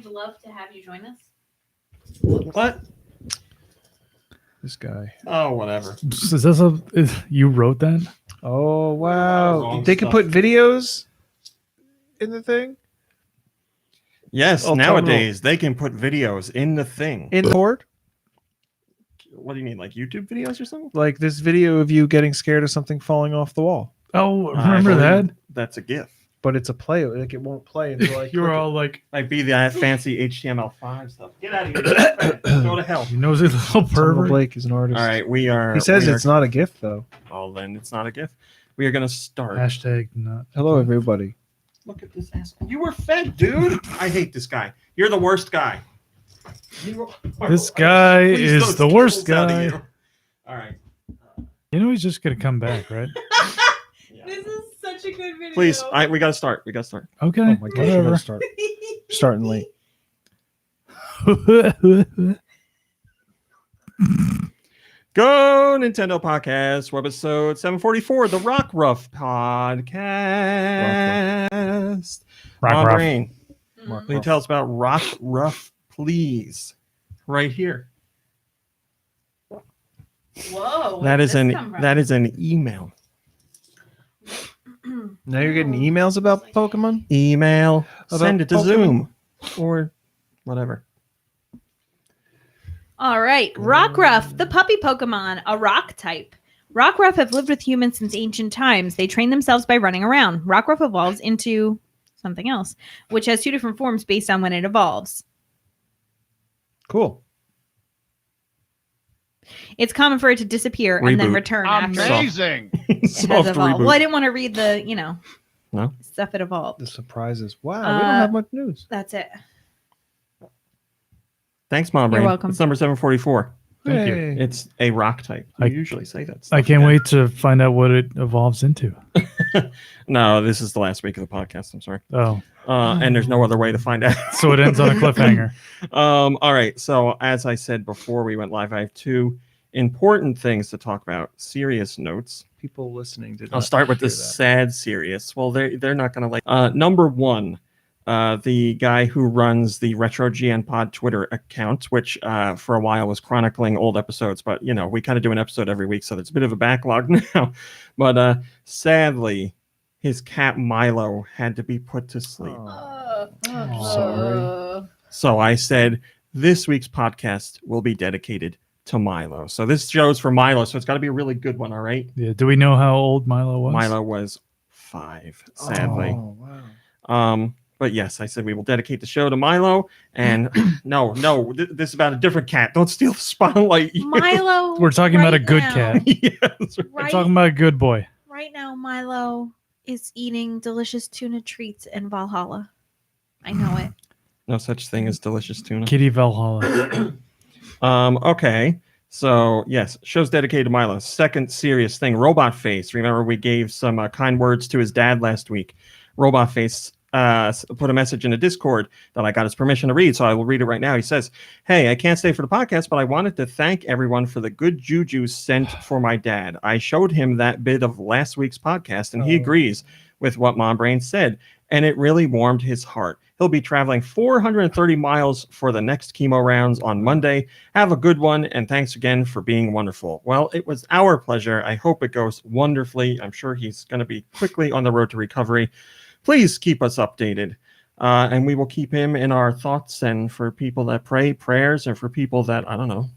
We'd love to have you join us. What? This guy. Oh, whatever. Is this you wrote that? Oh wow! Wrong They can stuff. put videos in the thing. Yes, Autumnal. nowadays they can put videos in the thing. In board, What do you mean, like YouTube videos or something? like this video of you getting scared of something falling off the wall, Oh, I remember believe that? That's a GIF. but it's a play. Like it won't play until I. You were all like, Might be that fancy HTML5 stuff. Get out of here. Go to hell. you nosy little pervert. Blake is an artist. All right, we are. He says we are- it's not a gift though. Oh, then it's not a GIF. We are going to start. Hashtag not. Hello, everybody. Look at this ass. You were fed, dude. I hate this guy. You're the worst guy. This guy Please is don't the worst kill out of guy. you. All right. You know he's just gonna come back, right? Yeah. This is such a good video. Please, we got to start. We got to start. Okay, Oh my gosh, we're whatever. gonna start starting late. Go Nintendo Podcast, Webisode 744, the Rockruff Podcast. Mom Rockruff. Brain, Mhm. can you tell us about Rockruff, please? Right here. Whoa. That is an an email. Now you're getting emails about Pokemon. Email. About Send it to Pokemon? Zoom or whatever. All right. Rockruff, the puppy Pokemon, a rock type. Rockruff have lived with humans since ancient times. They train themselves by running around. Rockruff evolves into something else, which has two different forms based on when it evolves. Cool. It's common for it to disappear and then Reboot. return after it Amazing. has Soft evolved. reboot. Well, I didn't want to read the, No? stuff it evolved. The surprises. Wow, we don't have much news. That's it. Thanks, Mom Brain. You're welcome. It's number 744. Thank you. Hey. It's a rock type. You I- usually say that. I stuff. can't wait to find out what it evolves into. No, this is the last week of the podcast. I'm sorry. Oh, And there's no other way to find out. so it ends on a cliffhanger. All right. So as I said before we went live, I have two important things to talk about. Serious notes. People listening did. I'll not start with the hear that. sad serious. Well, they're not going to like. Number one, the guy who runs the Retro GN Pod Twitter account, which for a while was chronicling old episodes, but we kind of do an episode every week, so there's a bit of a backlog now. But sadly, his cat Milo had to be put to sleep. Sorry. So I said this week's podcast will be dedicated to Milo. So this show's for Milo, so it's got to be a really good one. All right. Yeah. Do we know how old Milo was? Milo was 5, sadly. Oh, wow. But yes, I said we will dedicate the show to Milo. And no, this is about a different cat. Don't steal the spotlight. Milo. We're talking about a right good now- cat. Yes. We're talking about a good boy. Right now, Milo is eating delicious tuna treats in Valhalla. I know it. No such thing as delicious tuna. Kitty Valhalla. Okay. So yes, show's dedicated to Milo. Second serious thing, Robot Face. Remember we gave some kind words to his dad last week. Robot Face put a message in a Discord that I got his permission to read, so I will read it right now. He says, "Hey, I can't stay for the podcast, but I wanted to thank everyone for the good juju sent for my dad. I showed him that bit of last week's podcast, and he agrees with what Mom Brain said, and it really warmed his heart. He'll be traveling 430 miles for the next chemo rounds on Monday. Have a good one, and thanks again for being wonderful." Well, it was our pleasure. I hope it goes wonderfully. I'm sure he's going to be quickly on the road to recovery. Please keep us updated, and we will keep him in our thoughts. And for people that pray prayers, and for people that, I don't know,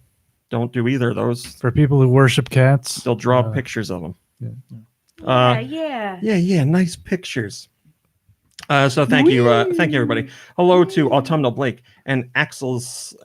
don't do either of those, For people who worship cats. they'll draw Uh, pictures of them. Yeah. Yeah, nice pictures. So thank you, everybody. Hello to Autumnal Blake and Axel's.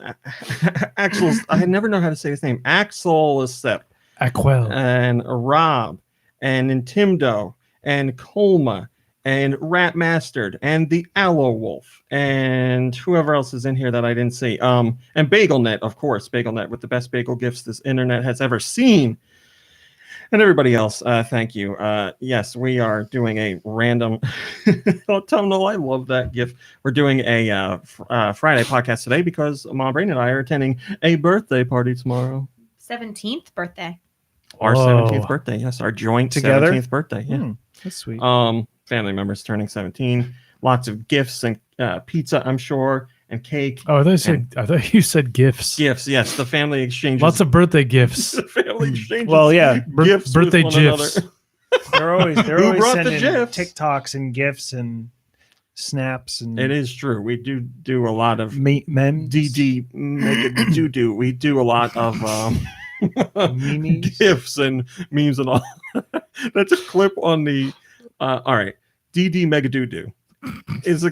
I never know how to say his name. Axel Sepp Aquel. and Rob and Intimdo and Colma and Rat Mastered and the Aloe Wolf and whoever else is in here that I didn't see. And BagelNet, of course, BagelNet with the best bagel gifts this internet has ever seen. And everybody else, thank you. Yes, we are doing a random autumnal. I love that gift. We're doing a Friday podcast today because Mom Brain and I are attending a birthday party tomorrow. 17th birthday. Our Whoa. 17th birthday. Yes, our joint Together? 17th birthday. Yeah. That's sweet. Family members turning 17. Lots of gifts and pizza, I'm sure, and cake. Oh, I thought you said gifts. Gifts, yes. The family exchanges. Lots of birthday gifts. The family exchanges. Well, yeah, gifts birthday with one gifs. another. they're always Who brought the sending GIFs? TikToks and gifs and snaps and It is true. We do a lot of memes. DD do. We do a lot of Memes? gifs and memes and all. That's a clip on the. All right, DD Mega Doo is a.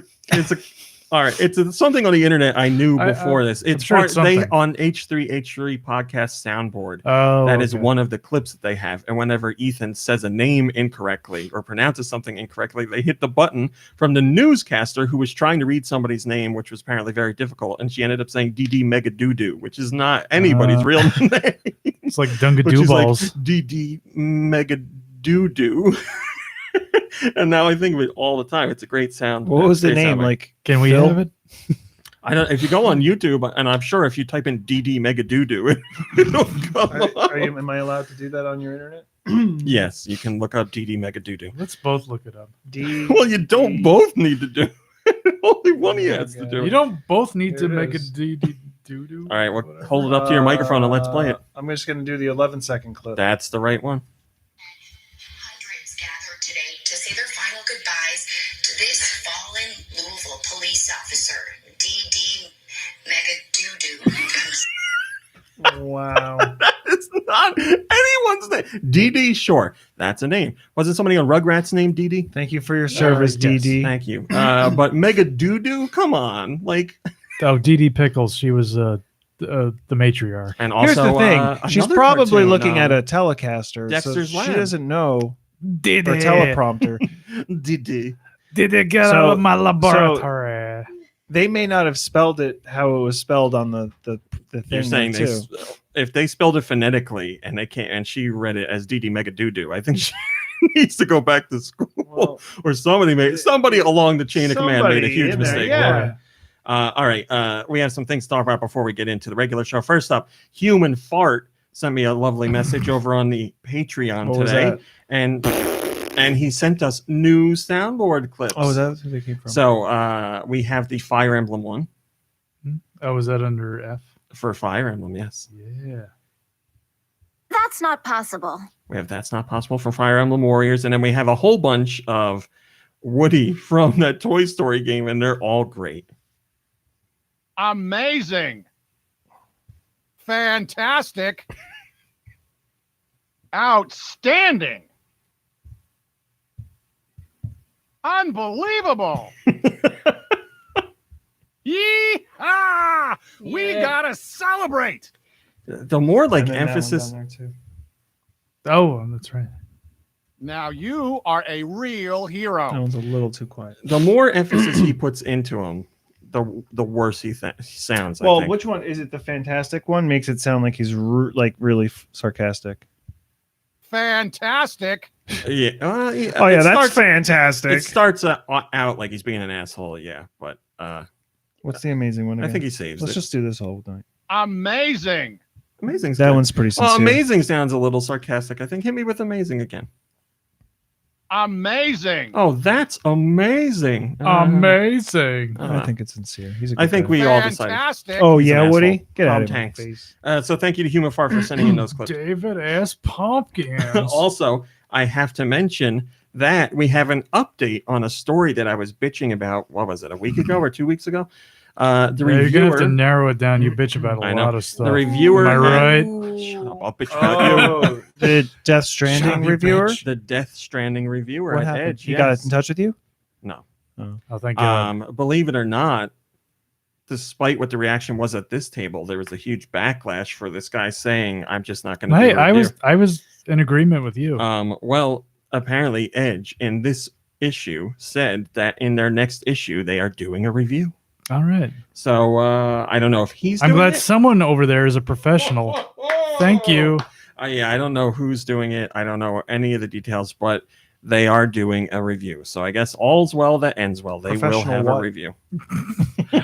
All right, it's something on the internet I knew before this. It's sure it's they something. on H3H3 podcast Soundboard. Oh, That is okay. one of the clips that they have. And whenever Ethan says a name incorrectly or pronounces something incorrectly, they hit the button from the newscaster who was trying to read somebody's name, which was apparently very difficult. And she ended up saying DD Mega Doo, which is not anybody's real name. It's like Dunga Which Doo is like balls. DD Mega Doo. And now I think of it all the time. It's a great sound. What was the Great name? soundbite. Like Can we Phil? have it? I don't. If you go on YouTube, and I'm sure if you type in DD Mega Doo, it'll come up. am I allowed to do that on your internet? Yes, you can look up DD Mega Doo. Let's both look it up. D. Well, you don't both need to do it. Only one of you has to do You it. don't both need to Here it make is. a doo-doo. All right, well, hold it up to your microphone and let's play it. I'm just going to do the 11-second clip. That's the right one. Hundreds gathered today to say their final goodbyes to this fallen Louisville police officer, DD Mega Doo. Wow. It's not anyone's name. DD, sure, that's a name. Wasn't somebody on Rugrats named DD? Thank you for your service, Yes, DD. thank you. But Mega Doo, come on, like. Oh, Dee Dee Pickles. She was the matriarch. And also, Here's the thing. She's another probably cartoon, looking at a Telecaster. Dexter's so Lab. she doesn't know Did her teleprompter. DD. Did it get So- out of my laboratory? They may not have spelled it how it was spelled on the thing. You're saying too. if they spelled it phonetically and they can't, and she read it as DD Mega Doo, I think she needs to go back to school. Well, Or somebody along the chain of command made a somebody huge in there, mistake. yeah. All right. We have some things to talk about before we get into the regular show. First up, Human Fart sent me a lovely message over on the Patreon What was today, that? and he sent us new soundboard clips. Oh, is that where they came from? So we have the Fire Emblem one Oh, was that under F? for Fire Emblem. Yes, Yeah. That's not possible. we have That's Not Possible for Fire Emblem Warriors, and then we have a whole bunch of Woody from that Toy Story game, and they're all great. Amazing. Fantastic. Outstanding. Unbelievable. Yee-haw! We Yeah. gotta celebrate. The more like And then that one emphasis. down there, too. Oh, that's right. Now you are a real That hero. one's a little too quiet. The more emphasis he puts into him, the worse he sounds. I Well, think. which one is it? The fantastic one makes it sound like he's like really sarcastic. Fantastic. Yeah. Oh it yeah, that's starts, fantastic. It starts out like he's being an asshole. Yeah, but What's the amazing one? I Again? think he saves Let's it. just do this whole night. Amazing. Amazing. That one's pretty sincere. Well, amazing sounds a little sarcastic. I think hit me with amazing again. Amazing. Oh, that's amazing. Amazing. I think it's sincere. He's a I good think guy. we all decided. Fantastic. Oh He's an yeah, asshole. Woody, get Tom out of Hanks. my face. So thank you to Human Fart for sending in those clips. David S. Pumpkins. Also, I have to mention that we have an update on a story that I was bitching about. What was it, a week ago or 2 weeks ago? The Yeah, you're gonna have to reviewer, narrow it down. You bitch about a I know. lot of stuff. the reviewer, Am I right? Shut up, I'll bitch about you. Oh, the Death Shut up, Stranding you reviewer. bitch. The Death Stranding reviewer What at happened? Edge. He got yes. in touch with you? No. Oh, thank God. Believe it or not, despite what the reaction was at this table, there was a huge backlash for this guy saying, "I'm just not going to." Hey, I was in agreement with you. Well, apparently, Edge in this issue said that in their next issue they are doing a review. All right. So I don't know if he's. I'm doing glad it. someone over there is a professional. Thank you. Yeah, I don't know who's doing it. I don't know any of the details, but they are doing a review. So I guess all's well that ends well. They will Professional have what? a review.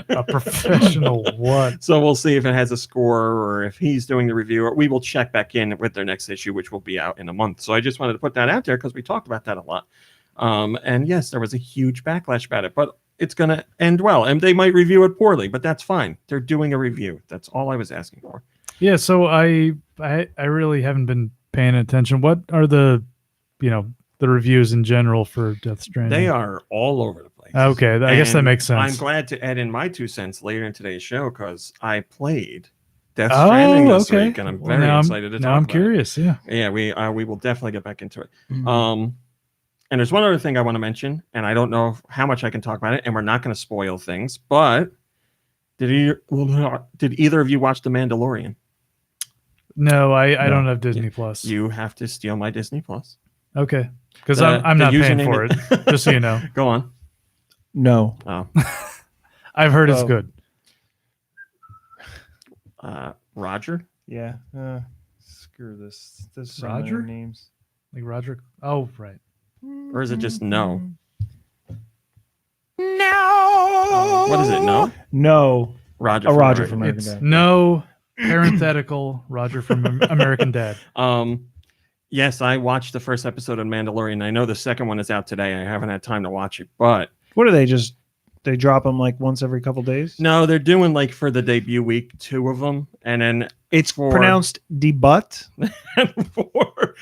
A professional what? So we'll see if it has a score or if he's doing the review. We will check back in with their next issue, which will be out in a month. So I just wanted to put that out there because we talked about that a lot. And yes, there was a huge backlash about it. But it's going to end well. And they might review it poorly, but that's fine. They're doing a review. That's all I was asking for. Yeah, so I really haven't been paying attention. What are the reviews in general for Death Stranding? They are all over the place. Okay, I guess that And makes sense. I'm glad to add in my 2 cents later in today's show because I played Death Stranding this week, and I'm very excited to talk about it. Now I'm curious, yeah. Yeah, we will definitely get back into it. And there's one other thing I want to mention, and I don't know how much I can talk about it, and we're not going to spoil things, but did either of you watch The Mandalorian? No, I don't have Disney Plus. You have to steal my Disney Plus. Okay, because I'm not paying for it, just so you know. Go on. No. Oh. I've heard it's good. Roger? Yeah. Screw this. There's so Roger? many names. Like Roger? Oh, right. Or is it just no? No. What is it? No? No. Roger. Roger from from American American It's Dad. no parenthetical Roger from American Dad. Yes, I watched the first episode of Mandalorian. I know the second one is out today. I haven't had time to watch it, but What do they drop them like once every couple days? no, they're doing like for the debut week 2 of them, and then It's for pronounced debut. for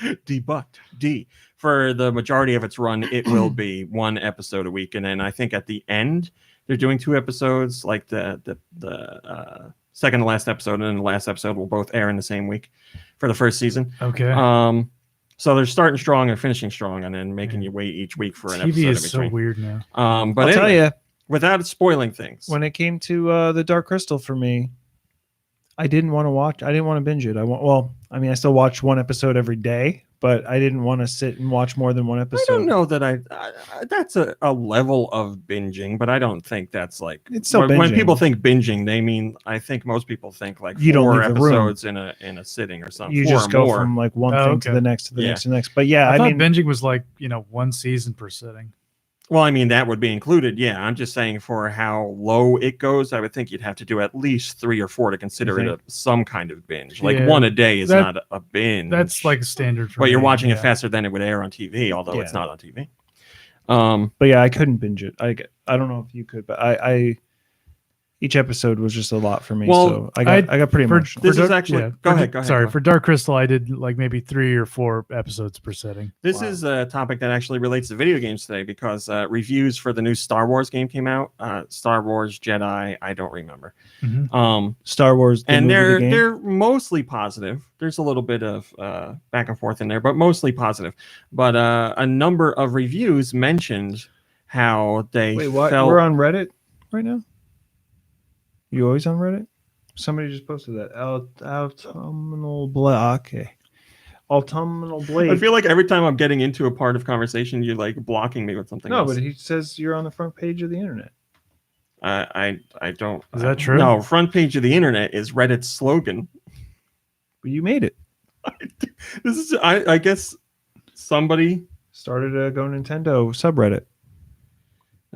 D for the majority of its run, it will be 1 episode a week, and then I think at the end they're doing 2 episodes, like the second to last episode and then the last episode will both air in the same week for the first season. Okay. So they're starting strong and finishing strong, and then making you wait each week for an episode. TV in is so between. weird now. But I'll tell anyway, you, without spoiling things, when it came to the Dark Crystal for me, I didn't want to watch. I didn't want to binge it. I still watch 1 episode every day, but I didn't want to sit and watch more than 1 episode. I don't know that I that's a level of binging, but I don't think that's like It's still when binging. people think binging, they mean I think most people think like You don't 4 leave the room. episodes in a sitting or something. You 4 just or go more. from like one Oh, thing to okay. the next to the Yeah. next to the next. But yeah, I I thought mean, binging was like 1 season per sitting. Well, I mean, that would be included. Yeah, I'm just saying for how low it goes, I would think you'd have to do at least 3 or 4 to consider it some kind of binge. Like Yeah, 1 a day is that- not a binge. That's like standard for but you're me, watching it yeah. faster than it would air on TV, although it's Yeah. not on TV. but yeah, I couldn't binge it. I don't know if you could, but I each episode was just a lot for me. Well, So I got pretty for- emotional. This is Dark- actually yeah, go for- ahead. Go ahead. Sorry, go for Dark Crystal, I did like maybe 3 or 4 episodes per sitting. This is a topic that actually relates to video games today because reviews for the new Star Wars game came out. Star Wars Jedi, I don't remember. Star Wars, the And movie, the game. they're mostly positive. There's a little bit of back and forth in there, but mostly positive. But a number of reviews mentioned how they Wait, what? felt. We're on Reddit right now? You always on Reddit? Somebody just posted that. Autumnal Blade. Okay. Autumnal Blade. I feel like every time I'm getting into a part of conversation, you're like blocking me with something no, else. but he says you're on the front page of the internet. I don't. Is that true? No, front page of the internet is Reddit's slogan. But you made it. This is, I guess, somebody. Started a GoNintendo subreddit.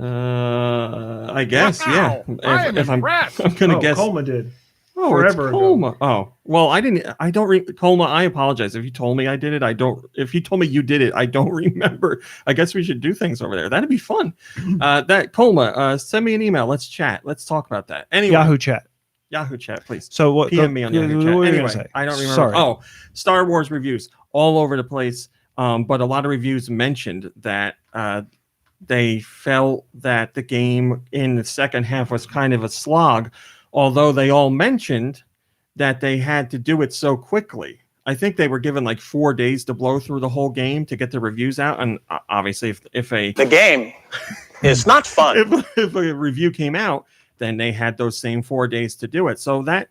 I guess, yeah. Wow, I am impressed. I'm gonna guess. Colma did. Oh, forever it's ago. Colma. Oh, well, I didn't. I don't. Colma, I apologize if you told me I did it. I don't. If you told me you did it, I don't remember. I guess we should do things over there. That'd be fun. That Colma, send me an email. Let's chat. Let's talk about that. Anyway, Yahoo chat. please. So what? PM me on Yahoo what chat. were you gonna Anyway, say? I don't remember. Sorry. Oh, Star Wars reviews all over the place. But a lot of reviews mentioned that they felt that the game in the second half was kind of a slog, although they all mentioned that they had to do it so quickly. I think they were given like 4 days to blow through the whole game to get the reviews out. And obviously, if a The game is not fun. if a review came out, then they had those same 4 days to do it. So that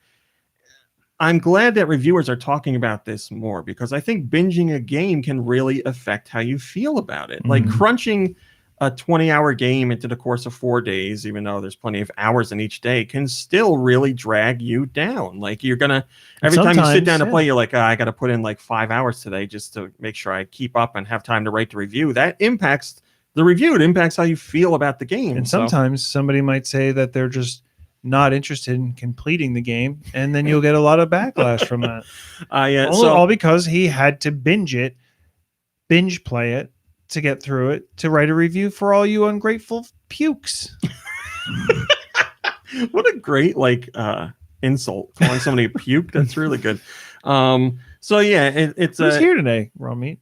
I'm glad that reviewers are talking about this more because I think binging a game can really affect how you feel about it. Like crunching a 20-hour game into the course of 4 days, even though there's plenty of hours in each day, can still really drag you down. Like you're gonna every time you sit down to play, you're like, I got to put in like 5 hours today just to make sure I keep up and have time to write the review. That impacts the review. It impacts how you feel about the game. And So- sometimes somebody might say that they're just not interested in completing the game, and then you'll get a lot of backlash from that. All because he had to binge play it to get through it to write a review for all you ungrateful pukes. What a great insult, calling somebody a puke. That's really good. So yeah, it's Who's here today? Raw meat.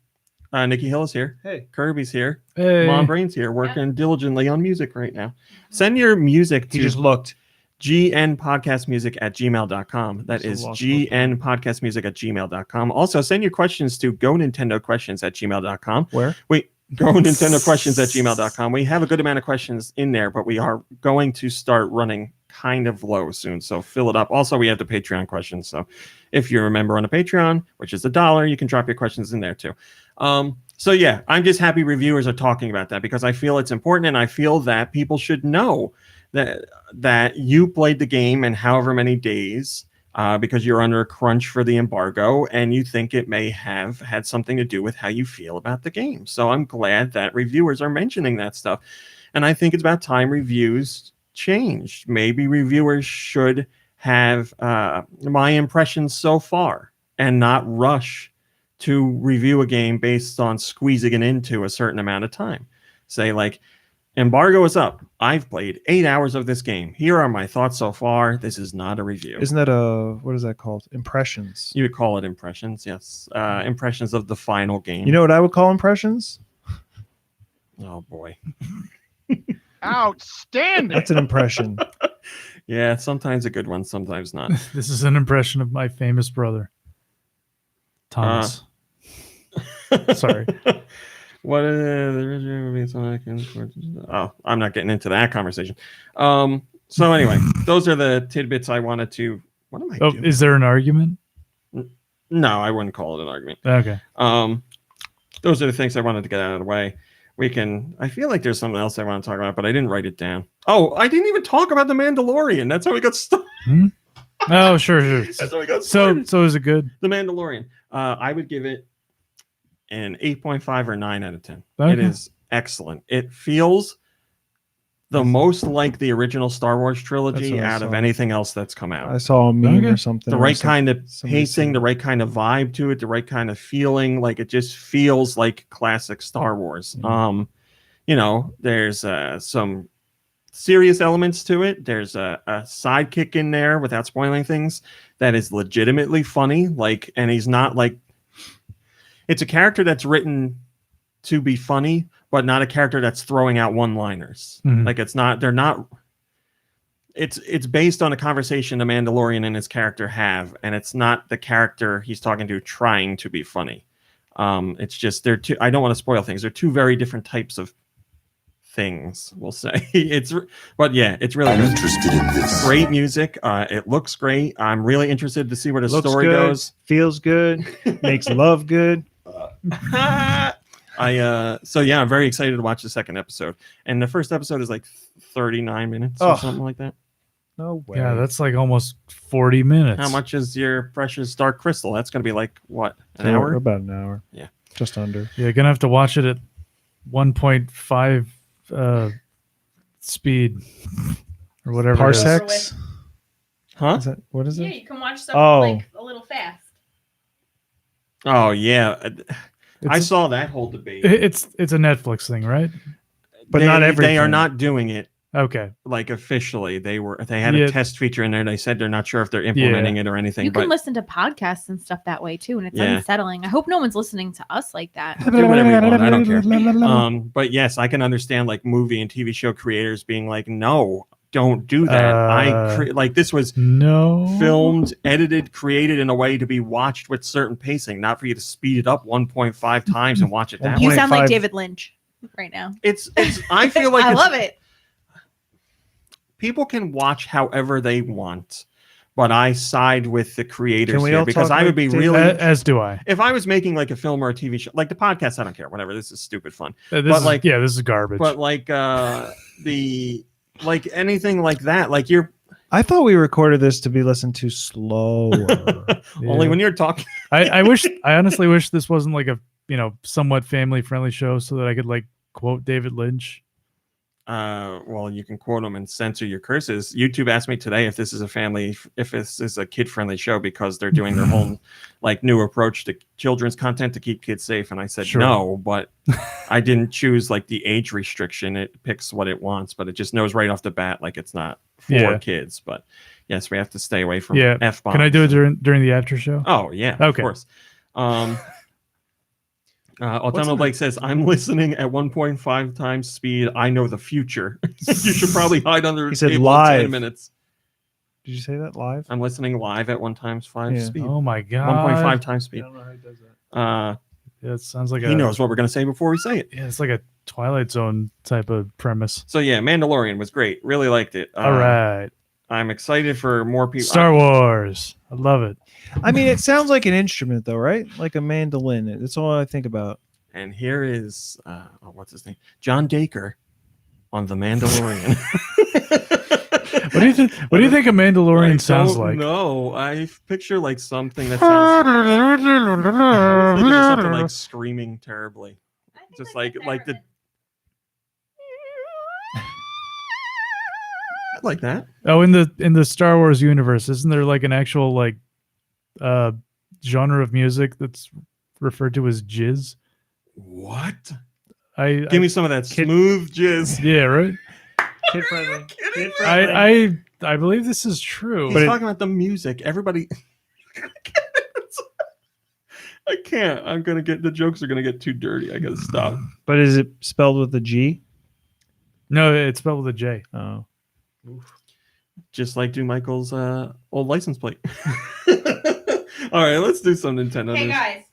Nikki Hill is here. Hey. Kirby's here. Hey. Mom Brain's here, working diligently on music right now. Send your music He to just looked. gnpodcastmusic@gmail.com. That is gnpodcastmusic@gmail.com. Also, send your questions to GoNintendoQuestions@gmail.com. Where? Wait, GoNintendoQuestions@gmail.com. We have a good amount of questions in there, but we are going to start running kind of low soon, so fill it up. Also, we have the Patreon questions, so if you're a member on a Patreon, which is $1, you can drop your questions in there too. So yeah, I'm just happy reviewers are talking about that because I feel it's important, and I feel that people should know that you played the game in however many days because you're under a crunch for the embargo, and you think it may have had something to do with how you feel about the game. So I'm glad that reviewers are mentioning that stuff, and I think it's about time reviews changed. Maybe reviewers should have my impressions so far and not rush to review a game based on squeezing it into a certain amount of time. Say like, embargo is up. I've played 8 hours of this game. Here are my thoughts so far. This is not a review. Isn't that what is that called? Impressions. You would call it impressions, yes. Impressions of the final game. You know what I would call impressions? Oh boy. Outstanding. That's an impression. Yeah, sometimes a good one, sometimes not. This is an impression of my famous brother, Thomas. Sorry. What is the original movie? Oh, I'm not getting into that conversation. So anyway, those are the tidbits I wanted to. What am I doing? Is there an argument? No, I wouldn't call it an argument. Okay. Those are the things I wanted to get out of the way. I feel like there's something else I want to talk about, but I didn't write it down. Oh, I didn't even talk about the Mandalorian. That's how we got started. Oh, sure. That's how we got started. So is it good? The Mandalorian. I would give it an 8.5 or 9 out of 10. Okay. It is excellent. It feels the most like the original Star Wars trilogy out of anything else that's come out. I saw a meme or something. The right kind of pacing, the right kind of vibe to it, the right kind of feeling. Like it just feels like classic Star Wars. There's some serious elements to it. There's a sidekick in there, without spoiling things, that is legitimately funny. And he's not like, it's a character that's written to be funny, but not a character that's throwing out one-liners. Mm-hmm. It's based on a conversation the Mandalorian and his character have, and it's not the character he's talking to trying to be funny. It's just they're two. I don't want to spoil things. They're two very different types of things, we'll say. It's really interested in this. Great music. It looks great. I'm really interested to see where the story goes. Feels good. Makes love good. I'm very excited to watch the second episode. And the first episode is like 39 minutes or something like that. No way. Yeah, that's like almost 40 minutes. How much is your precious Dark Crystal? That's going to be like, what, an hour? About an hour. Yeah. Just under. Yeah, you're going to have to watch it at 1.5 speed or whatever. Parsecs? Huh? What is it? Yeah, you can watch stuff a little fast. Oh, yeah. I saw that whole debate. It's a Netflix thing, right? But not everything. They are not doing it. Okay. Like officially, they had a test feature in there. They said they're not sure if they're implementing it or anything. You can listen to podcasts and stuff that way too, and it's unsettling. I hope no one's listening to us like that. Do whatever you want. I don't care. But yes, I can understand like movie and TV show creators being like, no, don't do that. This was filmed, edited, created in a way to be watched with certain pacing, not for you to speed it up 1.5 times and watch it that way. You sound like David Lynch right now. It's I feel like I love it. People can watch however they want, but I side with the creators here because I would be really, as do I. If I was making like a film or a TV show, like the podcast, I don't care, whatever. This is stupid fun. This is garbage. But like anything like that, like I thought we recorded this to be listened to slower. Only when you're talking. I honestly wish this wasn't like a somewhat family friendly show so that I could like quote David Lynch. well, you can quote them and censor your curses. YouTube asked me today if this is a kid-friendly show because they're doing their whole like new approach to children's content to keep kids safe, and I said no, but I didn't choose like the age restriction. It picks what it wants, but it just knows right off the bat like it's not for kids. But yes, we have to stay away from F-bombs. Can I do it during the after show? Oh yeah, of course. Autumnal Blake says, I'm listening at 1.5 times speed. I know the future. You should probably hide under he said table live. 10 minutes. Did you say that live? I'm listening live at 1 times 5 speed. Oh my god. 1.5 times speed. I don't know how he does that. Yeah, it sounds like he knows what we're going to say before we say it. Yeah, it's like a Twilight Zone type of premise. So yeah, Mandalorian was great. Really liked it. All right. I'm excited for more people. Star Wars. I love it. I mean, it sounds like an instrument, though, right? Like a mandolin. That's all I think about. And here is, what's his name? John Dacre on The Mandalorian. What do you think a Mandalorian sounds like? No, I picture like something that sounds something like screaming terribly, just like the. Like that. Oh, in the Star Wars universe, isn't there like an actual like genre of music that's referred to as jizz? What? Give me some of that smooth jizz. Yeah, right. Kid friendly. I believe this is true. He's talking about the music. Everybody. I can't. I'm gonna get the jokes are gonna get too dirty. I gotta stop. But is it spelled with a G? No, it's spelled with a J. Oh. Just like do Michael's old license plate. All right, let's do some Nintendo news. Hey guys,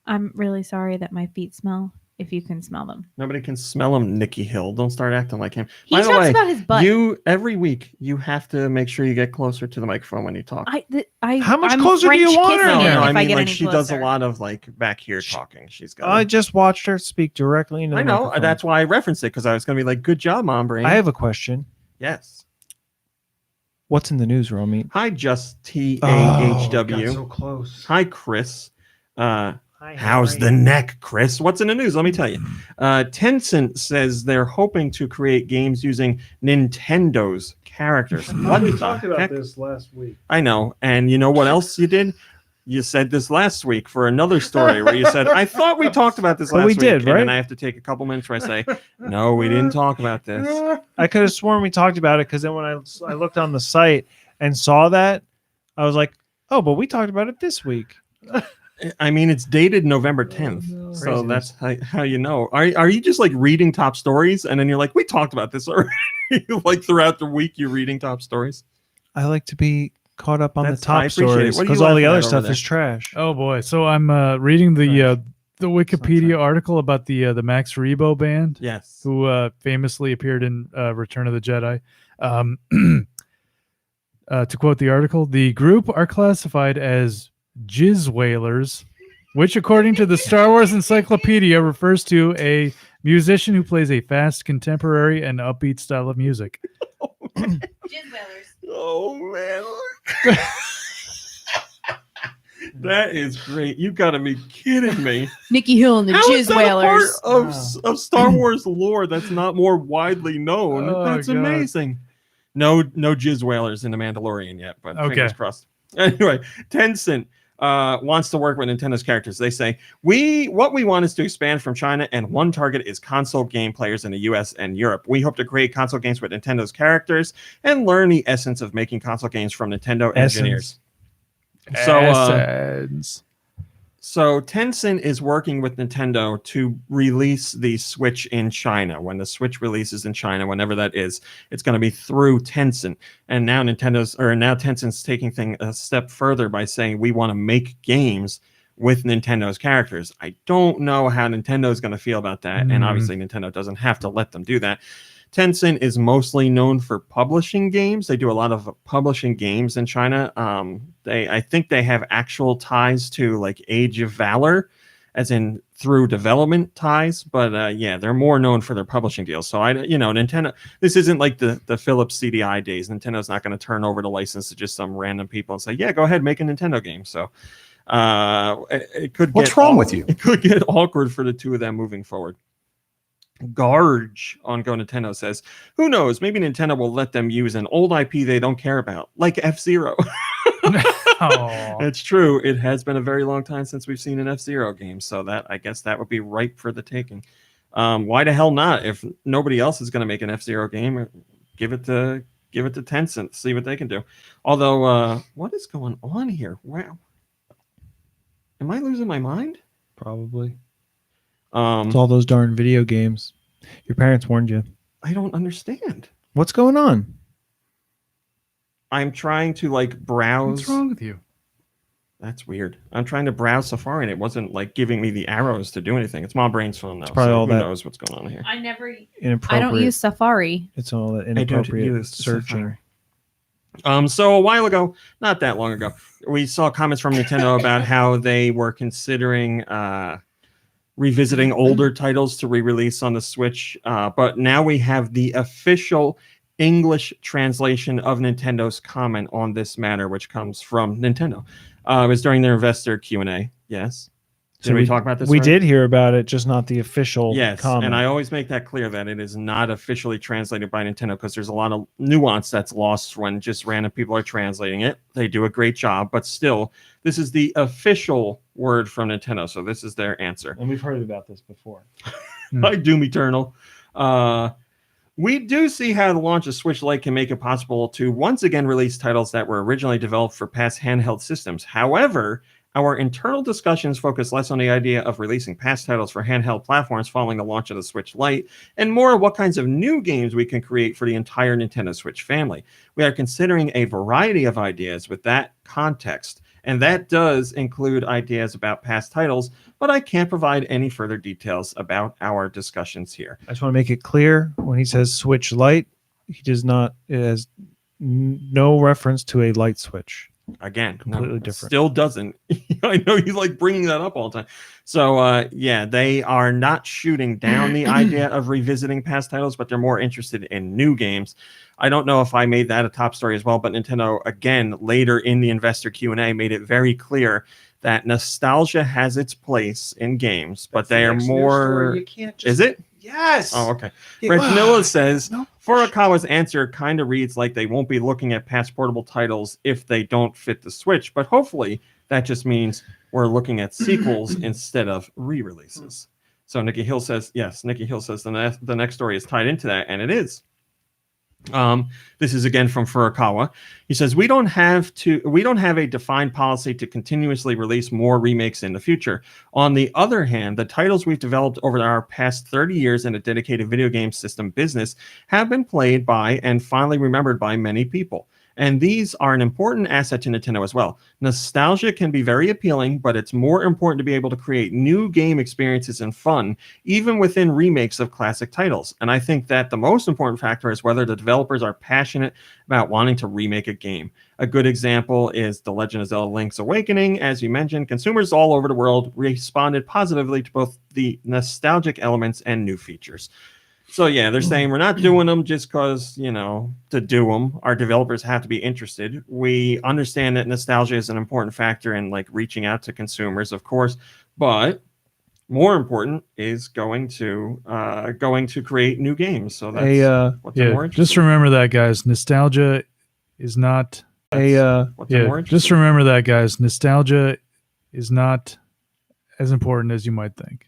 I'm really sorry that my feet smell. If you can smell them, nobody can smell him. Nicky Hill, don't start acting like him. He By the talks way, about his butt. Every week you have to make sure you get closer to the microphone when you talk. How much closer do you want her? No, I mean like she does a lot of like back here talking. She's got. I just watched her speak directly into the microphone. That's why I referenced it because I was going to be like, "Good job, Mom Brain." I have a question. Yes. What's in the news, Romy? Hi, Just TAHW. Got so close. Hi, Chris. Hi, how's the neck, Chris? What's in the news? Let me tell you. Tencent says they're hoping to create games using Nintendo's characters. What we the talked about heck? this last week. I know. And you know what else you did? You said this last week for another story where you said, I thought we talked about this last week. Did, right? And then I have to take a couple minutes where I say, no, we didn't talk about this. I could have sworn we talked about it because then when I looked on the site and saw that, I was like, oh, but we talked about it this week. I mean, it's dated November 10th. So that's how you know. Are you just like reading top stories and then you're like, we talked about this already? Like throughout the week, you're reading top stories? I like to be caught up on the top stories What are you because all the laughing other at stuff over is trash. Oh boy! So I'm reading the Wikipedia article about the Max Rebo band. Yes, who famously appeared in Return of the Jedi. To quote the article, the group are classified as jizz whalers, which, according to the Star Wars Encyclopedia, refers to a musician who plays a fast, contemporary, and upbeat style of music. Jizz whalers. Oh man. That is great. You gotta be kidding me. Nicky Hill and the How is Jizz that Whalers. a part of Star Wars lore that's not more widely known? Oh, That's God. amazing. No Jizz Whalers in the Mandalorian yet, but fingers crossed. Anyway, Tencent wants to work with Nintendo's characters. They say, what we want is to expand from China, and one target is console game players in the US and Europe. We hope to create console games with Nintendo's characters and learn the essence of making console games from Nintendo engineers. So Tencent is working with Nintendo to release the Switch in China. When the Switch releases in China, whenever that is, it's going to be through Tencent. And now Tencent's taking a step further by saying we want to make games with Nintendo's characters. I don't know how Nintendo is going to feel about that, and obviously Nintendo doesn't have to let them do that. Tencent is mostly known for publishing games. They do a lot of publishing games in China. I think they have actual ties to like Age of Valor, as in through development ties. But yeah, they're more known for their publishing deals. So Nintendo. This isn't like the Philips CDI days. Nintendo's not going to turn over the license to just some random people and say, "Yeah, go ahead, make a Nintendo game." So it could. What's wrong with you? It could get awkward for the two of them moving forward. Garge on GoNintendo says, who knows? Maybe Nintendo will let them use an old IP they don't care about, like F-Zero. Aw. It's true. It has been a very long time since we've seen an F-Zero game, so that I guess that would be ripe for the taking. Why the hell not? If nobody else is going to make an F-Zero game, give it to Tencent, see what they can do. Although, what is going on here? Wow. Am I losing my mind? Probably. It's all those darn video games. Your parents warned you. I don't understand. What's going on? I'm trying to like browse. What's wrong with you? That's weird. I'm trying to browse Safari and it wasn't like giving me the arrows to do anything. It's Mom Brain's phone now. probably all who that- knows what's going on here. I never. Inappropriate. I don't use Safari. It's all that I don't inappropriate use searching. Safari. So a while ago, not that long ago, we saw comments from Nintendo about how they were considering revisiting older titles to re-release on the Switch. But now we have the official English translation of Nintendo's comment on this matter, which comes from Nintendo. It was during their investor Q&A. Yes. Did we talk about this? We already? did hear about it, just not the official Yes, comment. and I always make that clear that it is not officially translated by Nintendo because there's a lot of nuance that's lost when just random people are translating it. They do a great job, but still, this is the official word from Nintendo, so this is their answer. And we've heard about this before. Hi, Doom Eternal. We do see how the launch of Switch Lite can make it possible to once again release titles that were originally developed for past handheld systems. However, our internal discussions focus less on the idea of releasing past titles for handheld platforms following the launch of the Switch Lite, and more on what kinds of new games we can create for the entire Nintendo Switch family. We are considering a variety of ideas with that context, and that does include ideas about past titles, but I can't provide any further details about our discussions here. I just want to make it clear when he says Switch Lite, he does not. It has no reference to a light switch. Again, Completely different. Still doesn't. I know you like bringing that up all the time. So, yeah, they are not shooting down the idea of revisiting past titles, but they're more interested in new games. I don't know if I made that a top story as well, but Nintendo, again, later in the investor Q&A, made it very clear that nostalgia has its place in games, but they are more... You can't Is it? Yes. Oh, okay. Reginilla says, Furukawa's answer kind of reads like they won't be looking at past portable titles if they don't fit the Switch, but hopefully that just means we're looking at sequels instead of re-releases. So Nikki Hill says, yes, Nikki Hill says the next story is tied into that, and it is. This is again from Furukawa. He says, we don't have a defined policy to continuously release more remakes in the future. On the other hand, the titles we've developed over our past 30 years in a dedicated video game system business have been played by and finally remembered by many people. And these are an important asset to Nintendo as well. Nostalgia can be very appealing, but it's more important to be able to create new game experiences and fun, even within remakes of classic titles. And I think that the most important factor is whether the developers are passionate about wanting to remake a game. A good example is The Legend of Zelda Link's Awakening. As you mentioned, consumers all over the world responded positively to both the nostalgic elements and new features. So, yeah, they're saying we're not doing them just because, to do them. Our developers have to be interested. We understand that nostalgia is an important factor in, reaching out to consumers, of course. But more important is going to create new games. So that's what they're more interested just remember that, guys. Nostalgia is not... what they're more interested just remember that, guys. Nostalgia is not as important as you might think.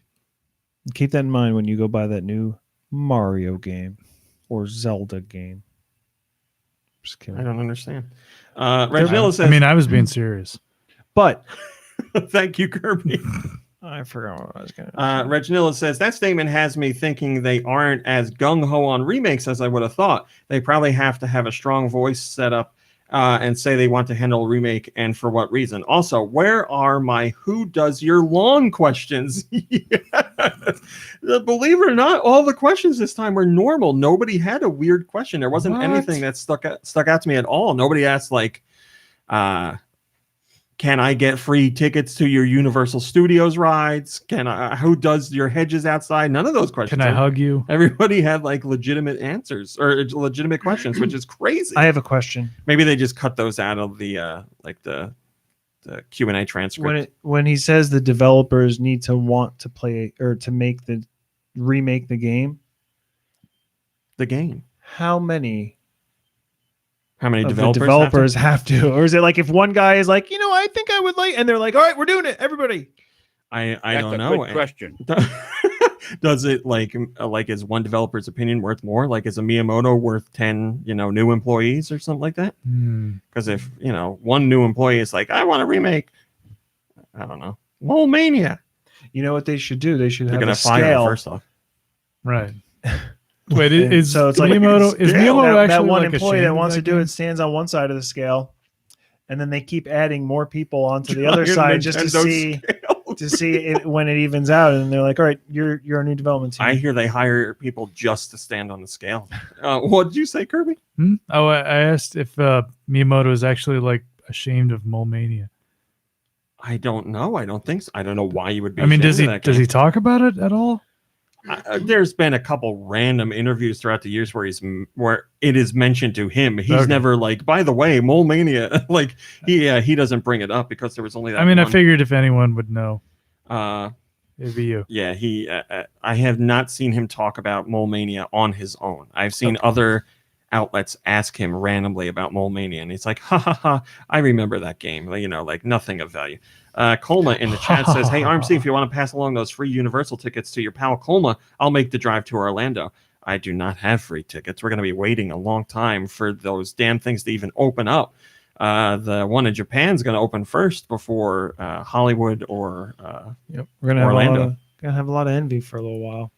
Keep that in mind when you go buy that new Mario game or Zelda game. Just kidding. I don't understand. Reginilla says, I was being serious. But thank you, Kirby. I forgot what I was going to Reginilla says, that statement has me thinking they aren't as gung-ho on remakes as I would have thought. They probably have to have a strong voice set up and say they want to handle a remake, and for what reason. Also, where are my who does your lawn questions? Believe it or not, all the questions this time were normal. Nobody had a weird question. There wasn't anything that stuck out to me at all. Nobody asked, can I get free tickets to your Universal Studios rides? Who does your hedges outside? None of those questions. Can I hug you? Everybody had legitimate answers or legitimate questions, which is crazy. I have a question. Maybe they just cut those out of the Q&A transcript. When he says the developers need to want to play or to remake the game, the game. How many How many of developers? the developers have to? Or is it like if one guy is like, I think I would like, and they're like, all right, we're doing it, everybody. I That's don't a know. good question. Does it like is one developer's opinion worth more? Like is a Miyamoto worth 10 new employees or something like that? Because if one new employee is like, I want to remake, I don't know, Mole Mania. You know what they should do? They should They're have gonna a fire scale. first off. Right. Wait, And is so it's like Miyamoto that actually one like employee ashamed that of wants that to do game? it stands on one side of the scale, and then they keep adding more people onto the other Giant side just to Nintendo see scale. when it evens out. And they're like, all right, you're our new development team. I hear they hire people just to stand on the scale. What did you say, Kirby? Oh, I asked if Miyamoto is actually like ashamed of Mole Mania. I don't know. I don't think so. I don't know why you would be. I mean, ashamed of that does he game. talk about it at all? There's been a couple random interviews throughout the years where it is mentioned to him. He's Okay. never like, by the way, Mole Mania. Like he doesn't bring it up because there was only that. I mean, I one. figured if anyone would know, it'd be you. Yeah, he. I have not seen him talk about Mole Mania on his own. I've seen other outlets ask him randomly about Mole Mania, and he's like, "Ha ha ha! I remember that game." Like nothing of value. Colma in the chat says, "Hey RMC, if you want to pass along those free Universal tickets to your pal Colma, I'll make the drive to Orlando." I do not have free tickets. We're going to be waiting a long time for those damn things to even open up. The one in Japan is going to open first before Hollywood or Yep. We're gonna Orlando. have a lot of envy for a little while.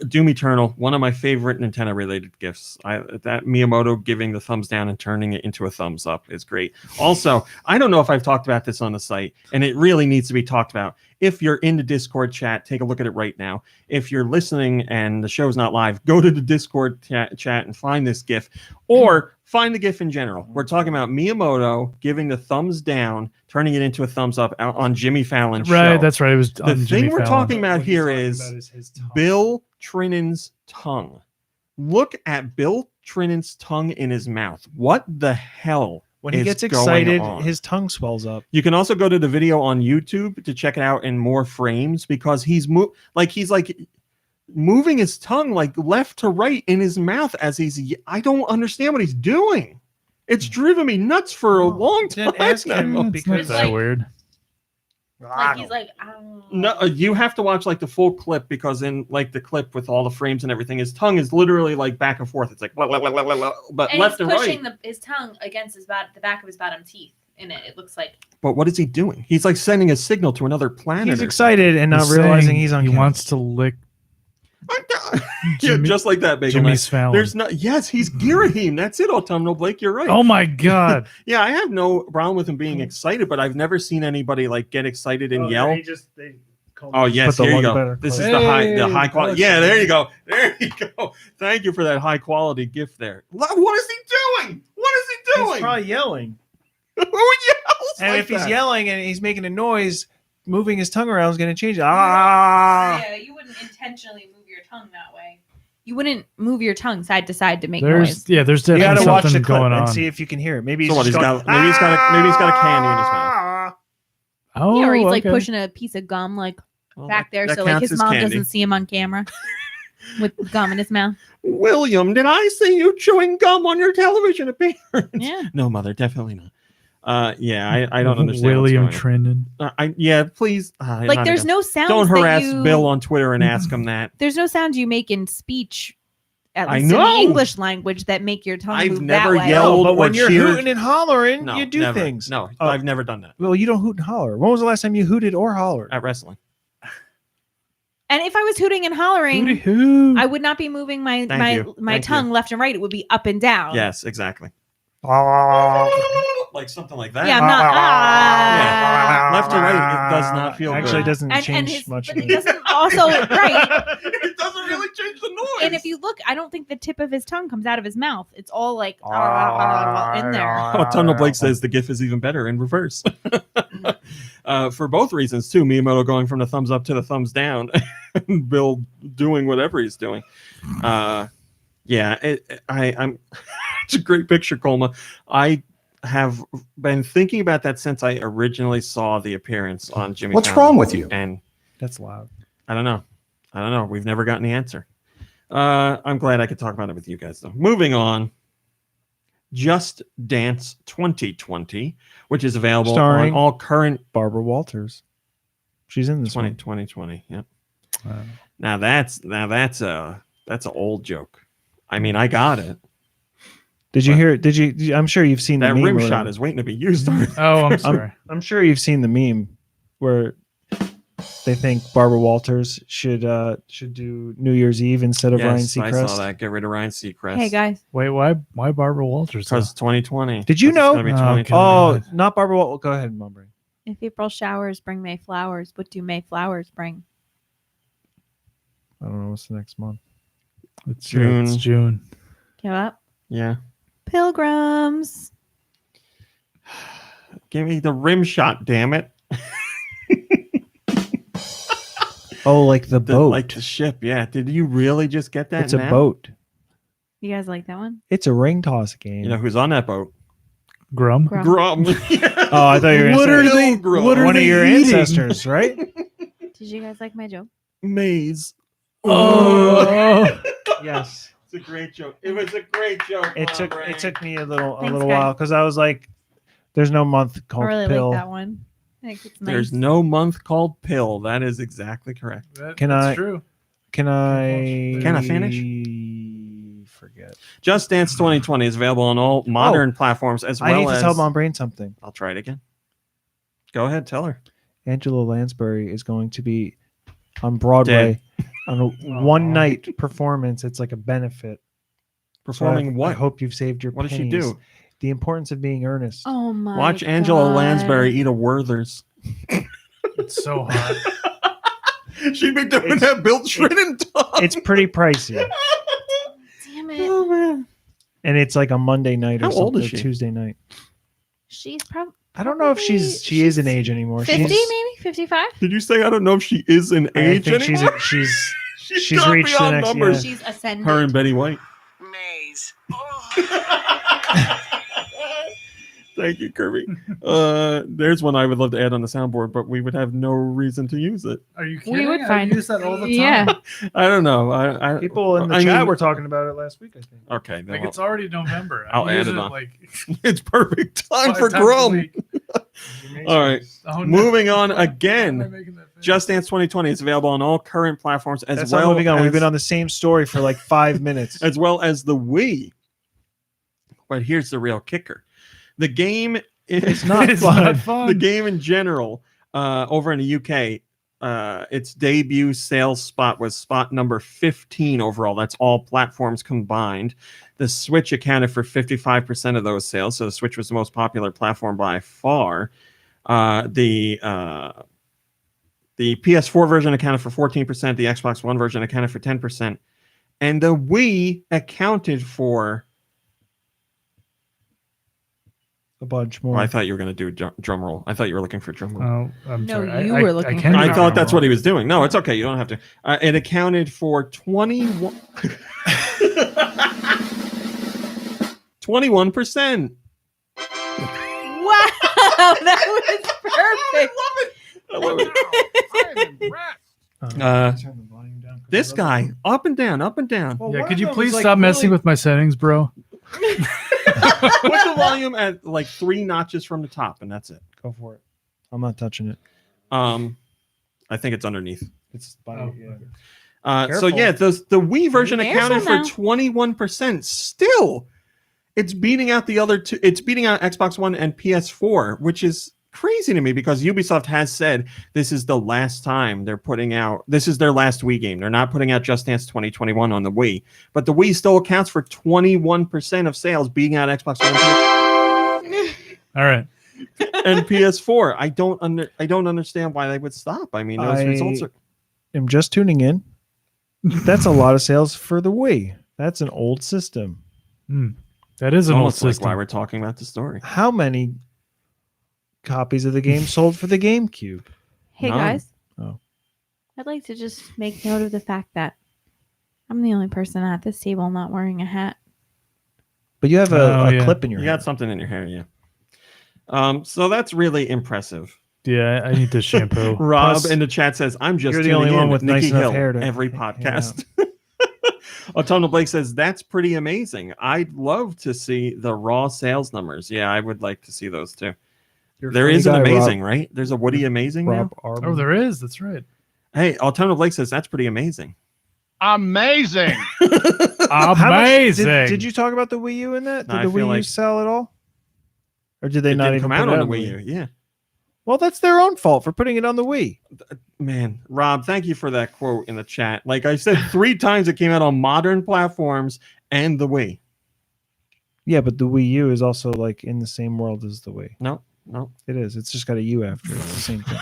Doom Eternal, one of my favorite Nintendo related gifts. That Miyamoto giving the thumbs down and turning it into a thumbs up is great. Also, I don't know if I've talked about this on the site, and it really needs to be talked about. If you're in the Discord chat, take a look at it right now. If you're listening and the show's not live, go to the Discord chat and find this GIF, or find the GIF in general. We're talking about Miyamoto giving the thumbs down, turning it into a thumbs up on Jimmy Fallon's show. Right, that's right. It was The on thing Jimmy we're Fallon. talking about What here he's talking is about his tongue. Bill Trinnan's tongue. Look at Bill Trinnan's tongue in his mouth. What the hell? When he is gets going excited, on? his tongue swells up. You can also go to the video on YouTube to check it out in more frames because he's moving his tongue like left to right in his mouth as I don't understand what he's doing. It's driven me nuts for a long time. Then ask him now. It's not because that weird. Like he's like, No, you have to watch like the full clip because in like the clip with all the frames and everything, his tongue is literally like back and forth. It's like blah, blah, blah, blah, blah, blah, but and left he's and pushing right. his tongue against the back of his bottom teeth in it. It looks like. But what is he doing? He's like sending a signal to another planet. he's or excited and not He's realizing saying he's on he camera. wants to lick something. Yeah, just like that, Bagel. Jimmy's Fallon. There's not. Yes, he's Girahim. That's it, Autumnal Blake. You're right. Oh my god! Yeah, I have no problem with him being excited, but I've never seen anybody like get excited and yell. Oh yes, Put the here you lug go. better This is close. the high Hey, quality. Yeah, there you go. There you go. Thank you for that high quality gift there. What is he doing? What is he doing? He's probably yelling. Who yells And like if he's that? yelling and he's making a noise, moving his tongue around is going to change it. Ah! Yeah, you wouldn't intentionally move your tongue that way. You wouldn't move your tongue side to side to make noise. There's You got definitely to watch something the clip going on. and see if you can hear it. Maybe he's So what, just he's going, got maybe he's got a candy in his mouth. Oh, Yeah, or he's like okay. pushing a piece of gum like Well, back there, that so like counts his as mom candy. doesn't see him on camera with gum in his mouth. William, did I see you chewing gum on your television appearance? Yeah. No, mother, definitely not. Yeah, I don't understand. William what's going Trinan. yeah, please. Like there's no sounds. Don't that harass you, Bill on Twitter and ask him that. There's no sounds you make in speech, at I least in the know. English language, that make your tongue I've move never that way. yelled. but when or you're cheered. hooting and hollering, No, you do never. things. No, Oh. I've never done that Well, you don't hoot and holler. When was the last time you hooted or hollered? at wrestling. And if I was hooting and hollering, Hooty-hoo. I would not be moving my Thank you. my Thank tongue you. left and right. It would be up and down. Yes, exactly. Like something like that. Yeah, I'm not. Yeah. Left to right, it does not feel Actually, good. doesn't And change his, much. but it doesn't also right. It doesn't really change the noise. And if you look, I don't think the tip of his tongue comes out of his mouth. It's all like in there. Oh, Tunnel Blake says the GIF is even better in reverse. For both reasons, too. Miyamoto going from the thumbs up to the thumbs down, and Bill doing whatever he's doing. I'm. It's a great picture, Colma. I have been thinking about that since I originally saw the appearance on Jimmy. What's Fallon. wrong with you? And That's loud. I don't know. We've never gotten the answer. I'm glad I could talk about it with you guys, though. Moving on. Just Dance 2020, which is available Starring on all current Barbara Walters. She's in this 2020. Yep. Wow. Now that's an old joke. I mean, I got it. Did you hear it? Did you? I'm sure you've seen That the meme. rim or shot whatever. is waiting to be used. Oh, I'm sorry. I'm sure you've seen the meme where they think Barbara Walters should do New Year's Eve instead of Ryan Yes, I Seacrest. saw that. Get rid of Ryan Seacrest. Hey guys, Wait, why Barbara Walters? Because 2020. Did you Because it's know? gonna be Oh, 2020. Oh, God. not Barbara Walters. Go ahead, Mumbrey. if April showers bring May flowers, what do May flowers bring? I don't know what's the next month. It's June. It's June. Give up. Yeah. Pilgrims. Give me the rim shot, damn it. Oh, like the boat. Like the ship, yeah. Did you really just get that It's a now? boat. You guys like that one? It's a ring toss game. You know who's on that boat? Grum. Grum. Grum. Oh, I thought you were What going are to say they? Grum. What are one of they your eating? ancestors, right? Did you guys like my joke? Maze. Oh, Yes. It's a great joke. It was a great joke. It took Brain. me a little Thanks, while guys. because I was like, "There's no month I called really pill." like that one. I think it's nice. There's no month called pill. That is exactly correct. Can that's I- True. Can I? Can I finish? Forget. Just Dance 2020 is available on all modern platforms as well I need to as. tell Mom Brain something. I'll try it again. Go ahead, tell her. Angela Lansbury is going to be on Broadway on a one night performance. It's like a benefit. Performing So I what? hope you've saved your. What does she pennies. do? The importance of being earnest. Oh my! Watch Angela God. Lansbury eat a Werther's. It's so hot. She'd be doing It's- that built shredded dog. It's pretty pricey, Damn it! Oh man. and it's like a Monday night or How old something, is she? Tuesday night. She's probably. I don't know if she is an age anymore. 50, She's- maybe 55. Did you say I don't know if she is an I age think anymore? she's She's got reached the beyond next- numbers. yeah. She's ascended. Her and Betty White. Maze. Thank you, Kirby. There's one I would love to add on the soundboard, but we would have no reason to use it. Are you kidding? would I find- use that all the time. Yeah. I don't know. I people in the I chat mean- were talking about it last week. I think. Okay, Like then it's already November. I'll use add it on. Like it's perfect time 5 for times a Grum. week. All right, Oh, no. moving on Why am I again. making that face? Just Dance 2020 is available on all current platforms as That's well not moving on. as We've been on the same story for like 5 minutes. as well as the Wii. But here's the real kicker: the game is not It's fun. not fun. the game in general over in the UK. Its debut sales spot was spot number 15 overall. That's all platforms combined. The Switch accounted for 55% of those sales, so the Switch was the most popular platform by far. The PS4 version accounted for 14%. The Xbox One version accounted for 10%, and the Wii accounted for. A bunch more. Well, I thought you were going to do a drum roll. I thought you were looking for a drum roll. Oh, I'm No, sorry. you I were looking can't for do I a thought drum that's roll. what he was doing. No, it's okay. You don't have to. It accounted for 21. 21%. Wow, that was perfect. I love it. I'm impressed. Turn the volume down. This guy, up and down, up and down. Well, Yeah, one could of you them please was, like, stop messing really- with my settings, bro? Put the volume at like 3 notches from the top, and that's it. Go for it. I'm not touching it. I think it's underneath. It's by, Oh, yeah. So Careful. yeah, the Wii version Careful accounted for now. 21%. Still, it's beating out the other two. It's beating out Xbox One and PS4, which is crazy to me because Ubisoft has said this is the last time they're putting out. This is their last Wii game. They're not putting out Just Dance 2021 on the Wii, but the Wii still accounts for 21% of sales, beating out Xbox One All right. and PS4. I don't understand why they would stop. I mean, those I- results are. I'm just tuning in. That's a lot of sales for the Wii. That's an old system. That is an old Almost like system. why we're talking about the story. How many copies of the game sold for the GameCube? Hey None. guys. Oh. I'd like to just make note of the fact that I'm the only person at this table not wearing a hat. But you have a, Oh, a yeah. clip in your You head. got something in your hair, yeah. So that's really impressive. Yeah, I need to shampoo. Rob Plus, in the chat says, "I'm just you're the tuning only one in with Nikki nice enough Hill hair to every hang podcast." Autumnal Blake says that's pretty amazing. I'd love to see the raw sales numbers. Yeah, I would like to see those too. You're a There funny is an guy, amazing, Rob. right? There's a Woody Amazing Rob now. Armin. Oh, there is. That's right. Hey, Autumnal Blake says that's pretty amazing. Amazing. How much- Amazing. did you talk about the Wii U in that? No, Did I the feel Wii U like- sell at all? Or did they It not didn't even come put out it on the Wii U. Yeah. Well, that's their own fault for putting it on the Wii. Man, Rob, thank you for that quote in the chat. Like I said 3 times, it came out on modern platforms and the Wii. Yeah, but the Wii U is also like in the same world as the Wii. No. It is. It's just got a U after it. It's the same thing.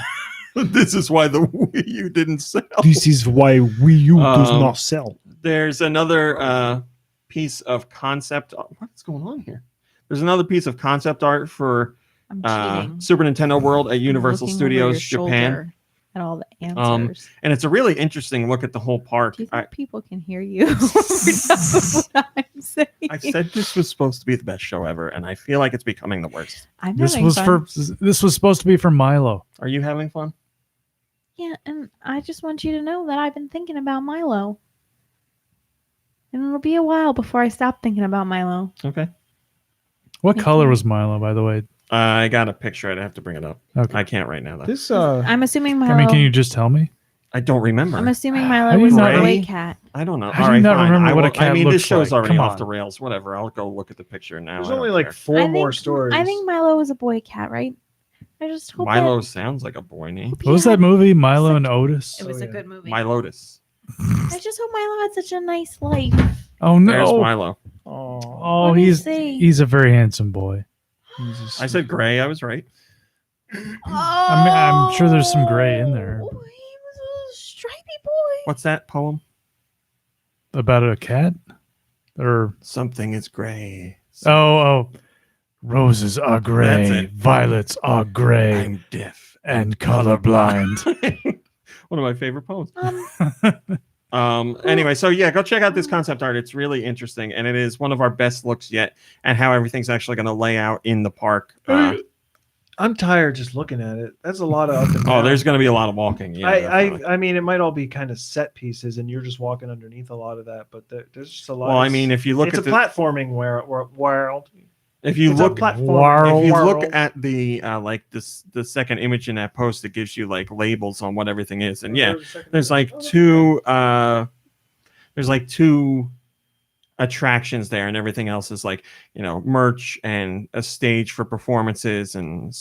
This is why the Wii U didn't sell. This is why Wii U does Um, not sell. There's another piece of concept. What's going on here? There's another piece of concept art for I'm cheating. Super Nintendo World at Universal I'm looking over Studios your Japan, shoulder at all the answers. and it's a really interesting look at the whole park. Do you think people can hear you? Over what I'm saying? I said this was supposed to be the best show ever, and I feel like it's becoming the worst. I'm This having was fun. this was supposed to be for Milo. Are you having fun? Yeah, and I just want you to know that I've been thinking about Milo. And it'll be a while before I stop thinking about Milo. Okay. What Thank color you. was Milo, by the way? I got a picture. I'd have to bring it up. Okay. I can't right now, though. This I'm assuming Milo. I mean, can you just tell me? I don't remember. I'm assuming How Milo do you was a not- boy cat. I don't know. How All do you right, not fine. remember I what a will- cat I mean, this looks show's like? already Come off on. the rails. Whatever. I'll go look at the picture now. There's I only don't like care. 4 I more think- stories. I think Milo was a boy cat, right? I just hope Milo that sounds like a boy name. What was that movie, Milo and Otis? it was Oh, a yeah. good movie. My Lotus. I just hope Milo had such a nice life. Oh There's no! Milo. Oh, Oh, Let me he's see. he's a very handsome boy. I said gray. I was right. I'm sure there's some gray in there. Oh, he was a stripy boy. What's that poem? About a cat? Or Something is gray. oh, roses are That's gray, it. violets are gray, I'm deaf. and colorblind. One of my favorite poems. Um, Anyway, so yeah, go check out this concept art. It's really interesting, and it is one of our best looks yet, and how everything's actually going to lay out in the park. I'm tired just looking at it. That's a lot of up and down. Oh, there's going to be a lot of walking. Yeah, definitely. I mean, it might all be kind of set pieces, and you're just walking underneath a lot of that. But there's just a lot. Well, I mean, if you look it's at a platforming world. if you It's a look platforming if you world. look at the like this the second image in that post, it gives you like labels on what everything is, and yeah, there's like two attractions there, and everything else is like, you know, merch and a stage for performances and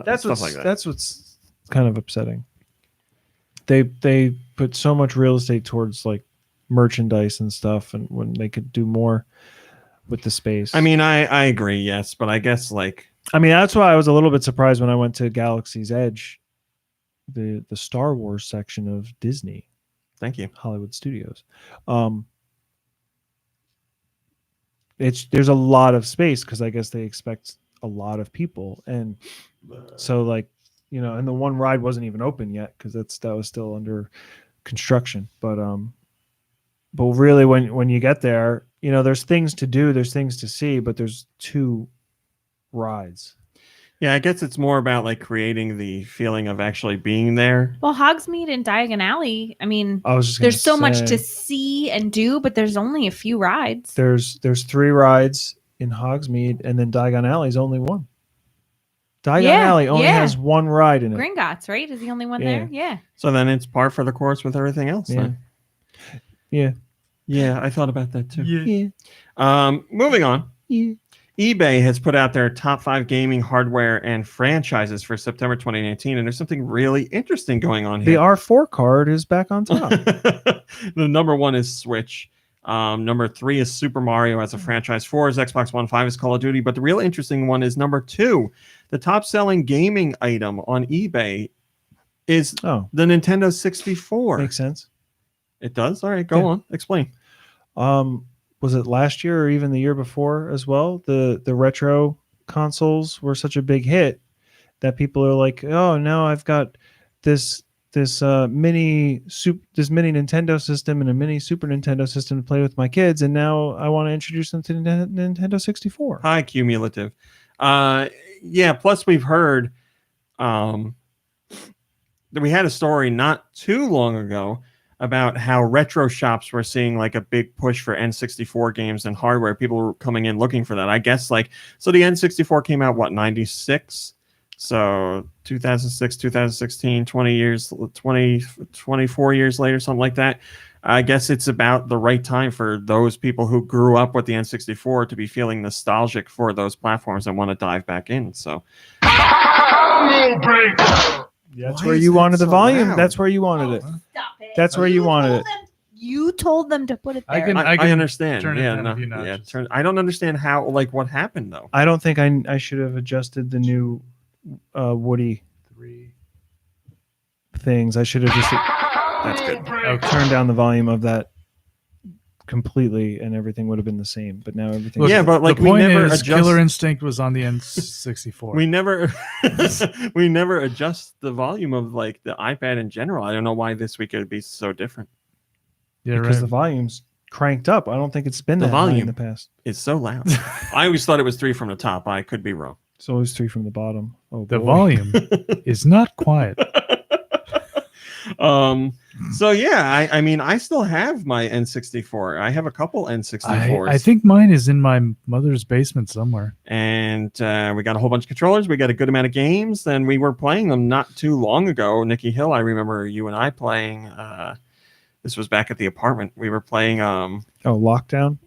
That's stuff what's like that. that's what's kind of upsetting. They put so much real estate towards like merchandise and stuff, and when they could do more with the space. I mean, I agree, yes, but I guess like I mean, that's why I was a little bit surprised when I went to Galaxy's Edge, the Star Wars section of Disney, thank you. Hollywood Studios. There's a lot of space because I guess they expect a lot of people, and so like, you know, and the one ride wasn't even open yet because that was still under construction. But really, when you get there, you know, there's things to do, there's things to see, but there's 2 rides. Yeah, I guess it's more about like creating the feeling of actually being there. well, Hogsmeade and Diagon Alley. I mean, I was just there's so gonna much say, to see and do, but there's only a few rides. There's 3 rides in Hogsmeade, and then Diagon Alley's only 1. Diagon Yeah, Alley only yeah. has 1 ride in it. Gringotts, right? Is the only one Yeah. there? Yeah. So then it's par for the course with everything else. Yeah. Then. Yeah. Yeah, I thought about that too. Yeah. Moving on. Yeah. eBay has put out their top 5 gaming hardware and franchises for September 2019, and there's something really interesting going on The here. R4 card is back on top. The number 1 is Switch. Number 3 is Super Mario as a franchise. 4 is Xbox One. 5 is Call of Duty. But the real interesting one is number 2. The top selling gaming item on eBay is Oh, the Nintendo 64. makes sense. It does? All right, go Yeah. on. Explain. Was it last year or even the year before as well? The retro consoles were such a big hit that people are like, oh, now I've got this mini Nintendo system and a mini Super Nintendo system to play with my kids, and now I want to introduce them to Nintendo 64. High cumulative. Yeah, plus we've heard that we had a story not too long ago about how retro shops were seeing like a big push for N64 games and hardware. People were coming in looking for that. I guess so the N64 came out, 96? So 2006, 2016, 24 years later, something like that. I guess it's about the right time for those people who grew up with the N64 to be feeling nostalgic for those platforms and want to dive back in. So that's where you wanted the volume. Loud? That's where you wanted it. Stop it. That's where you wanted it. You told them to put it I there. can- I understand. turn it Yeah, down no, a few yeah. notches. I don't understand how what happened though. I don't think I should have adjusted the new Woody 3. things. I should have just That's good. Okay. turned down the volume of that completely, and everything would have been the same. But now everything. Yeah, but like the we point never is, adjust. Killer Instinct was on the N64. We never we never adjust the volume of like the iPad in general. I don't know why this week it would be so different. yeah, because right. the volume's cranked up. I don't think it's been The that high in volume. the past. It's so loud. I always thought it was 3 from the top. I could be wrong. It's always 3 from the bottom. Oh, The boy. volume is not quiet. So yeah, I mean I still have my N64. I have a couple N64s. I think mine is in my mother's basement somewhere. And we got a whole bunch of controllers. We got a good amount of games, and we were playing them not too long ago. Nikki Hill, I remember you and I playing. This was back at the apartment. We were playing Lockdown.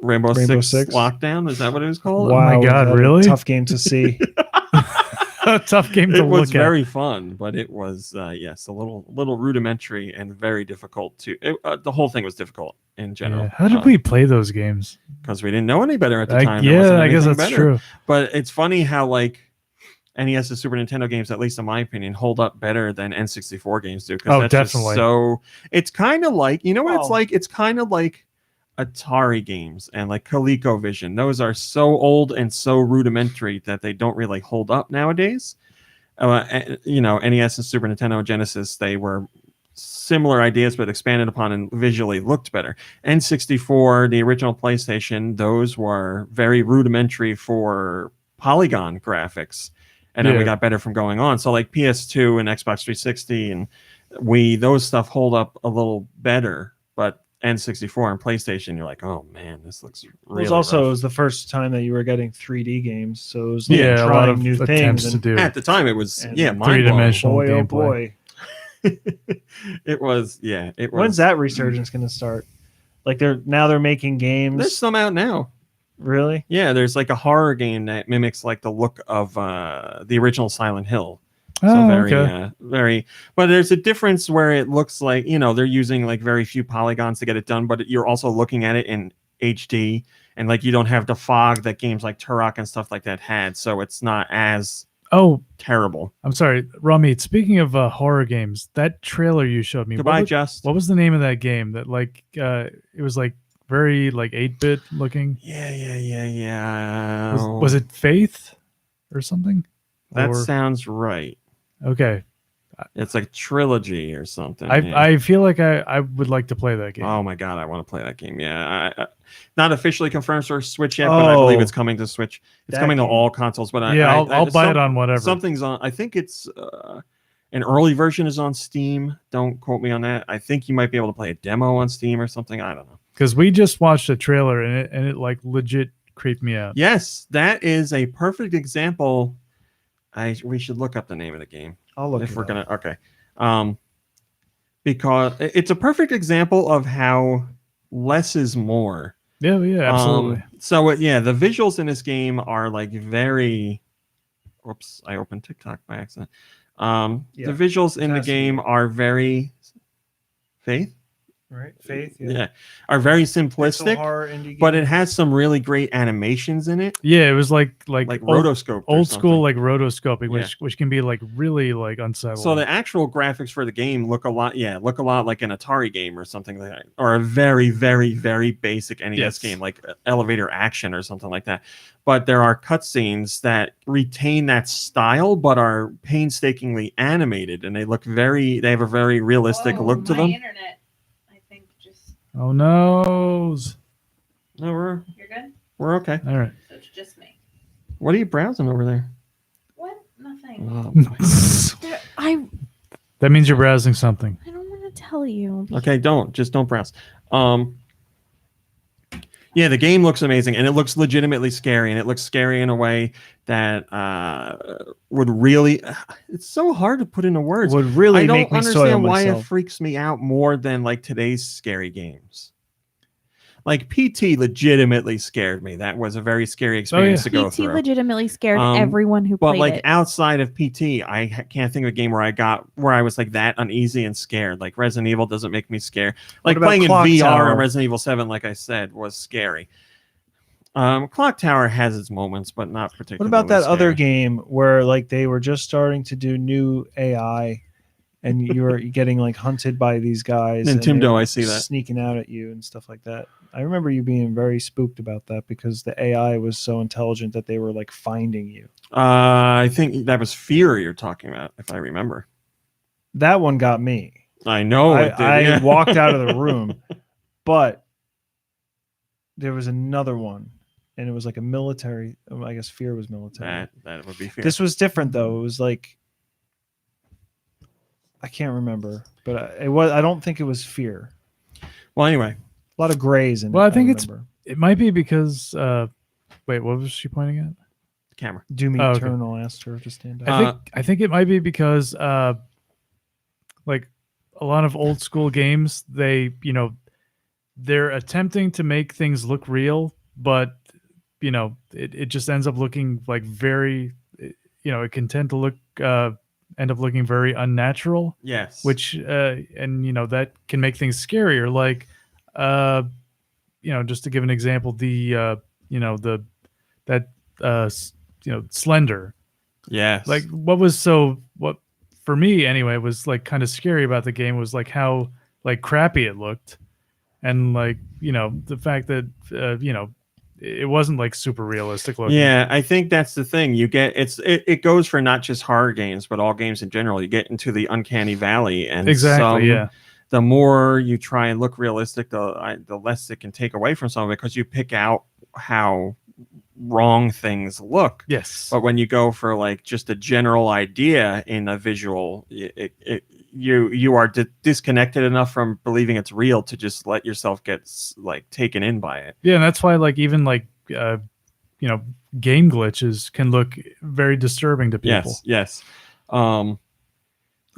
Rainbow Rainbow Six Six? Lockdown. Is that what it was called? Wow, my God, that was a really? tough game to see. A tough game to It was look at. very fun, but it was yes, a little rudimentary and very difficult to. The whole thing was difficult in general. Yeah. How did we play those games? Because we didn't know any better at the time. There Yeah, wasn't I guess anything that's better. true. But it's funny how like NES and Super Nintendo games, at least in my opinion, hold up better than N64 games do. Oh, that's just definitely. So it's kind of like, you know what it's Oh. like? It's kind of like Atari games and like ColecoVision. Those are so old and so rudimentary that they don't really hold up nowadays. NES and Super Nintendo and Genesis, they were similar ideas but expanded upon and visually looked better. N64, the original PlayStation, those were very rudimentary for polygon graphics, and then we Yeah. got better from going on. So like PS2 and Xbox 360 and Wii, those stuff hold up a little better, but N64 and PlayStation, you're like, oh man, this looks really It was also it rough. was the first time that you were getting 3D games, so it was like Yeah, a lot trying of new attempts things. to do. At the time it was And mind-blowing. three-dimensional. Boy, oh gameplay. boy, It was it was. when's that resurgence going to start? Like they're making games. There's some out now. Really? Yeah, there's like a horror game that mimics like the look of the original Silent Hill. So Oh, very, okay. very. But there's a difference where it looks like, they're using like very few polygons to get it done, but you're also looking at it in HD, and like you don't have the fog that games like Turok and stuff like that had, so it's not as Oh, terrible. I'm sorry, Rami. Speaking of horror games, that trailer you showed me. Goodbye, Just. What was the name of that game? That like it was like very like 8-bit looking. Yeah. Was it Faith or something? That Or- sounds right. okay. It's like trilogy or something. I feel like I would like to play that game. Oh my god, I want to play that game. Yeah, not officially confirmed for Switch yet, but I believe it's coming to Switch. It's That coming to game. all consoles. But I'll buy it on whatever. Something's on. I think it's an early version is on Steam. Don't quote me on that. I think you might be able to play a demo on Steam or something. I don't know. Because we just watched a trailer and it like legit creeped me out. Yes, that is a perfect example. We should look up the name of the game. I'll look. If it we're up. gonna because it's a perfect example of how less is more. Yeah, absolutely. The visuals in this game are like very. Oops, I opened TikTok by accident. The visuals in the game are very. Faith. Right, Faith. Yeah, are very Pixel simplistic, horror indie but game. it has some really great animations in it, Yeah, it was like like old, rotoscope, or old school something. like rotoscoping, Yeah. which can be like really like unsettling. So the actual graphics for the game look a lot like an Atari game or something like that, or a very, very, very basic NES Yes. game like Elevator Action or something like that. But there are cutscenes that retain that style, but are painstakingly animated, and they have a very realistic look to them. Internet, I think, just oh no. No, you're good. we're okay. All right. So it's just me. What are you browsing over there? What? Nothing. Oh, boy. I That means you're browsing something. don't want to tell tell you. Okay, just don't browse. Yeah, the game looks amazing, and it looks legitimately scary, and it looks scary in a way that would really. It's so hard to put into words. Would really I don't make me soil understand why it myself. freaks me out more than like today's scary games. Like PT legitimately scared me. That was a very scary experience to go PT through. legitimately scared everyone who But played like it. outside of PT, can't think of a game where I was like that uneasy and scared. Like Resident Evil doesn't make me scared. Like about playing in Clock VR Tower? on Resident Evil 7, like I said, was scary. Clock Tower has its moments, but not particularly. What about that other scary. game where like they were just starting to do new AI, and you're getting like hunted by these guys? and Nintendo, they're I see that. sneaking out at you and stuff like that. I remember you being very spooked about that because the AI was so intelligent that they were like finding you. I think that was Fear you're talking about, if I remember. That one got me. I know it did. I yeah. walked out of the room, but there was another one, and it was like a military. I guess Fear was military. That would be Fear. This was different though. It was like I can't remember, but it was. I don't think it was Fear. Well, anyway, A lot of grays in Well, it. I think remember. it might be because. Wait, what was she pointing at? camera. Doom Oh, okay. Eternal asked her to stand up. I think it might be because like a lot of old school games, they're attempting to make things look real, but it just ends up looking like very it can tend to look end up looking very unnatural, Yes. which and that can make things scarier, like just to give an example, Slender. Yes. Like what for me anyway was like kind of scary about the game was like how like crappy it looked, and like the fact that it wasn't like super realistic looking. Yeah, I think that's the thing. You get it goes for not just horror games, but all games in general. You get into the uncanny valley, and Exactly, yeah. The more you try and look realistic, the less it can take away from something, because you pick out how wrong things look. Yes. But when you go for like just a general idea in a visual, you are disconnected enough from believing it's real to just let yourself get like taken in by it. Yeah, and that's why like even like game glitches can look very disturbing to people. Yes. But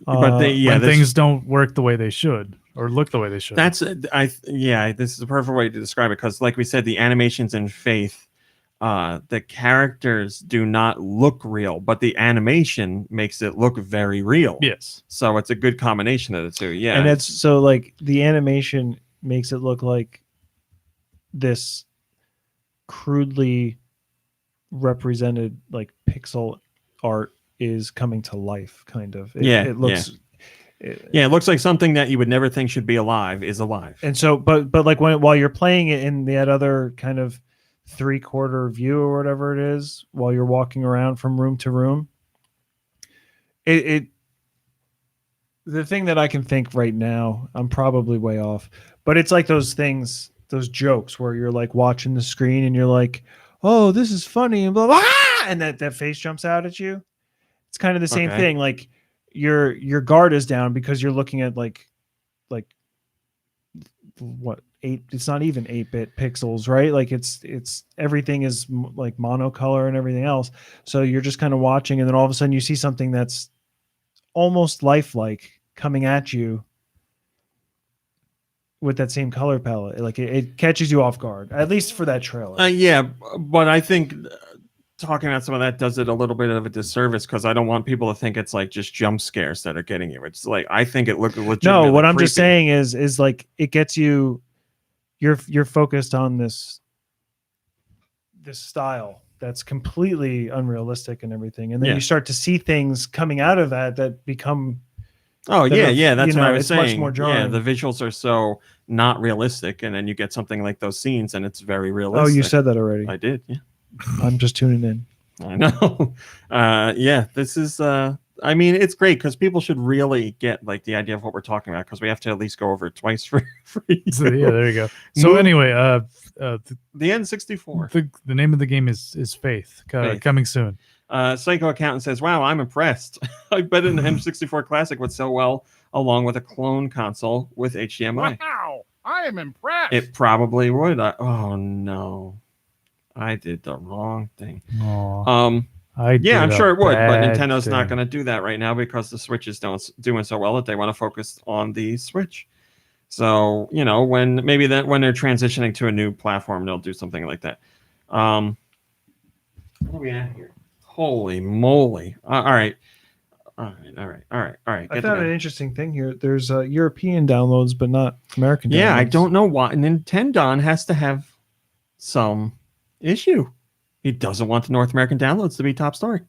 when things don't work the way they should or look the way they should. This is the perfect way to describe it, because like we said, the animations in Faith, the characters do not look real, but the animation makes it look very real. Yes. So it's a good combination of the two. Yeah. And it's so like the animation makes it look like this crudely represented like pixel art is coming to life, kind of. It looks. It looks like something that you would never think should be alive is alive. And so, but like while you're playing it in that other kind of 3/4 view or whatever it is, while you're walking around from room to room, the thing that I can think right now, I'm probably way off, but it's like those things, those jokes where you're like watching the screen and you're like, oh, this is funny, and blah, blah, blah, and that face jumps out at you. It's kind of the same thing. Like your guard is down because you're looking at like what, 8, it's not even 8-bit pixels, right? Like it's everything is like monocolor and everything else. So you're just kind of watching, and then all of a sudden you see something that's almost lifelike coming at you with that same color palette. Like it catches you off guard, at least for that trailer. Yeah, but I think talking about some of that does it a little bit of a disservice, because I don't want people to think it's like just jump scares that are getting you. It's like, I think it looked legitimately No, what I'm creepy. just saying is like it gets you. You're focused on this style that's completely unrealistic and everything, and then you start to see things coming out of that become. Oh yeah, that's what I was it's saying. much more jarring. Yeah, the visuals are so not realistic, and then you get something like those scenes, and it's very realistic. Oh, you said that already. I did. Yeah, I'm just tuning in. I know. This is. I mean, it's great because people should really get like the idea of what we're talking about, because we have to at least go over it twice for you. So, yeah, there you go. So anyway, the N64. The name of the game is Faith. Coming soon. Psycho Accountant says, wow, I'm impressed. I bet an M64 Classic would sell well along with a clone console with HDMI. Wow, I am impressed. It probably would. Oh no, I did the wrong thing. Aw, I'm sure it would, but bad Nintendo's not thing. going to do that right now because the Switch is doing so well that they want to focus on the Switch. So, when they're transitioning to a new platform, they'll do something like that. What are we at here? Holy moly. All right. I found an interesting thing here. There's European downloads, but not American downloads. Yeah, I don't know why. Nintendo has to have some issue. He doesn't want the North American downloads to be top story.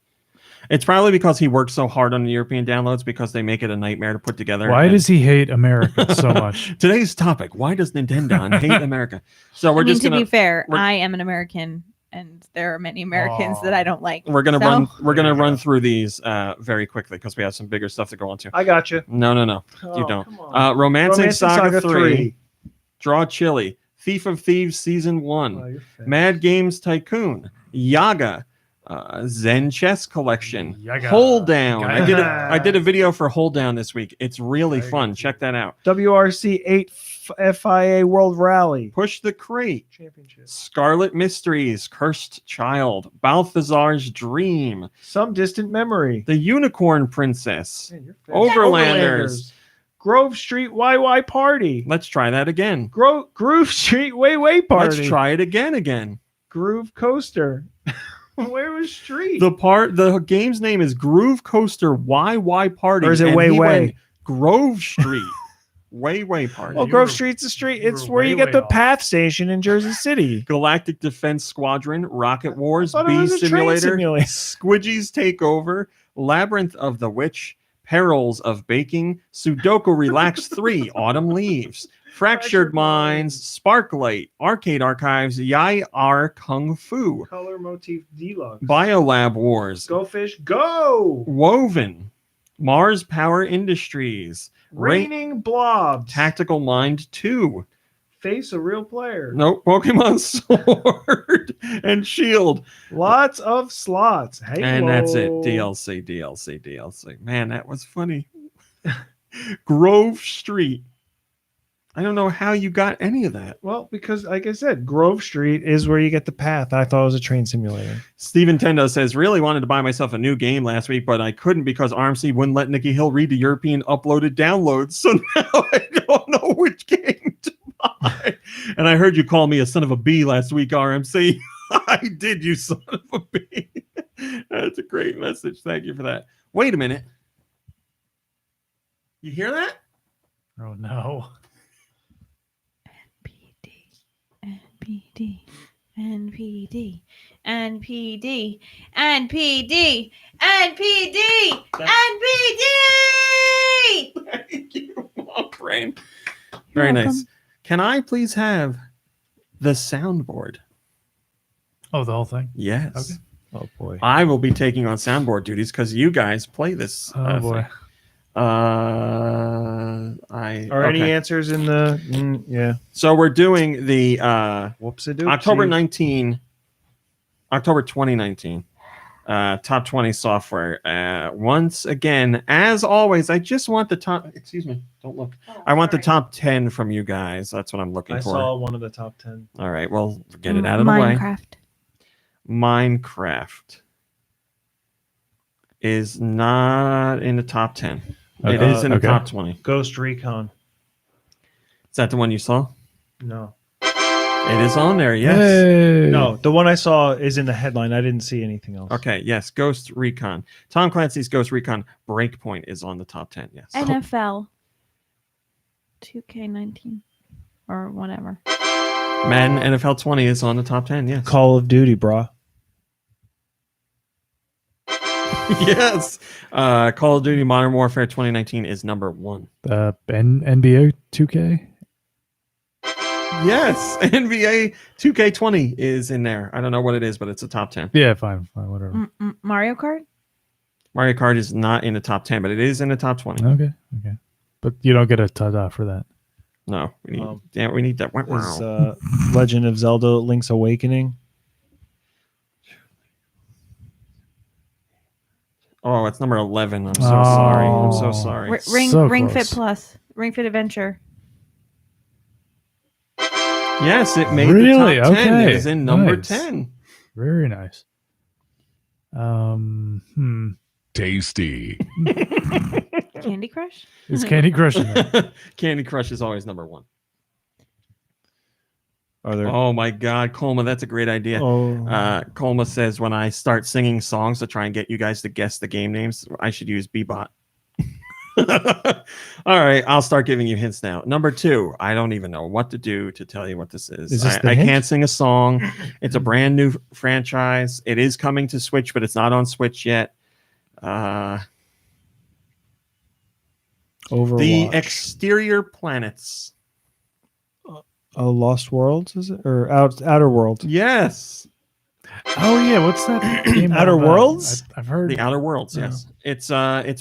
It's probably because he works so hard on the European downloads because they make it a nightmare to put together. Why does he hate America so much? Today's topic: why does Nintendo hate America? So we're to be fair, I am an American, and there are many Americans that I don't like. We're gonna run through these very quickly because we have some bigger stuff to go into. I got you. No, you don't. Romancing Saga 3, Draw Chili, Thief of Thieves Season 1, Mad Games Tycoon, Yaga, Zen Chess Collection, Yaga. Hold Down. I did a video for Hold Down this week. It's really fun. Check that out. WRC 8 FIA World Rally. Push the Crate. Championship. Scarlet Mysteries, Cursed Child, Balthazar's Dream, Some Distant Memory, The Unicorn Princess, Man, Overlanders. Grove Street YY Party. Let's try that again. Groove Street Way Party. Let's try it again. Groove Coaster. Where was Street? The game's name is Groove Coaster YY Party. Or is it and Way he Way? went Grove Street. Way Party. Well, Grove Street's a street. It's where you get the Path Station in Jersey City. Galactic Defense Squadron, Rocket Wars, thought it Bee was a train Simulator, simulator. Squidgy's Takeover, Labyrinth of the Witch, Perils of Baking, Sudoku Relax 3, Autumn Leaves, Fractured Minds, Sparklight, Arcade Archives, Yai R Kung Fu, Color Motif Deluxe. Biolab Wars, Go Fish Go. Woven, Mars Power Industries, Raining Blobs. Tactical Mind 2, Face a Real Player. Nope, Pokemon Sword and Shield. Lots of slots. Hey, And that's it. DLC. Man, that was funny. Grove Street. I don't know how you got any of that. Well, because like I said, Grove Street is where you get the path. I thought it was a train simulator. Steven Tendo says, really wanted to buy myself a new game last week, but I couldn't because RMC wouldn't let Nikki Hill read the European uploaded downloads. So now I don't know which game to buy. And I heard you call me a son of a bee last week, RMC. I did, you son of a bee. That's a great message. Thank you for that. Wait a minute. You hear that? Oh no. NPD. Thank you, Mom Brain. Very nice. Can I please have the soundboard? Oh, the whole thing? Yes. Okay. Oh boy. I will be taking on soundboard duties because you guys play this. Oh boy. thing. Are any answers in the? Yeah. So we're doing the Whoopsie-doopsie. October 2019 top 20 software. Once again, as always, I just want the top. Excuse me, don't look. I want the top 10 from you guys. That's what I'm looking I for. saw one of the top 10. All right, well, get it out of the way. Minecraft is not in the top 10. It is in the top 20. Ghost Recon. Is that the one you saw? No. It is on there, yes. Hey. No, the one I saw is in the headline. I didn't see anything else. Okay, yes, Ghost Recon. Tom Clancy's Ghost Recon Breakpoint is on the top 10, yes. NFL 2K19 or whatever. Madden NFL 20 is on the top 10, yes. Call of Duty, brah. Yes. Call of Duty Modern Warfare 2019 is number 1. NBA 2K? Yes, NBA 2K20 is in there. I don't know what it is, but it's a top 10. Yeah, fine, whatever. Mario Kart? Mario Kart is not in the top 10, but it is in the top 20. Okay. But you don't get a ta-da for that. No, we need that. Is Legend of Zelda Link's Awakening? Oh, it's number 11. I'm so sorry. I'm so sorry. Ring Fit Plus. Ring Fit Adventure. Yes, it made Really? the top 10. Okay. It is in number Nice. 10. Very nice. Tasty. Candy Crush? Is Candy Crush in there? Candy Crush is always number 1. Are there? Oh my God, Colma, that's a great idea. Colma says when I start singing songs to try and get you guys to guess the game names, I should use Bebot. All right, I'll start giving you hints now. Number 2, I don't even know what to do to tell you what this is. Is this the I hint? can't sing a song. It's a brand new franchise. It is coming to Switch, but it's not on Switch yet. Overwatch. The Exterior Planets. Lost Worlds, is it? Or Outer Worlds? Yes. Oh yeah, what's that game? Outer all about? Worlds? I've heard The Outer Worlds, yes. It's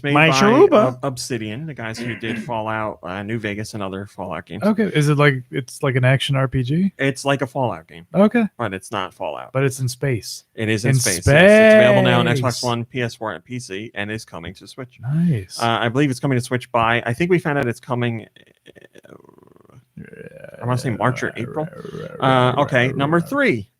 made My by Charuba. Obsidian, the guys who did Fallout, New Vegas, and other Fallout games. Okay, is it like it's like an action RPG? It's like a Fallout game, Okay, but it's not Fallout. but it's in space. It is in In space. Yes. It's available now on Xbox space. One, PS4, and PC, and is coming to Switch. Nice. I believe it's coming to Switch by. I think we found out it's coming. I want to say March or April. Okay, number 3.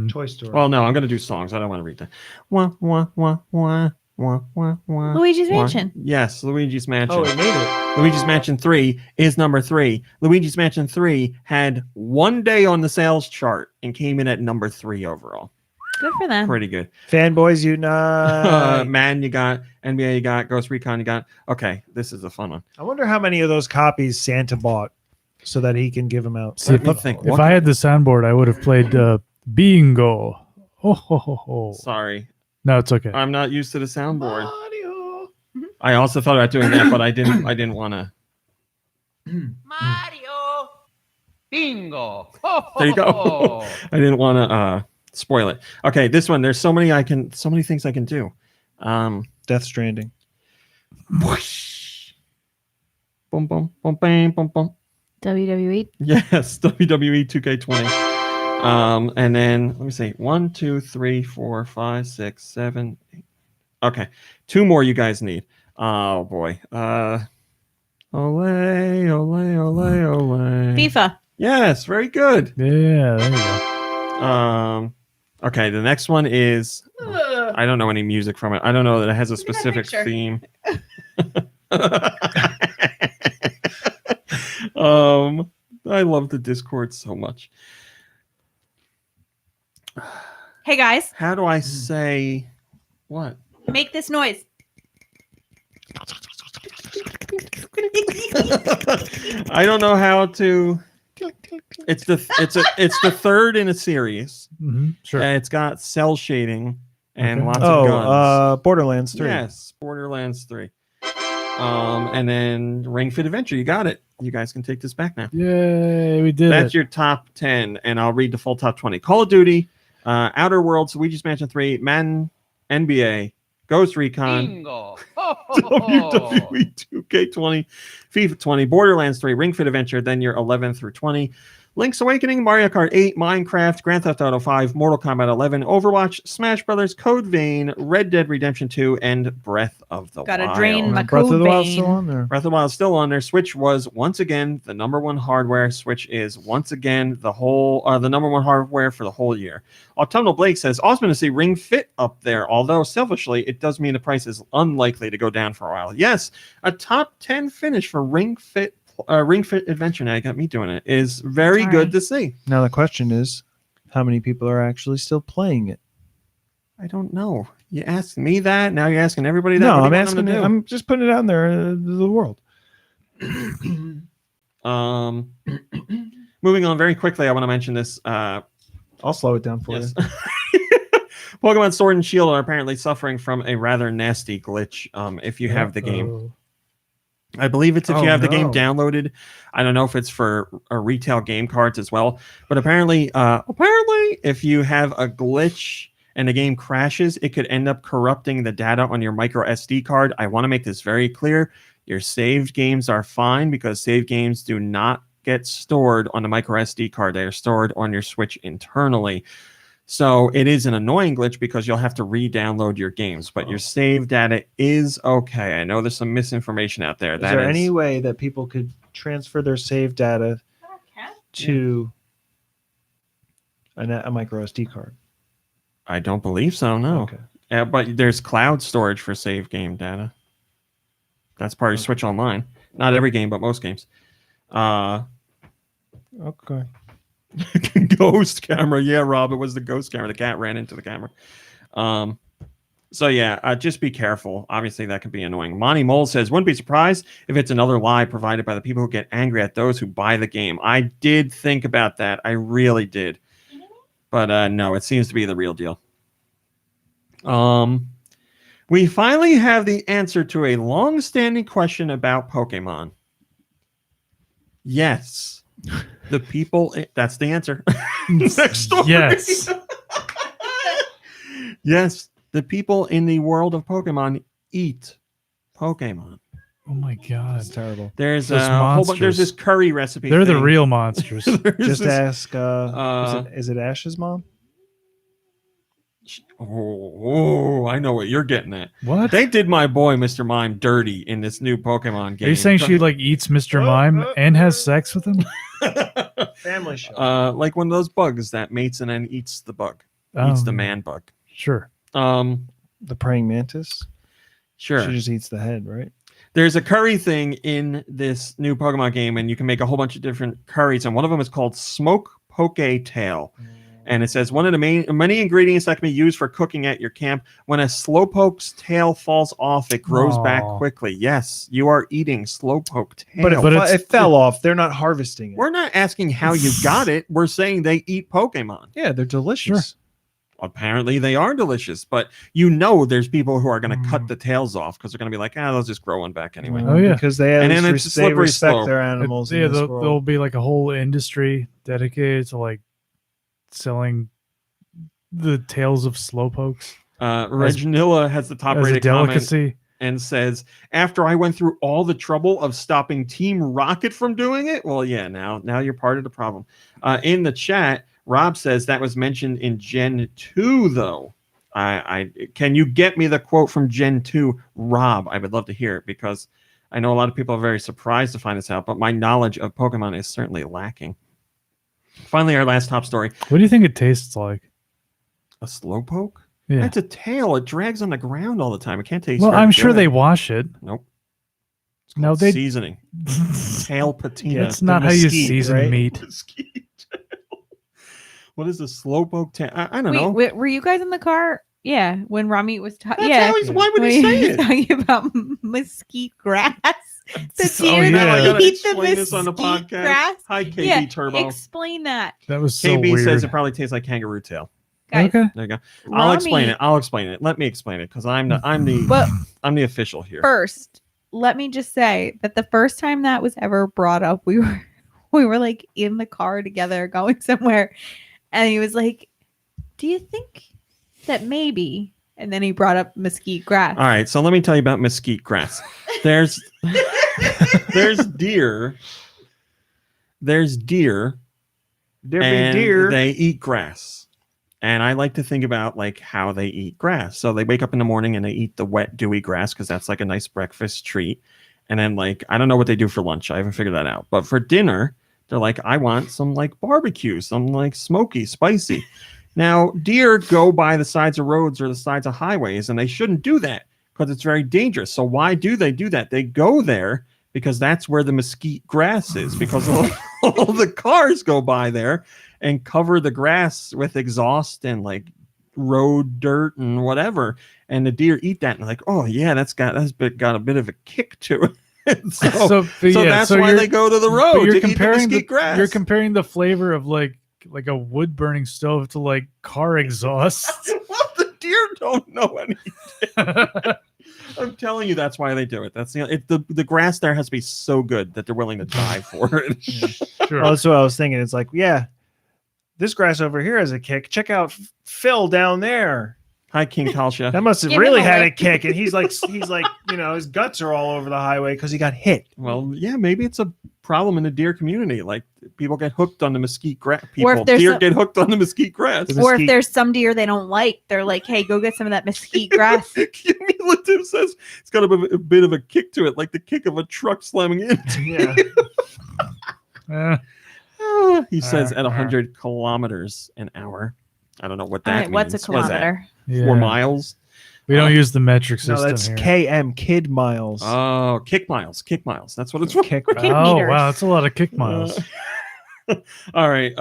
Toy Story. Well, no, I'm going to do songs. I don't want to read that. Wah, wah, wah, wah, wah, wah, wah, Luigi's wah. Mansion. Yes, Luigi's Mansion. Oh, it made it. Luigi's Mansion 3 is number 3. Luigi's Mansion 3 had 1 day on the sales chart and came in at number 3 overall. Good for them. Pretty good. Fanboys Unite. Madden, you got NBA, you got Ghost Recon, you got. Okay, this is a fun one. I wonder how many of those copies Santa bought so that he can give them out. See, Let me think. if I had the soundboard, I would have played Bingo. Oh, ho, ho, ho. Sorry, No, it's okay. I'm not used to the soundboard. I also thought about doing that, but I didn't. I didn't want to. Mario. Bingo. Ho, ho, There you go. ho. I didn't want to spoil it. Okay, this one. There's so many things I can do. Death Stranding. Whoosh. Boom, boom, boom, bam, boom, boom. WWE. Yes, WWE 2K20. And then let me see. 1, 2, 3, 4, 5, 6, 7, 8. Okay, 2 more you guys need. Oh boy. Ole, ole, ole, ole. FIFA. Yes, very good. Yeah, there you go. Okay, the next one is I don't know any music from it. I don't know that it has a specific picture. theme. I love the Discord so much. Hey guys, How do I say what? make this noise. I don't know how to. It's the third in a series. Sure. And it's got cell shading and Okay. lots of guns. Borderlands 3. Yes, Borderlands 3. And then Ring Fit Adventure. You got it. You guys can take this back now. Yay, we did That's it. your top 10, and I'll read the full top 20. Call of Duty, Outer Worlds, Luigi's Mansion 3, Madden, NBA, Ghost Recon, Bingo. Ho, ho, ho. WWE 2K20, FIFA 20, Borderlands 3, Ring Fit Adventure, then your 11 through 20. Link's Awakening, Mario Kart 8, Minecraft, Grand Theft Auto 5, Mortal Kombat 11, Overwatch, Smash Brothers, Code Vein, Red Dead Redemption 2, and Breath of the Gotta Wild. drain my Breath of the Wild vein. still on there. Breath of the Wild is still on there. Switch was once again the number 1 hardware. Switch is once again the number 1 hardware for the whole year. Autumnal Blake says, awesome to see Ring Fit up there, although selfishly, it does mean the price is unlikely to go down for a while. Yes, a top 10 finish for Ring Fit Adventure, now you got me doing it, is very Sorry. good to see. Now the question is, how many people are actually still playing it? I don't know. You asked me that. Now you're asking everybody that. No, What do I'm you want them asking. to do? I'm just putting it out there to the world. Moving on very quickly, I want to mention this. I'll slow it down for Yes. you. Pokemon Sword and Shield are apparently suffering from a rather nasty glitch. If you have the game, I believe it's if you have the game downloaded. I don't know if it's for retail game cards as well, but apparently, if you have a glitch and the game crashes, it could end up corrupting the data on your micro SD card. I want to make this very clear. Your saved games are fine because saved games do not get stored on the micro SD card. They are stored on your Switch internally. So it is an annoying glitch because you'll have to re-download your games, but your save data is okay. I know there's some misinformation out there. Is there any way that people could transfer their save data to a micro SD card? I don't believe so, no. Okay. But there's cloud storage for save game data. That's part of Switch Online. Not every game, but most games. Okay. Ghost camera. Yeah, Rob, it was the ghost camera. The cat ran into the camera. So yeah, just be careful. Obviously, that can be annoying. Monty Mole says, wouldn't be surprised if it's another lie provided by the people who get angry at those who buy the game. I did think about that. I really did. But no, it seems to be the real deal. We finally have the answer to a long-standing question about Pokemon. Yes. The people, that's the answer. Next story. Yes. Yes, the people in the world of Pokemon eat Pokemon. Oh my god, That's terrible. There's Those a whole monsters. there's this curry recipe. They're the thing. real monsters. Just ask. Is it Ash's mom? Oh, I know what you're getting at. What? They did my boy Mr. Mime dirty in this new Pokemon game. Are you saying she like eats Mr. Mime and has sex with him? Family show. Like one of those bugs that mates and then eats the bug. Eats the man bug. Sure. The praying mantis? Sure. She just eats the head, right? There's a curry thing in this new Pokemon game, and you can make a whole bunch of different curries, and one of them is called Smoke Poke Tail. And it says one of the many ingredients that can be used for cooking at your camp. When a Slowpoke's tail falls off, it grows back quickly. Yes, you are eating Slowpoke tail. But it fell off. They're not harvesting it. We're not asking how you got it. We're saying they eat Pokemon. Yeah, they're delicious. Sure. Apparently they are delicious, but you know there's people who are going to cut the tails off because they're going to be like, they'll just grow one back anyway. Oh yeah, because they and then it's a they slippery respect slope. their animals. There'll be like a whole industry dedicated to like selling the tails of slowpokes. Reginilla has the top as a rated delicacy comment and says, after I went through all the trouble of stopping Team Rocket from doing it, well, yeah, now you're part of the problem. In the chat, Rob says that was mentioned in Gen 2, though. Can you get me the quote from Gen 2, Rob? I would love to hear it because I know a lot of people are very surprised to find this out, but my knowledge of Pokemon is certainly lacking. Finally, our last top story. What do you think it tastes like? A Slowpoke? Yeah. It's a tail. It drags on the ground all the time. It can't taste Well, very I'm sure good. they wash it. Nope. No, they seasoning. Tail patina. That's not how you season meat. What is a Slowpoke tail? I don't know. Wait, were you guys in the car? Yeah, when Rami was talking. That's Yeah, always, why would when he say was it? talking about mesquite grass. The Oh, deer yeah. I that gotta eat the explain this on the mesquite podcast. grass. Hi, KB Yeah, Turbo. explain that. That was so KB weird. says it probably tastes like kangaroo tail. Guys, Okay. There you go. I'll Rami- explain it. I'll explain it. Let me explain it because I'm the But official here. first, let me just say that the first time that was ever brought up, we were like in the car together going somewhere, and he was like, "Do you think that maybe?" And then he brought up mesquite grass. All right, so let me tell you about mesquite grass. There's deer. There's deer. And they eat grass. And I like to think about like how they eat grass. So they wake up in the morning and they eat the wet, dewy grass because that's like a nice breakfast treat. And then like, I don't know what they do for lunch. I haven't figured that out. But for dinner, they're like, I want some like barbecue, some like smoky, spicy. Now, deer go by the sides of roads or the sides of highways, and they shouldn't do that because it's very dangerous. So why do they do that? They go there because that's where the mesquite grass is, because all the cars go by there and cover the grass with exhaust and like road dirt and whatever. And the deer eat that and they're like, oh yeah, that's got a bit of a kick to it. so that's why they go to the road to eat the mesquite grass. You're comparing the flavor of like a wood burning stove to like car exhaust. Well, the deer don't know anything. I'm telling you, that's why they do it. That's the grass there has to be so good that they're willing to die for it. Sure. Well, that's what I was thinking. It's like, yeah, this grass over here has a kick. Check out Phil down there. Hi, King Kalsha. That must have Give really him a had a lick. kick, and he's like, his guts are all over the highway because he got hit. Well, yeah, maybe it's a problem in the deer community. Like people get hooked on the mesquite grass. Or if People, there's deer some- get hooked on the mesquite grass. The Or if mesquite- there's some deer they don't like, they're like, "Hey, go get some of that mesquite grass." Cumulative says it's got a bit of a kick to it, like the kick of a truck slamming into. Yeah. He says at 100 kilometers an hour. I don't know what that All right, means. what's a What is that? kilometer? 4 miles? We don't use the metric system No, that's here. KM, kid miles. Oh, kick miles. Kick miles. That's what it's for. Kick For kick Oh meters. wow, that's a lot of kick miles. All right.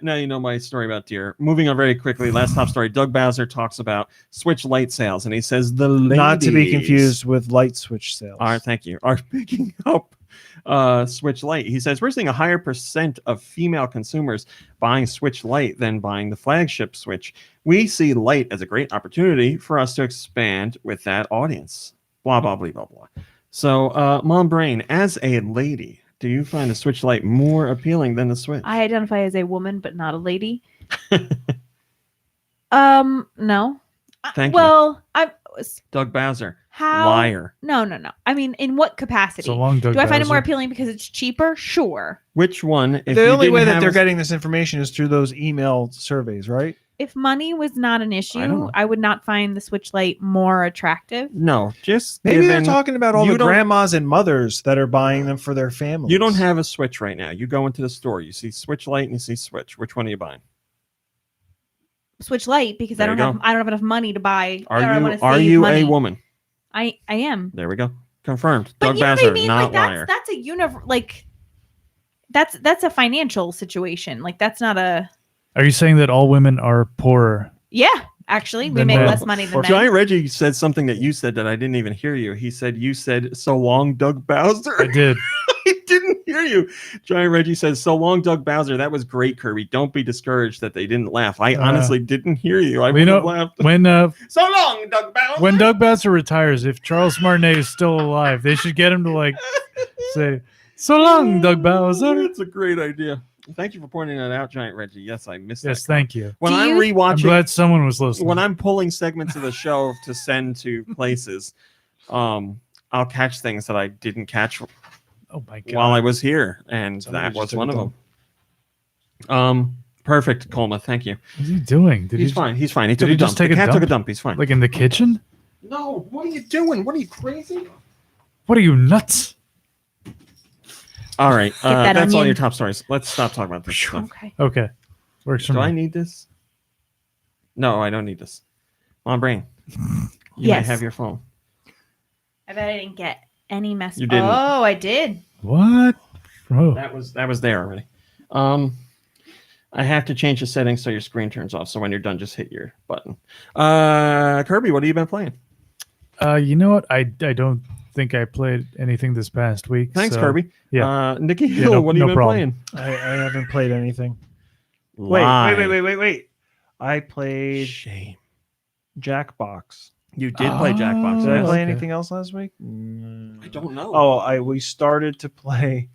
Now you know my story about deer. Moving on very quickly. Last top story. Doug Bowser talks about Switch Lite sales, and he says the ladies, Not to be confused with light switch sales. All right, thank you. Are picking up Switch Lite. He says we're seeing a higher percent of female consumers buying Switch Lite than buying the flagship Switch. We see Lite as a great opportunity for us to expand with that audience. Blah blah blah blah blah. So, Mom Brain, as a lady, do you find the Switch Lite more appealing than the Switch? I identify as a woman, but not a lady. No. Thank you. Well, I Doug Bowser, how liar. No. I mean, in what capacity? So long, Doug Do I find it more Bowser. appealing because it's cheaper? Sure. Which one? If The you only didn't way that have they're a- getting this information is through those email surveys, right? If money was not an I don't issue, know. I would not find the Switch Lite more attractive. No, just Maybe they're given- talking about all you the don't- grandmas and mothers that are buying them for their families. You don't have a Switch right now. You go into the store, you see Switch Lite and you see Switch. Which one are you buying? Switch Lite because There I you don't go. have enough money to buy. or I Are wanna you are save you money. a woman? I am. There we go. Confirmed. But Doug you know Bowser, what I mean? not Like liar. that's a that's a financial situation. Like that's not a Are you saying that all women are poorer? yeah. Actually, we Then make men. less money than men. Giant Reggie said something that you said that I didn't even hear you. He said you said so long, Doug Bowser. I did. I didn't hear you. Giant Reggie says so long, Doug Bowser. That was great, Kirby. Don't be discouraged that they didn't laugh. I honestly didn't hear you. I We would know have laughed. when So long, Doug Bowser. when Doug Bowser retires, if Charles Martinet is still alive, they should get him to like say, "So long, Doug Bowser." That's a great idea. Thank you for pointing that out, Giant Reggie. Yes, I missed Yes, that. thank you. When Do I'm you- I'm rewatching, glad someone was listening. when I'm pulling segments of the show to send to places, I'll catch things that I didn't catch oh my god! while I was here, and Somebody that just was took one it of them. Perfect, Colma. Thank you. What is he doing? Did He's he fine. He's fine. He did took he a just dump. take The a cat took a dump? dump. He's fine. like in the kitchen? No, what are you doing? What are you crazy? What are you nuts? All right, that that's all onion. your top stories. Let's stop talking about this stuff. Okay. Okay, works for Do me. I need this? No, I don't need this. On brain. You Yes. might have your phone. I bet I didn't get any mess. You didn't. Oh, I did. What? Oh, That was there already. I have to change the settings so your screen turns off. So when you're done, just hit your button. Kirby, what have you been playing? you know what? I don't think I played anything this past week. Thanks, so- Kirby. yeah. Nikki Hill, what have you been problem. playing? I haven't played anything. Lie. Wait. I played Shame. Jackbox. You did play Jackbox. Did I yes. play okay. anything else last week? I don't know. Oh, we started to play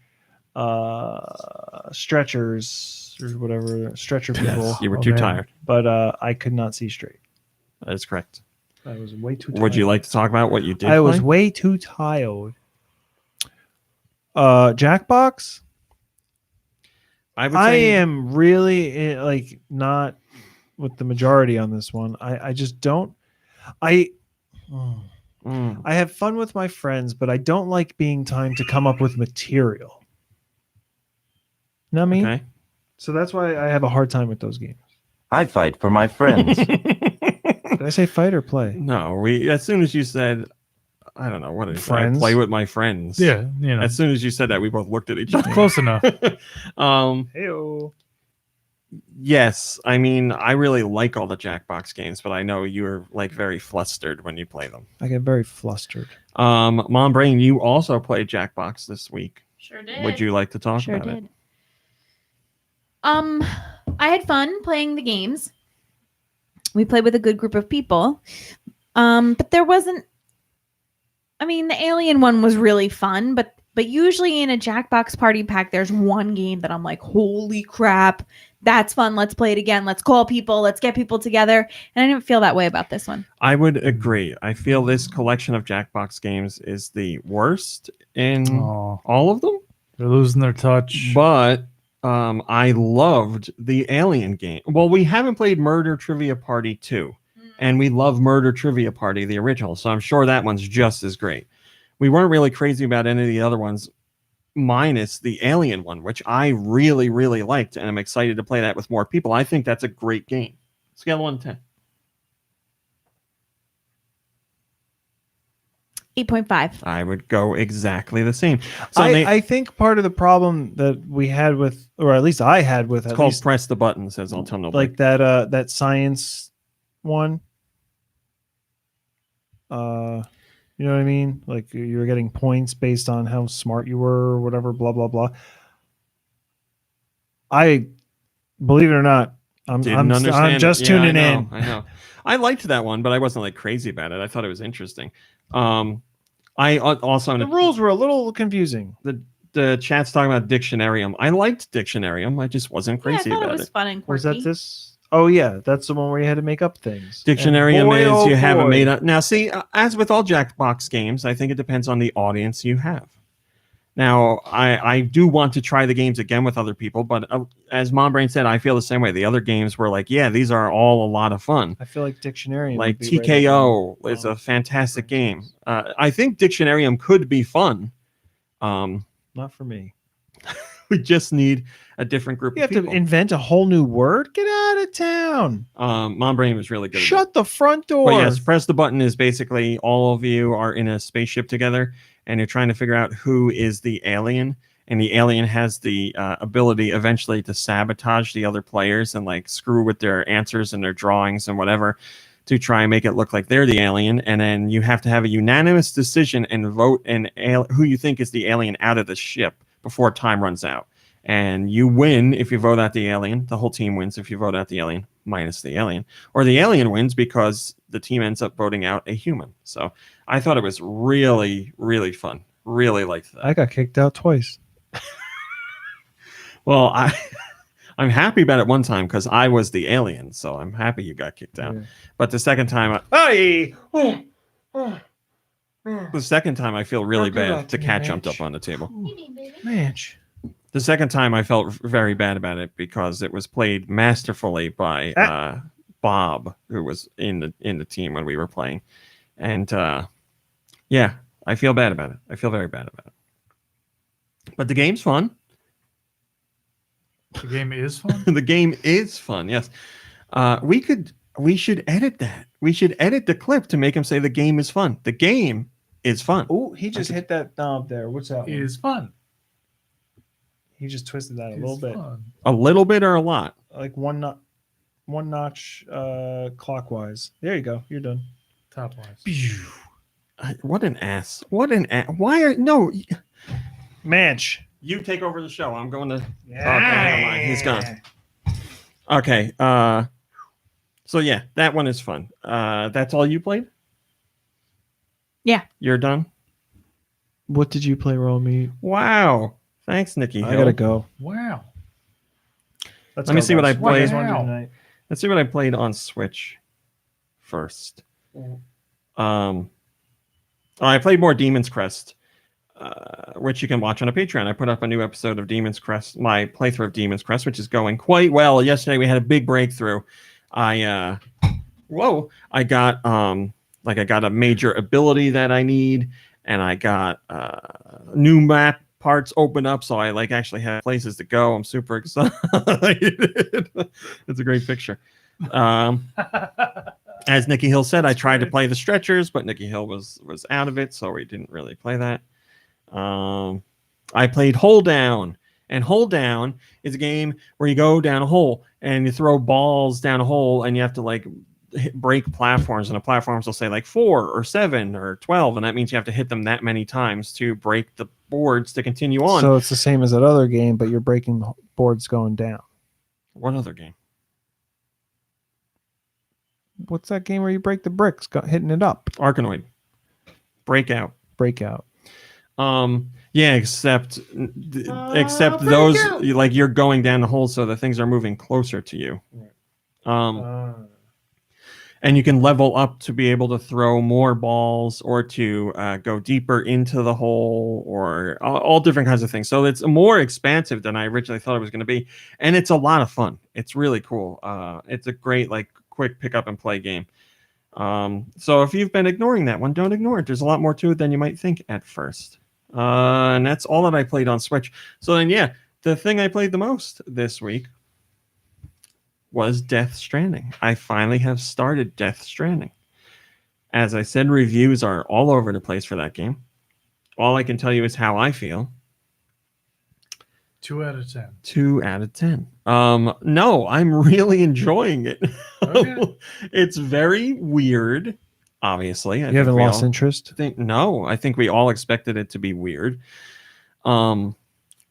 stretchers or whatever, stretcher people. Yes, you were Oh, too man. tired. But I could not see straight. That is correct. I was way too tired. Would you like to talk about what you did? I was play? way too tired. Jackbox? I would I say am really like not with the majority on this one. I just don't. I have fun with my friends, but I don't like being time to come up with material. Know what I mean? Okay. So that's why I have a hard time with those games. I fight for my friends. Did I say fight or play? No, we. As soon as you said, I don't know what it is. I Friends? play with my friends. Yeah, you know, As soon as you said that, we both looked at each other. close enough. Heyo. Yes, I mean I really like all the Jackbox games, but I know you're like very flustered when you play them. I get very flustered. Mom Brain, you also played Jackbox this week. Sure did. Would you like to talk Sure about did. it? I had fun playing the games. We played with a good group of people. But there wasn't. I mean, the alien one was really fun, but But usually in a Jackbox Party Pack, there's one game that I'm like, holy crap, that's fun. Let's play it again. Let's call people. Let's get people together. And I didn't feel that way about this one. I would agree. I feel this collection of Jackbox games is the worst in Oh, all of them. they're losing their touch. But I loved the Alien game. Well, we haven't played Murder Trivia Party 2, and we love Murder Trivia Party, the original. So I'm sure that one's just as great. We weren't really crazy about any of the other ones, minus the Alien one, which I really, really liked, and I'm excited to play that with more people. I think that's a great game. Scale of 1 to 10. 8.5. I would go exactly the same. So I think part of the problem that we had with, or at least I had with, it's at called least Press the Button, says Autumnal. like that science one. You know what I mean? Like you were getting points based on how smart you were or whatever, blah, blah, blah. I believe it or not, I'm just tuning in. I know. I liked that one, but I wasn't like crazy about it. I thought it was interesting. I also The rules were a little confusing. The chat's talking about Dictionarium. I liked Dictionarium. I just wasn't crazy I thought about it was fun and quirky. Was that this? Oh yeah, that's the one where you had to make up things. Dictionarium And boy, is oh you haven't boy. made up. Now, see, as with all Jackbox games, I think it depends on the audience you have. Now, I do want to try the games again with other people, but as Mom Brain said, I feel the same way. The other games were like, yeah, these are all a lot of fun. I feel like Dictionarium. Like would be right TKO up is there. a fantastic game. I think Dictionarium could be fun. Not for me. We just need a different group You of have people. to invent a whole new word. Get out of town. Mom Brain was really good. Shut the front door. But yes, Press the Button is basically all of you are in a spaceship together, and you're trying to figure out who is the alien. And the alien has the ability eventually to sabotage the other players and like screw with their answers and their drawings and whatever to try and make it look like they're the alien. And then you have to have a unanimous decision and vote who you think is the alien out of the ship before time runs out. And you win if you vote out the alien. The whole team wins if you vote out the alien, minus the alien. Or the alien wins because the team ends up voting out a human. So I thought it was really, really fun. Really liked that. I got kicked out twice. Well, I'm happy about it one time because I was the alien. So I'm happy you got kicked out. Yeah. But the second time, the second time I feel really bad. The cat jumped up on the table. Manch. The second time I felt very bad about it because it was played masterfully by Bob, who was in the team when we were playing. And yeah, I feel bad about it. I feel very bad about it. But the game's fun. The game is fun. The game is fun, yes. We should edit that. We should edit the clip to make him say the game is fun. The game is fun. Oh, he just hit that knob there. What's that? It one? is fun. He just twisted that a It little is bit. fun. A little bit or a lot? Like one notch clockwise. There you go. You're done. Top wise. What an ass. What an ass. Why are... No. Manch. You take over the show. I'm going to... Yeah. Okay, never mind. He's gone. Okay. So yeah, that one is fun. That's all you played? Yeah. You're done? What did you play, Roll Me? Wow. Thanks, Nikki Hill. I gotta go. Wow. Let me see what I What do you played. guys wanna do Wow. tonight? Let's see what I played on Switch first. I played more Demon's Crest, which you can watch on a Patreon. I put up a new episode of Demon's Crest, my playthrough of Demon's Crest, which is going quite well. Yesterday we had a big breakthrough. I got a major ability that I need, and I got new map parts open up, so I actually have places to go. I'm super excited. It's a great picture. As Nikki Hill said, I tried to play the stretchers, but Nikki Hill was out of it, so we didn't really play that. I played Hold Down, and Hold Down is a game where you go down a hole and you throw balls down a hole, and you have to break platforms, and the platforms will say 4 or 7 or 12, and that means you have to hit them that many times to break the boards to continue on. So it's the same as that other game, but you're breaking the boards going down. What other game? What's that game where you break the bricks, hitting it up? Arkanoid. Breakout. Yeah, except those like you're going down the hole, so the things are moving closer to you. And you can level up to be able to throw more balls or to go deeper into the hole or all different kinds of things. So it's more expansive than I originally thought it was going to be. And it's a lot of fun. It's really cool. It's a great, like, quick pick up and play game. So if you've been ignoring that one, don't ignore it. There's a lot more to it than you might think at first. And that's all that I played on Switch. So then, yeah, the thing I played the most this week was Death Stranding. I finally have started Death Stranding. As I said, reviews are all over the place for that game. All I can tell you is how I feel. 2 out of 10. 2 out of 10. No, I'm really enjoying it. Okay. It's very weird, obviously. You haven't lost interest? No, I think we all expected it to be weird.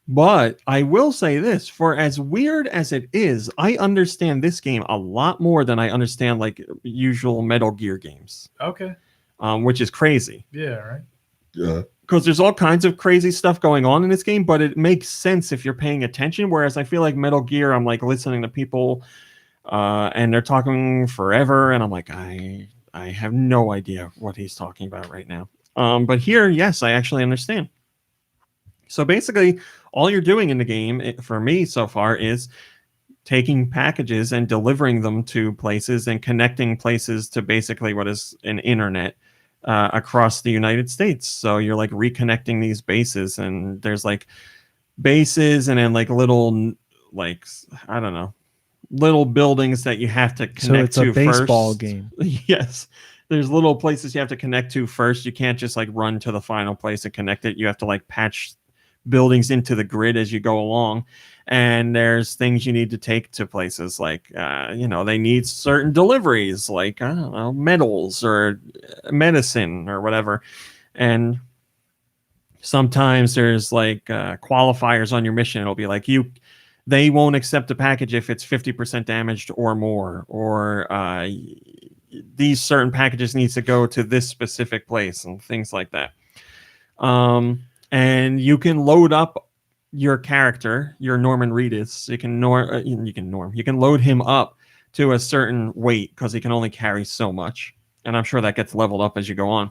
But I will say this, for as weird as it is, I understand this game a lot more than I understand like usual Metal Gear games. Okay. Which is crazy. Yeah, right. Yeah. Because there's all kinds of crazy stuff going on in this game, but it makes sense if you're paying attention. Whereas I feel like Metal Gear, I'm like listening to people and they're talking forever. And I'm like, I have no idea what he's talking about right now. But here, yes, I actually understand. So basically, all you're doing in the game, for me so far, is taking packages and delivering them to places and connecting places to basically what is an internet across the United States. So you're like reconnecting these bases, and there's like bases and then like little, like, I don't know, little buildings that you have to connect to first. So it's a baseball game. Yes. There's little places you have to connect to first. You can't just like run to the final place and connect it. You have to like patch buildings into the grid as you go along. And there's things you need to take to places like, they need certain deliveries, like, I don't know, metals or medicine or whatever. And sometimes there's like qualifiers on your mission. It'll be like they won't accept a package if it's 50% damaged or more, or these certain packages needs to go to this specific place and things like that. And you can load up your character, your Norman Reedus. You can load him up to a certain weight because he can only carry so much. And I'm sure that gets leveled up as you go on.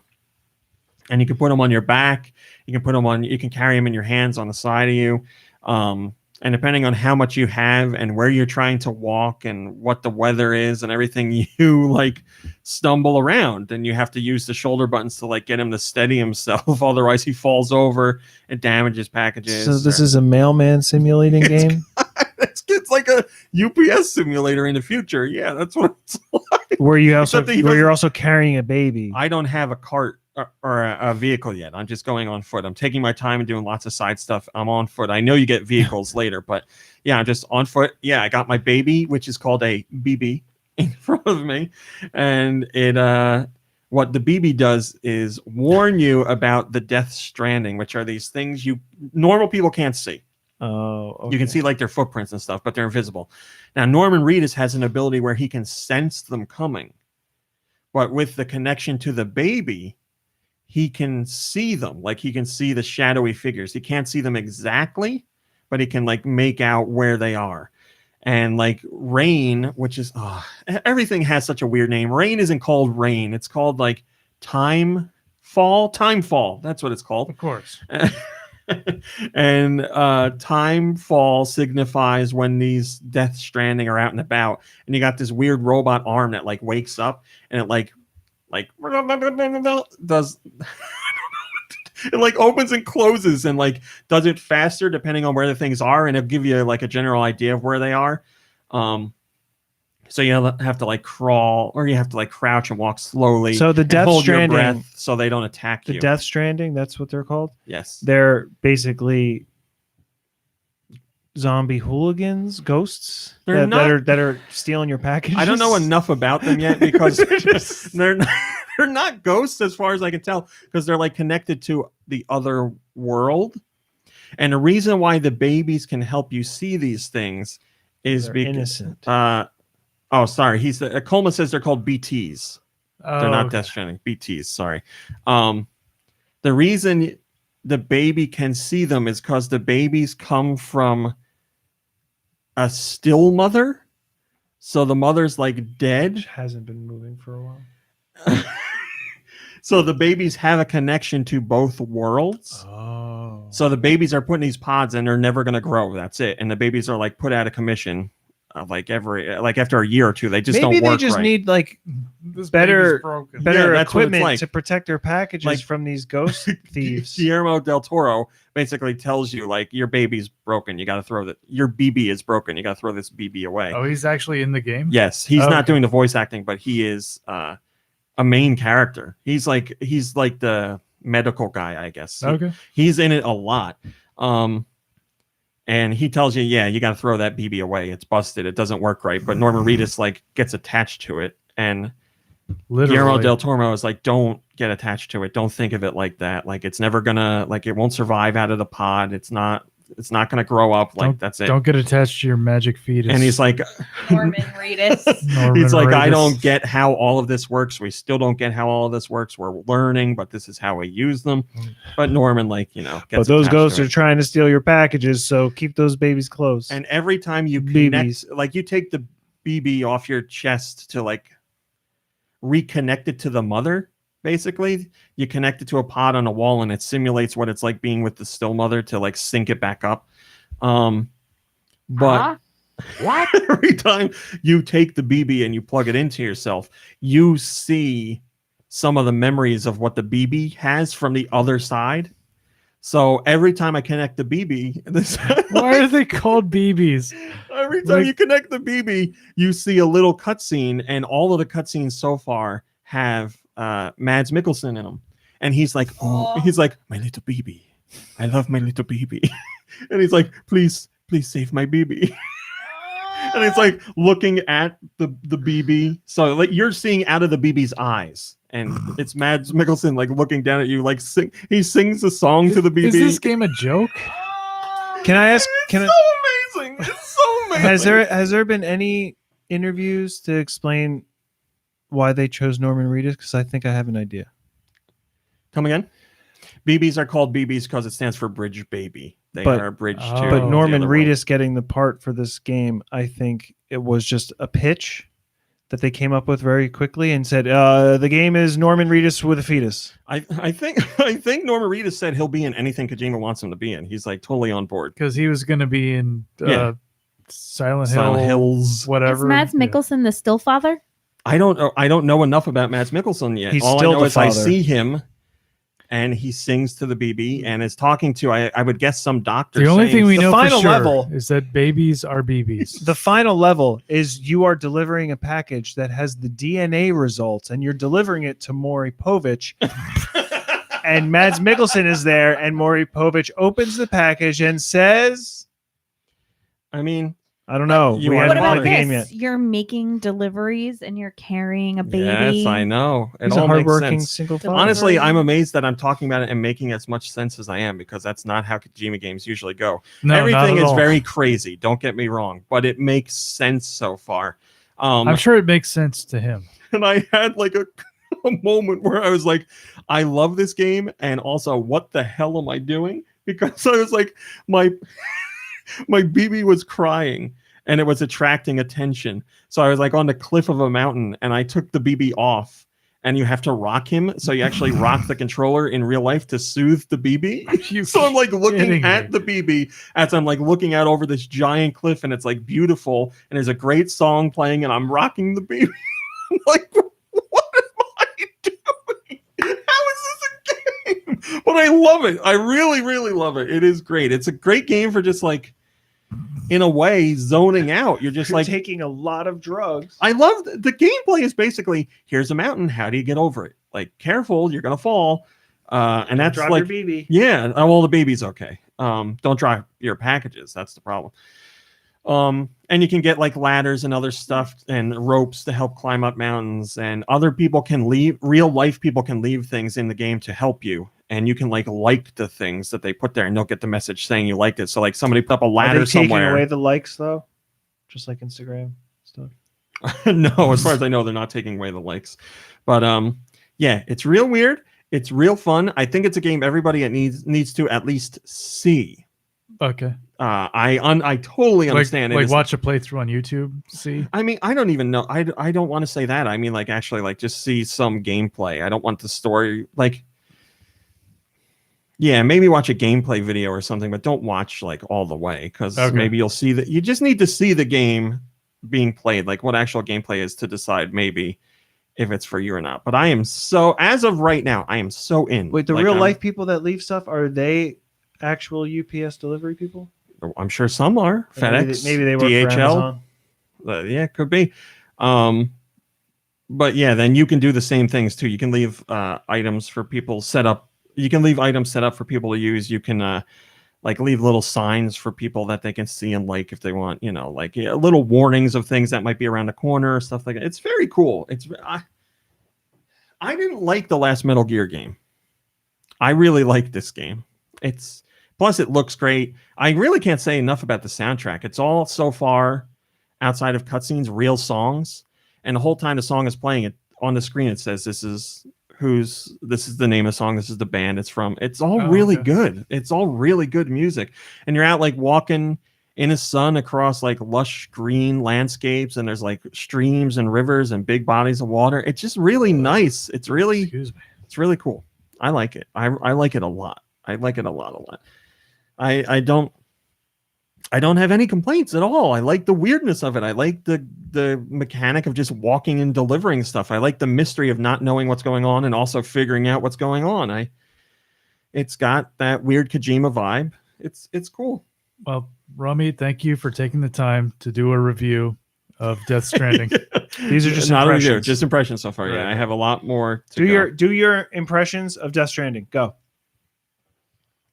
And you can put him on your back. You can carry him in your hands on the side of you. And depending on how much you have and where you're trying to walk and what the weather is and everything, you like stumble around, and you have to use the shoulder buttons to like get him to steady himself. Otherwise he falls over and damages packages. So this is a mailman simulating game? It's like a UPS simulator in the future. Yeah, that's what it's like. Where you're also carrying a baby. I don't have a cart or a vehicle yet. I'm just going on foot. I'm taking my time and doing lots of side stuff. I'm on foot. I know you get vehicles later, but yeah, I'm just on foot. Yeah, I got my baby, which is called a BB, in front of me. And it what the BB does is warn you about the Death Stranding, which are these things normal people can't see. Oh, okay. You can see like their footprints and stuff, but they're invisible. Now, Norman Reedus has an ability where he can sense them coming. But with the connection to the baby, he can see them. Like he can see the shadowy figures. He can't see them exactly, but he can like make out where they are. And like Rain, which is everything has such a weird name. Rain isn't called Rain. It's called like Timefall. That's what it's called. Of course. And Timefall signifies when these Death Stranding are out and about, and you got this weird robot arm that like wakes up and it like does it like opens and closes and like does it faster depending on where the things are, and it'll give you like a general idea of where they are. So you have to like crawl, or you have to like crouch and walk slowly. So the Death Stranding, your breath so they don't attack you. The Death Stranding, that's what they're called? Yes. They're basically zombie hooligans, ghosts that are stealing your packages. I don't know enough about them yet because they're not ghosts as far as I can tell, because they're like connected to the other world. And the reason why the babies can help you see these things is because innocent. Oh, sorry. Coleman says they're called BTs. They're not okay. Death Stranding. BTs, sorry. The reason the baby can see them is because the babies come from a still mother. So the mother's like dead. Which hasn't been moving for a while. So the babies have a connection to both worlds. Oh. So the babies are put in these pods and they're never going to grow. That's it. And the babies are like put out of commission. Like after a year or two, they just don't work Maybe they just right. need like This better baby's broken. better Yeah, that's what it's equipment like. to protect their packages Like- from these ghost thieves. Guillermo del Toro basically tells you like your baby's broken. You got to throw that. Your BB is broken. You got to throw this BB away. Oh, he's actually in the game? Yes, he's Oh, not okay. doing the voice acting, but he is a main character. He's like the medical guy, I guess. Okay. He's in it a lot. And he tells you, yeah, you got to throw that BB away. It's busted. It doesn't work right. But Norman Reedus like gets attached to it, and Guillermo Literally. del Toro is like, don't get attached to it. Don't think of it like that. Like it's never gonna like it won't survive out of the pod. It's not gonna grow up. Like that's it. Don't get attached to your magic fetus. And he's like, Norman Reedus. Norman he's like, I Reedus. don't get how all of this works. We still don't get how all of this works. We're learning, but this is how we use them. But Norman, like, gets But those attached ghosts to are it. trying to steal your packages, so keep those babies close. And every time you BBs. connect, like you take the BB off your chest to like reconnect it to the mother, basically, you connect it to a pod on a wall and it simulates what it's like being with the still mother to like sync it back up. But What? every time you take the BB and you plug it into yourself, you see some of the memories of what the BB has from the other side. So every time I connect the BB, this Why are they called BBs? every time Like- you connect the BB, you see a little cutscene, and all of the cutscenes so far have Mads Mikkelsen in them. And he's like, my little BB. I love my little BB. And he's like, please save my BB. And it's like looking at the BB. So like you're seeing out of the BB's eyes. And it's Mads Mikkelsen like looking down at you, like he sings a song to the BB. Is this game a joke? Can I ask? It's so amazing. It's so amazing. Has there been any interviews to explain why they chose Norman Reedus? Because I think I have an idea. Come again? BBs are called BBs because it stands for Bridge Baby. They But- are a bridge Oh. to But the Norman other world. Reedus getting the part for this game, I think it was just a pitch that they came up with very quickly and said, the game is Norman Reedus with a fetus. I think Norman Reedus said he'll be in anything Kojima wants him to be in. He's like totally on board. Because he was going to be in Yeah. Silent Silent Hills, Hills. whatever. Is Mads Yeah. Mikkelsen the still father? I don't know enough about Mads Mikkelsen yet. He's All still I know the is I father. see him and he sings to the BB and is talking to I would guess some doctor. The only saying- thing we The know final for sure level- is that babies are BBs. The final level is you are delivering a package that has the DNA results and you're delivering it to Maury Povich. And Mads Mikkelsen is there and Maury Povich opens the package and says, I mean, I don't know. You We are What haven't about played the game this? yet. You're making deliveries and you're carrying a baby. yes, I know. It He's a all makes hardworking sense. single father. Honestly, I'm amazed that I'm talking about it and making as much sense as I am because that's not how Kojima games usually go. No, not Everything at is all. very crazy. Don't get me wrong, but it makes sense so far. I'm sure it makes sense to him. And I had like a moment where I was like, I love this game, and also, what the hell am I doing? Because I was like, my BB was crying and it was attracting attention. So I was like on the cliff of a mountain, and I took the BB off. And you have to rock him, so you actually rock the controller in real life to soothe the BB. So I'm like looking kidding at the BB as I'm like looking out over this giant cliff, and it's like beautiful, and there's a great song playing, and I'm rocking the BB. I'm like, what am I doing? How is this a game? But I love it. I really, really love it. It is great. It's a great game for just like, in a way, zoning out. You're just You're like taking a lot of drugs. I love the gameplay is basically here's a mountain. How do you get over it? Like, careful, you're gonna fall. And that's Drop like, your BB. yeah. Well, the baby's okay. Don't drop your packages. That's the problem. And you can get like ladders and other stuff and ropes to help climb up mountains. And other people can leave. Real life people can leave things in the game to help you. And you can like the things that they put there, and they'll get the message saying you liked it. So like somebody put up a Are ladder they taking somewhere. away the likes though? Just like Instagram stuff. No, as far as I know, they're not taking away the likes. But yeah, it's real weird. It's real fun. I think it's a game everybody needs to at least see. Okay. I totally understand. Like watch a playthrough on YouTube. See. I mean, I don't even know. I don't want to say that. I mean, like actually, like just see some gameplay. I don't want the story. Like, yeah, maybe watch a gameplay video or something, but don't watch like all the way because maybe you'll see that. You just need to see the game being played, like what actual gameplay is to decide maybe if it's for you or not. But I am so, as of right now, I am so in. Wait, the real life people that leave stuff, are they actual UPS delivery people? I'm sure some are. FedEx, maybe they work DHL. for Amazon. Yeah, it could be. But yeah, then you can do the same things too. You can leave items for people set up. You can leave items set up for people to use. You can like leave little signs for people that they can see and like if they want, you know, like little warnings of things that might be around the corner or stuff like that. It's very cool. I didn't like the last Metal Gear game. I really like this game. Plus it looks great. I really can't say enough about the soundtrack. It's all so far outside of cutscenes, real songs, and the whole time the song is playing, it on the screen it says this is the name of the song, this is the band it's from. It's all really good. It's all really good music. And you're out like walking in the sun across like lush green landscapes, and there's like streams and rivers and big bodies of water. It's just really nice. It's really cool. I like it. I like it a lot. I like it a lot. I don't have any complaints at all. I like the weirdness of it. I like the mechanic of just walking and delivering stuff. I like the mystery of not knowing what's going on and also figuring out what's going on. It's got that weird Kojima vibe. It's cool. Well, Rami, thank you for taking the time to do a review of Death Stranding. These are just not impressions. a review, just impressions so far. Right. Yeah, I have a lot more to go. Do your impressions of Death Stranding. Go.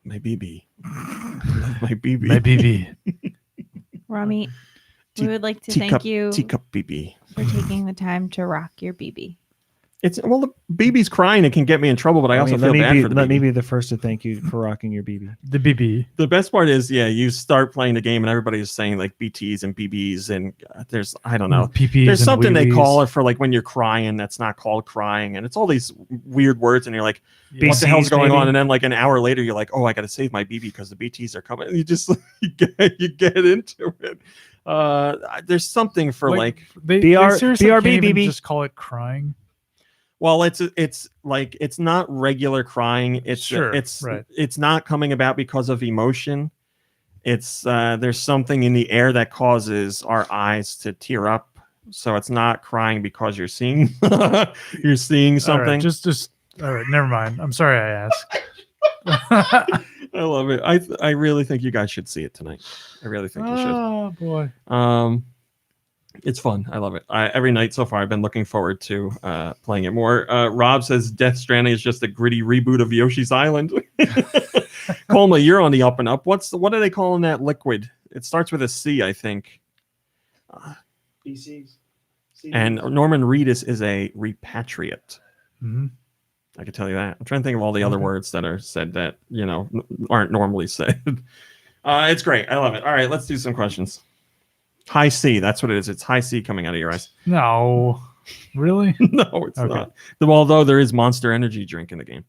My BB. My BB. My BB. Rami, we would like to thank you Teacup BB for taking the time to rock your BB. The BB's crying. It can get me in trouble, but I also feel bad for the BB. Let me be the first to thank you for rocking your BB. The BB. The best part is, you start playing the game and everybody's saying like BTs and BBs and there's, I don't know. PPs there's something they wee-wees. call it for like when you're crying that's not called crying, and it's all these weird words and you're like, what BCs, the hell's going maybe? on? And then like an hour later you're like, oh, I got to save my BB because the BTs are coming. You just you get into it. There's something for they seriously BRB, can't even BB. just call it crying. Well, it's like it's not regular crying. It's not coming about because of emotion. It's there's something in the air that causes our eyes to tear up. So it's not crying because you're seeing something. All right, just all right. Never mind. I'm sorry I asked. I love it. I really think you guys should see it tonight. I really think you should. Oh boy. It's fun. I love it. Every night so far, I've been looking forward to playing it more. Rob says Death Stranding is just a gritty reboot of Yoshi's Island. Colma, you're on the up and up. What are they calling that liquid? It starts with a C, I think. BCs. And Norman Reedus is a repatriate. Mm-hmm. I can tell you that. I'm trying to think of all the other words that are said that aren't normally said. It's great. I love it. All right, let's do some questions. High C, that's what it is. It's high C coming out of your eyes. No, really? No, it's not. Although there is Monster Energy drink in the game.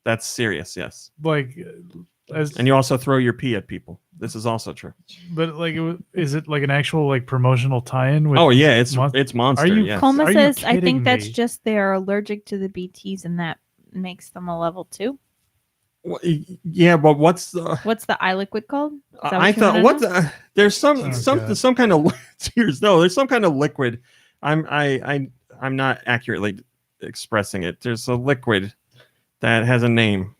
That's serious, yes. And you also throw your pee at people. This is also true. But is it like an actual like promotional tie-in? With it's Monster. Are you? Yes. Colma says, I kidding think that's me? just they're allergic to the BTs, and that makes them a level 2. Yeah, but what's the eye liquid called? I thought there's some kind of tears. No, there's some kind of liquid. I'm not accurately expressing it. There's a liquid that has a name.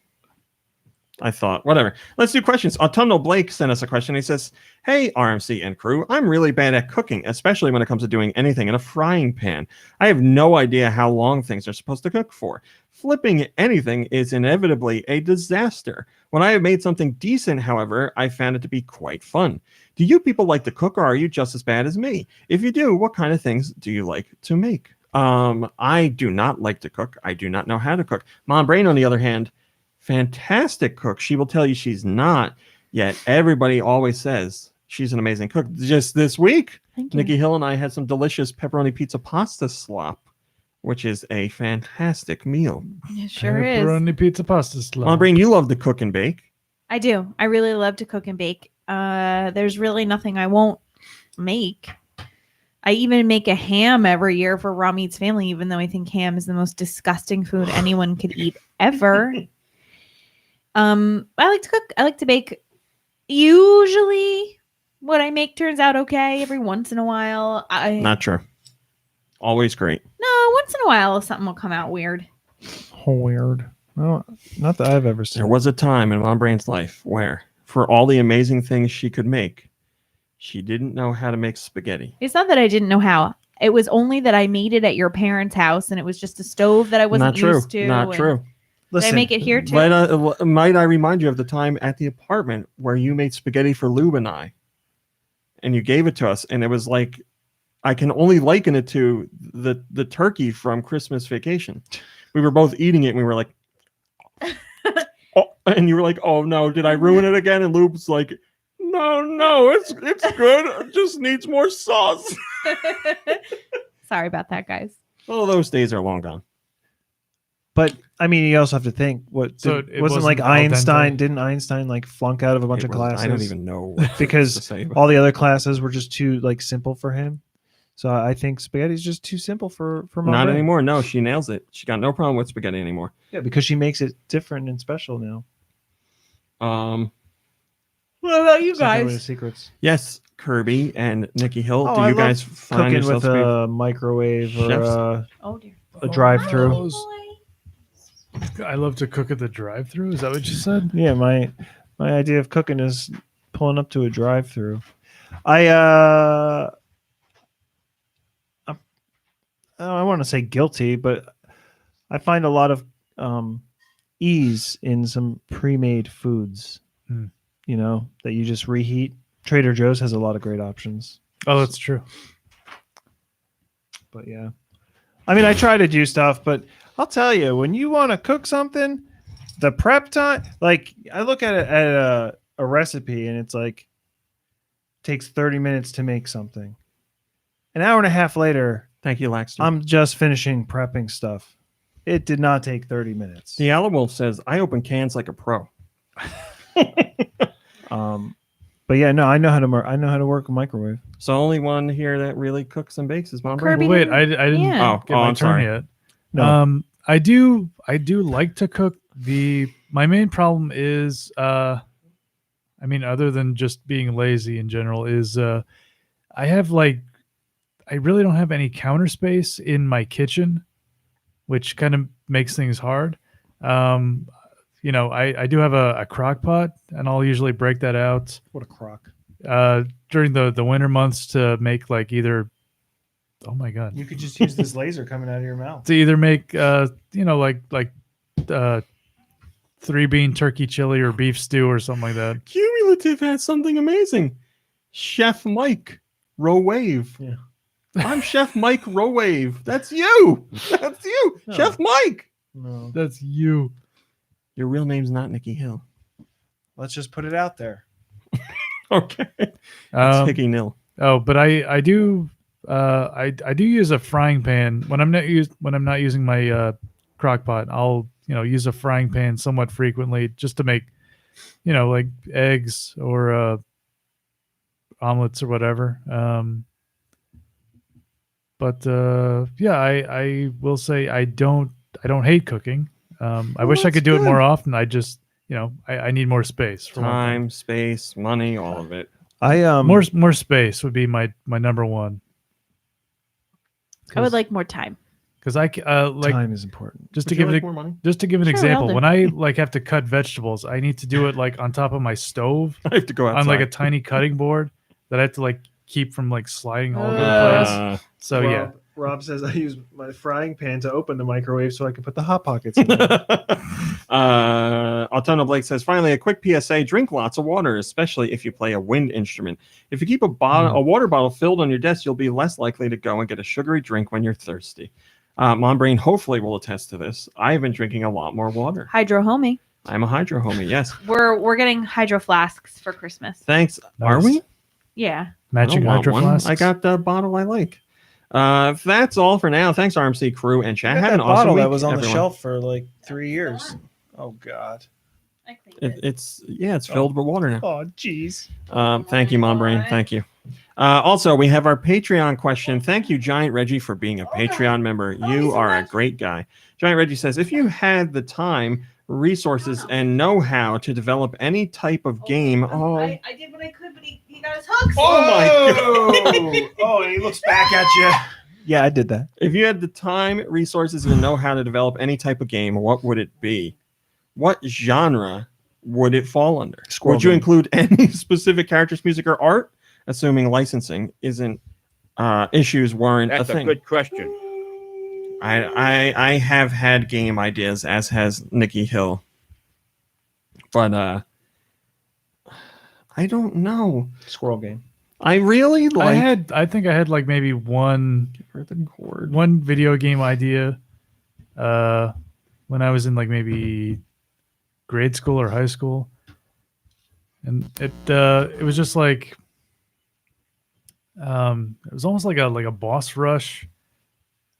I thought, whatever. Let's do questions. Autumnal Blake sent us a question. He says, hey, RMC and crew, I'm really bad at cooking, especially when it comes to doing anything in a frying pan. I have no idea how long things are supposed to cook for. Flipping anything is inevitably a disaster. When I have made something decent, however, I found it to be quite fun. Do you people like to cook, or are you just as bad as me? If you do, what kind of things do you like to make? I do not like to cook. I do not know how to cook. Mom Brain, on the other hand, fantastic cook. She will tell you she's not, yet everybody always says she's an amazing cook. Just this week, Nikki Hill and I had some delicious pepperoni pizza pasta slop. which is a fantastic meal. It sure is. Pepperoni pizza pasta slow. Mom Brain, you love to cook and bake. I do. I really love to cook and bake. There's really nothing I won't make. I even make a ham every year for Raw Meat's family, even though I think ham is the most disgusting food anyone could eat ever. I like to cook. I like to bake. Usually, what I make turns out okay. Every once in a while, Not true. Always great. no. Once in a while, something will come out weird. Weird. No, not that I've ever seen. There was a time in Mom Brain's life where, for all the amazing things she could make, she didn't know how to make spaghetti. It's not that I didn't know how. It was only that I made it at your parents' house, and it was just a stove that I wasn't Not true. used to. Not and true. Did I make it here too? Might I remind you of the time at the apartment where you made spaghetti for Lube and I, and you gave it to us, and it was like, I can only liken it to the turkey from Christmas Vacation. We were both eating it, and we were like, oh, and you were like, oh no, did I ruin it again? And Lube's like, no, it's good. It just needs more sauce. Sorry about that, guys. Well, those days are long gone. But I mean, you also have to think. So It it wasn't like wasn't al dente? Einstein? Didn't Einstein like flunk out of a bunch It of was- classes? I don't even know what because to say, but- all the other classes were just too like simple for him. So I think spaghetti is just too simple for Mom Not Brain. anymore. No, she nails it. She got no problem with spaghetti anymore. Yeah, because she makes it different and special now. What about you It's not really guys? secrets. Yes, Kirby and Nikki Hill. Oh, do I you love guys find Cooking yourselves with a microwave or Chefs. Oh dear. a drive-through. Those- I love to cook at the drive-through. Is that what you said? Yeah, my idea of cooking is pulling up to a drive-through. I want to say guilty, but I find a lot of ease in some pre-made foods. Hmm. You know, that you just reheat. Trader Joe's has a lot of great options. Oh, that's true. But yeah, I mean, I try to do stuff, but I'll tell you, when you want to cook something, the prep time, like I look at it at a recipe and it's like takes 30 minutes to make something. An hour and a half later, Thank you, Laxter. I'm just finishing prepping stuff. It did not take 30 minutes. The Aloe Wolf says, I open cans like a pro. But yeah, no, I know how to work a microwave. So only one here that really cooks and bakes is Mom Brain. Kirby. Wait, I didn't Yeah. get my I'm turn sorry. yet. No. I do like to cook. My main problem is I mean, other than just being lazy in general, is I really don't have any counter space in my kitchen, which kind of makes things hard. I do have a crock pot, and I'll usually break that out What a crock. during the winter months to make like either. Oh my god! You could just use this laser coming out of your mouth. To either make 3-bean turkey chili or beef stew or something like that. Cumulative has something amazing. Chef Mike Rowave. Yeah. I'm Chef Mike Rowave. That's you. That's you. No. Chef Mike. No. That's you. Your real name's not Nikki Hill. Let's just put it out there. Okay. It's Hickey Nil. Oh, but I do use a frying pan when I'm not using my crock pot. I'll use a frying pan somewhat frequently just to make like eggs or omelets or whatever. I will say I don't hate cooking. I wish I that's could do it good. more often. I just I need more space for one thing. Time, space, money, all of it. More space would be my number one. I would like more time. Because time is important. just Would to you give like it more money? just to give an Sure, example, I'll when I have to cut vegetables, I need to do it like on top of my stove I have to go outside. on like a tiny cutting board that I have to keep from sliding all over the place. So yeah. Rob says I use my frying pan to open the microwave so I can put the hot pockets in there. Autono Blake says, finally, a quick PSA. Drink lots of water, especially if you play a wind instrument. If you keep a water bottle filled on your desk, you'll be less likely to go and get a sugary drink when you're thirsty. Mom Brain hopefully will attest to this. I've been drinking a lot more water. Hydro homie. I'm a hydro homie, yes. We're getting hydro flasks for Christmas. Thanks. Nice. Are we? Yeah. I Matching don't want hydro one. flasks. I got the bottle I like. That's all for now. Thanks, RMC crew and chat. Look at Have that an awesome bottle week, that was on the everyone. shelf for like 3 years. Oh God. It's filled with water now. Oh jeez. Thank you, Mom Brain. Thank you. Also, we have our Patreon question. Thank you, Giant Reggie, for being a Patreon member. You are a great guy. Giant Reggie says, if you had the time, resources, and know-how to develop any type of game, I did what I could, but he got his hooks. Oh my God. Oh, and he looks back at you. Yeah, I did that. If you had the time, resources, and know-how to develop any type of game, what would it be? What genre would it fall under? Would you include any specific characters, music, or art? Assuming licensing isn't issues weren't That's a thing. good question. I have had game ideas, as has Nikki Hill, but I don't know. Squirrel game. I really like. I think I had like maybe one video game idea when I was in like maybe grade school or high school, and it was just like it was almost like a boss rush.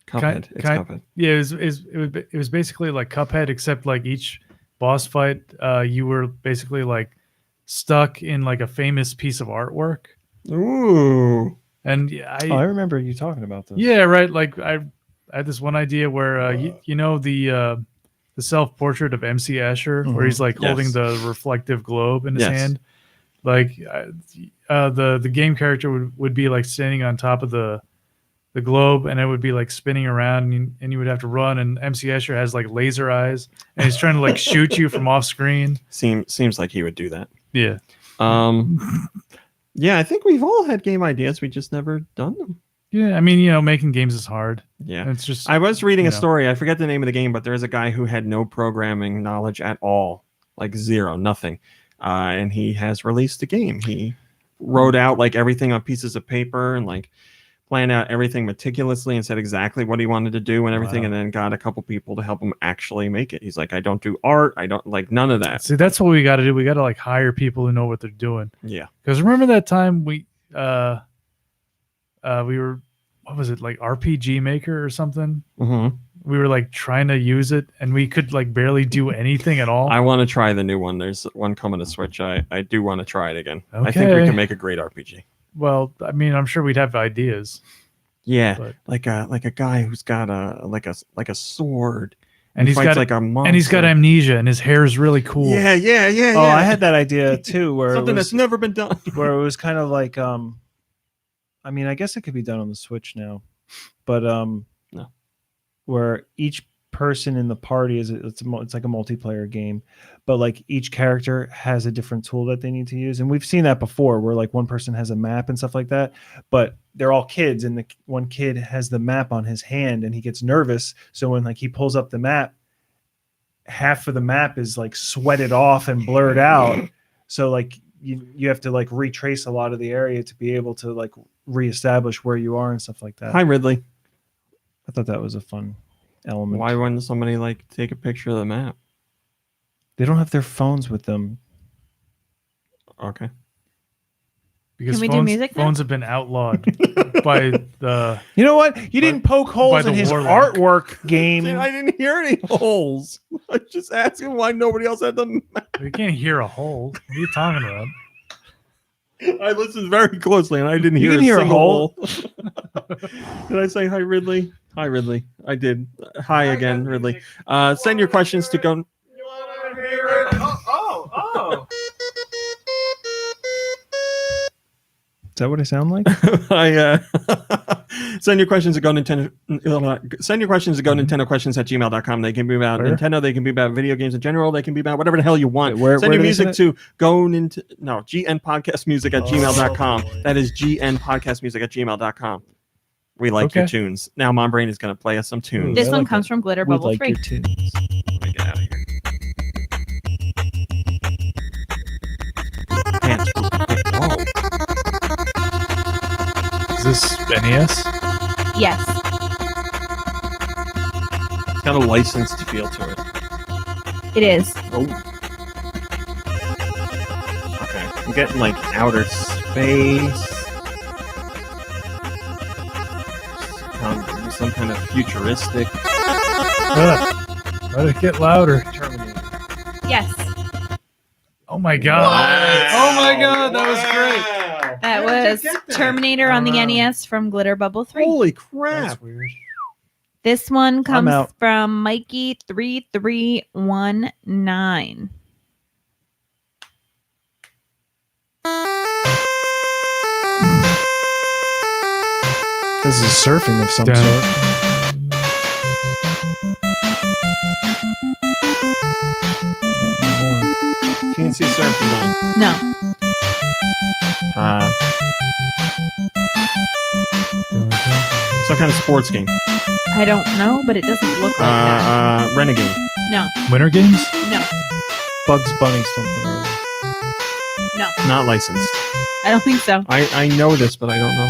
Cuphead. It's Cuphead. Yeah, it was basically like Cuphead, except like each boss fight, you were basically like stuck in like a famous piece of artwork. Ooh. And I remember you talking about this. Yeah, right. Like I had this one idea where you know the self-portrait of MC Escher, where he's like holding the reflective globe in his hand. Like the game character would be like standing on top of the globe, and it would be like spinning around, and you would have to run. And MC Escher has like laser eyes, and he's trying to like shoot you from off screen. Seems like he would do that. Yeah. Yeah, I think we've all had game ideas. We just never done them. Yeah, I mean, making games is hard. Yeah, it's just. I was reading a story. I forget the name of the game, but there is a guy who had no programming knowledge at all, like zero, nothing, and he has released a game. He wrote out like everything on pieces of paper and like planned out everything meticulously and said exactly what he wanted to do and everything, and then got a couple people to help him actually make it. He's like, I don't do art. I don't like none of that. See, that's what we got to do. We got to like hire people who know what they're doing. Yeah. Because remember that time we were, what was it, like RPG Maker or something? Mm-hmm. We were like trying to use it, and we could like barely do anything at all. I want to try the new one. There's one coming to Switch. I do want to try it again. Okay. I think we can make a great RPG. Well, I mean, I'm sure we'd have ideas. Yeah, but like a guy who's got a sword, and he's got like a monster. And he's got amnesia, and his hair is really cool. Yeah. Oh, I had that idea too, where something that's never been done. Where it was kind of like, I mean, I guess it could be done on the Switch now, but no, where each person in the party it's like a multiplayer game, but like each character has a different tool that they need to use, and we've seen that before, where like one person has a map and stuff like that, but they're all kids, and the one kid has the map on his hand, and he gets nervous, so when like he pulls up the map, half of the map is like sweated off and blurred out, so like you have to like retrace a lot of the area to be able to like reestablish where you are and stuff like that. Hi, Ridley. I thought that was a fun element. Why wouldn't somebody like take a picture of the map? They don't have their phones with them. Okay. Because Can we do music now? phones have been outlawed by the. You know what? You didn't poke holes in his artwork game. I didn't hear any holes. I just asking why nobody else had the map. You can't hear a hole. What are you talking about? I listened very closely and I didn't You hear didn't hear a single hole. Did I say hi, Ridley? Hi, Ridley. I did. Hi again, Ridley. Send your questions to Go. Oh. Is that what I sound like? Send your questions to GoNintendo. Send your questions to GoNintendoQuestions@gmail.com. They can be about Nintendo. They can be about video games in general. They can be about whatever the hell you want. Send your music to GNPodcastmusic@gmail.com. That is GNPodcastmusic@gmail.com. We like your tunes. Now, Mom Brain is going to play us some tunes. This one comes from Glitter Bubble Free. Get out of here. Is this NES? Yes. It's got a licensed feel to it. It is. Oh. Okay. I'm getting like outer space. some kind of futuristic. Let it get louder. Yes. Oh my god! Oh my god, that was great. That was Terminator on the NES from Glitter Bubble 3. Holy crap! That's weird. This one comes out. from Mikey3319. This is surfing of some Dun. sort. CNC Surf Design. No. Some kind of sports game. I don't know, but it doesn't look like that. Renegade. No. Winter Games? No. Bugs Bunny something. Or other. No. Not licensed. I don't think so. I know this, but I don't know.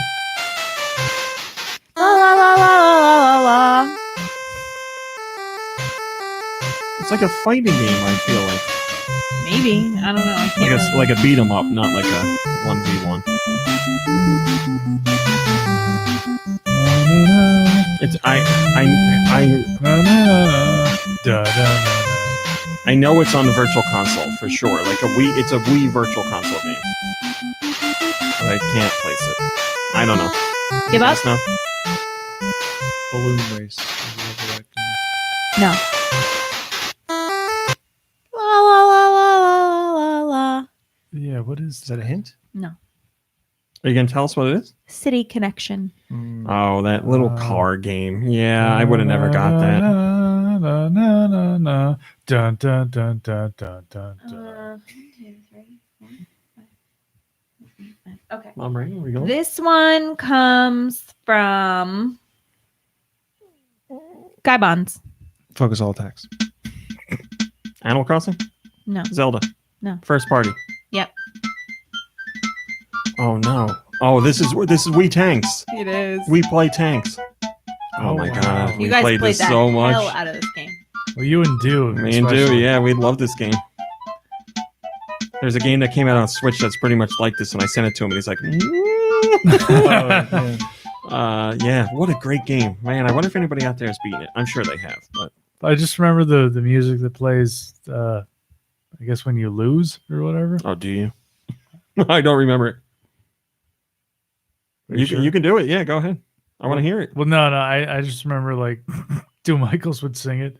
La la la la la la la. It's like a fighting game, I feel like. Maybe. I don't know. I can't remember. Like a beat 'em up, not like a 1v1. It's I know it's on the virtual console for sure. Like it's a Wii virtual console game. But I can't place it. I don't know. Give up? No. Balloon Race. No. La la la la la la la. Yeah, what is Is that a hint? No. Are you gonna tell us what it is? City Connection. Oh, that little car game. Yeah, I would have never got that. Dun, dun, dun, dun, dun, dun, dun. Okay. Mom, right? Here we go. This one comes from Guy Bonds. Focus all attacks. Animal Crossing? No. Zelda? No. First party? Yep. Oh no. Oh, this is Wii Tanks. It is. We play tanks. Oh my wow. god. You We guys played played this that so much. hell out of this game. Well, you and Do. Me and Do, yeah, we love this game. There's a game that came out on Switch that's pretty much like this, and I sent it to him, and he's like, yeah, what a great game. Man, I wonder if anybody out there has beaten it. I'm sure they have, but I just remember the music that plays, I guess, when you lose or whatever. oh, do you? I don't remember it. You can do it. Yeah, go ahead. I want to hear it. Well, no, I just remember like Do Michaels would sing it.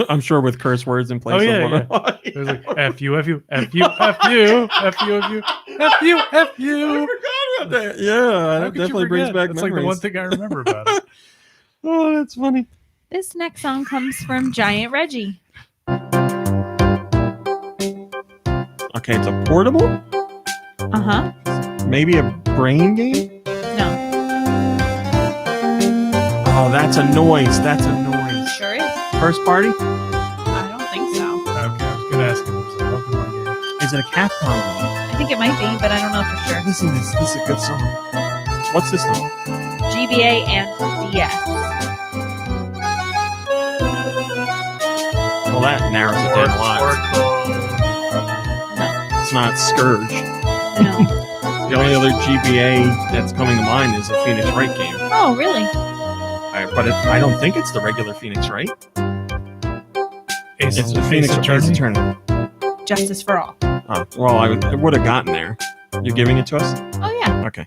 I'm sure with curse words in place. Oh, yeah, of one. It was like F you, F you, F you, F you, F you, F you, F you, F you. I forgot about that. Yeah, that definitely brings back That's memories. like the one thing I remember about it. Oh, that's funny. This next song comes from Giant Reggie. Okay, it's a portable? Uh-huh. Maybe a brain game? No. Oh, that's a noise. That's a noise. Sure is. First party? I don't think so. Okay, I was gonna ask him. If it's a Pokemon game. Is it a Capcom game? I think it might be, but I don't know for sure. Listen to this. This is a good song. What's this song? GBA and DS. Well, that narrows it down a lot. It's not Scourge. No. The only other GBA that's coming to mind is a Phoenix Wright game. Oh, really? But I don't think it's the regular Phoenix Wright. It's the Phoenix Attorney. Justice for All. Oh, well, I would have gotten there. You're giving it to us? Oh, yeah. Okay.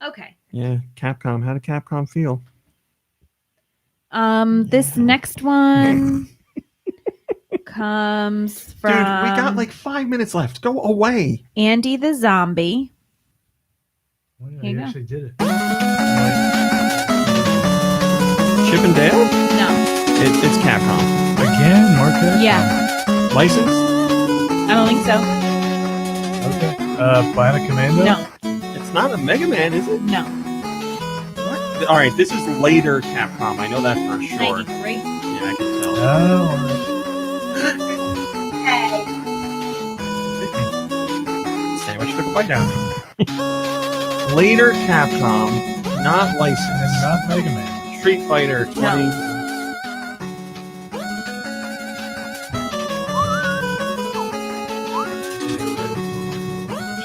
Okay. Yeah, Capcom. How did Capcom feel? This next one comes from Dude, we got like 5 minutes left. Go away. Andy the Zombie. Oh, yeah, Here you you go. actually did it. Chip and Dale? No. It's Capcom. Again, Marquez? Yeah. License? I don't think so. Okay. Bionic Commando? No. It's not a Mega Man, is it? No. What? All right, this is later Capcom. I know that for sure. 93. Yeah, I can tell. Oh, Sandwich took a bite down. Later Capcom, not licensed. and not Mega Man. Street Fighter 20. No.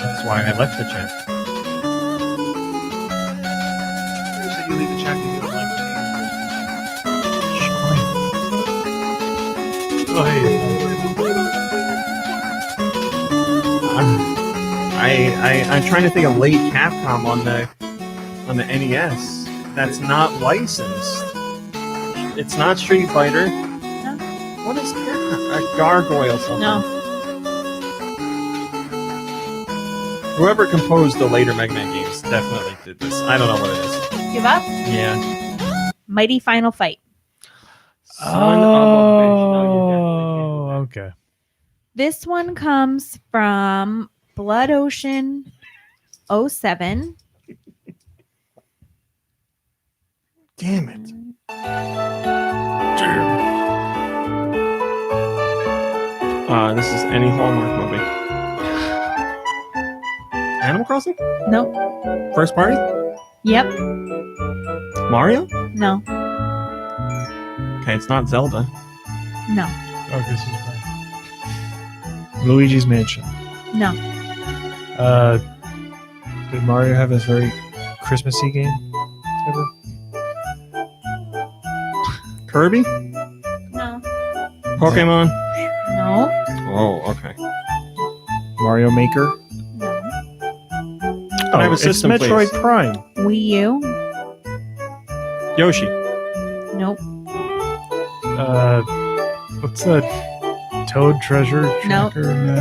That's why I left the chat. leave the chat if you don't I'm trying to think of late Capcom on the NES that's not licensed. It's not Street Fighter. No. What is Capcom? A Gargoyle something. No. Whoever composed the later Mega Man games definitely did this. I don't know what it is. Give up? Yeah. Mighty Final Fight. Son of a bitch. No, you okay. This one comes from Blood Ocean 07. Damn it. This is any Hallmark movie. Animal Crossing? Nope. First Party? Yep. Mario? No. Okay, it's not Zelda. No. Oh, this is fine. Luigi's Mansion. No. Did Mario have a very Christmassy game ever? Kirby? No. Pokemon? No. Oh, okay. Mario Maker? No. I have a it's system, Metroid please. Prime. Wii U? Yoshi? Nope. What's that? Toad Treasure Nope. Tracker? No.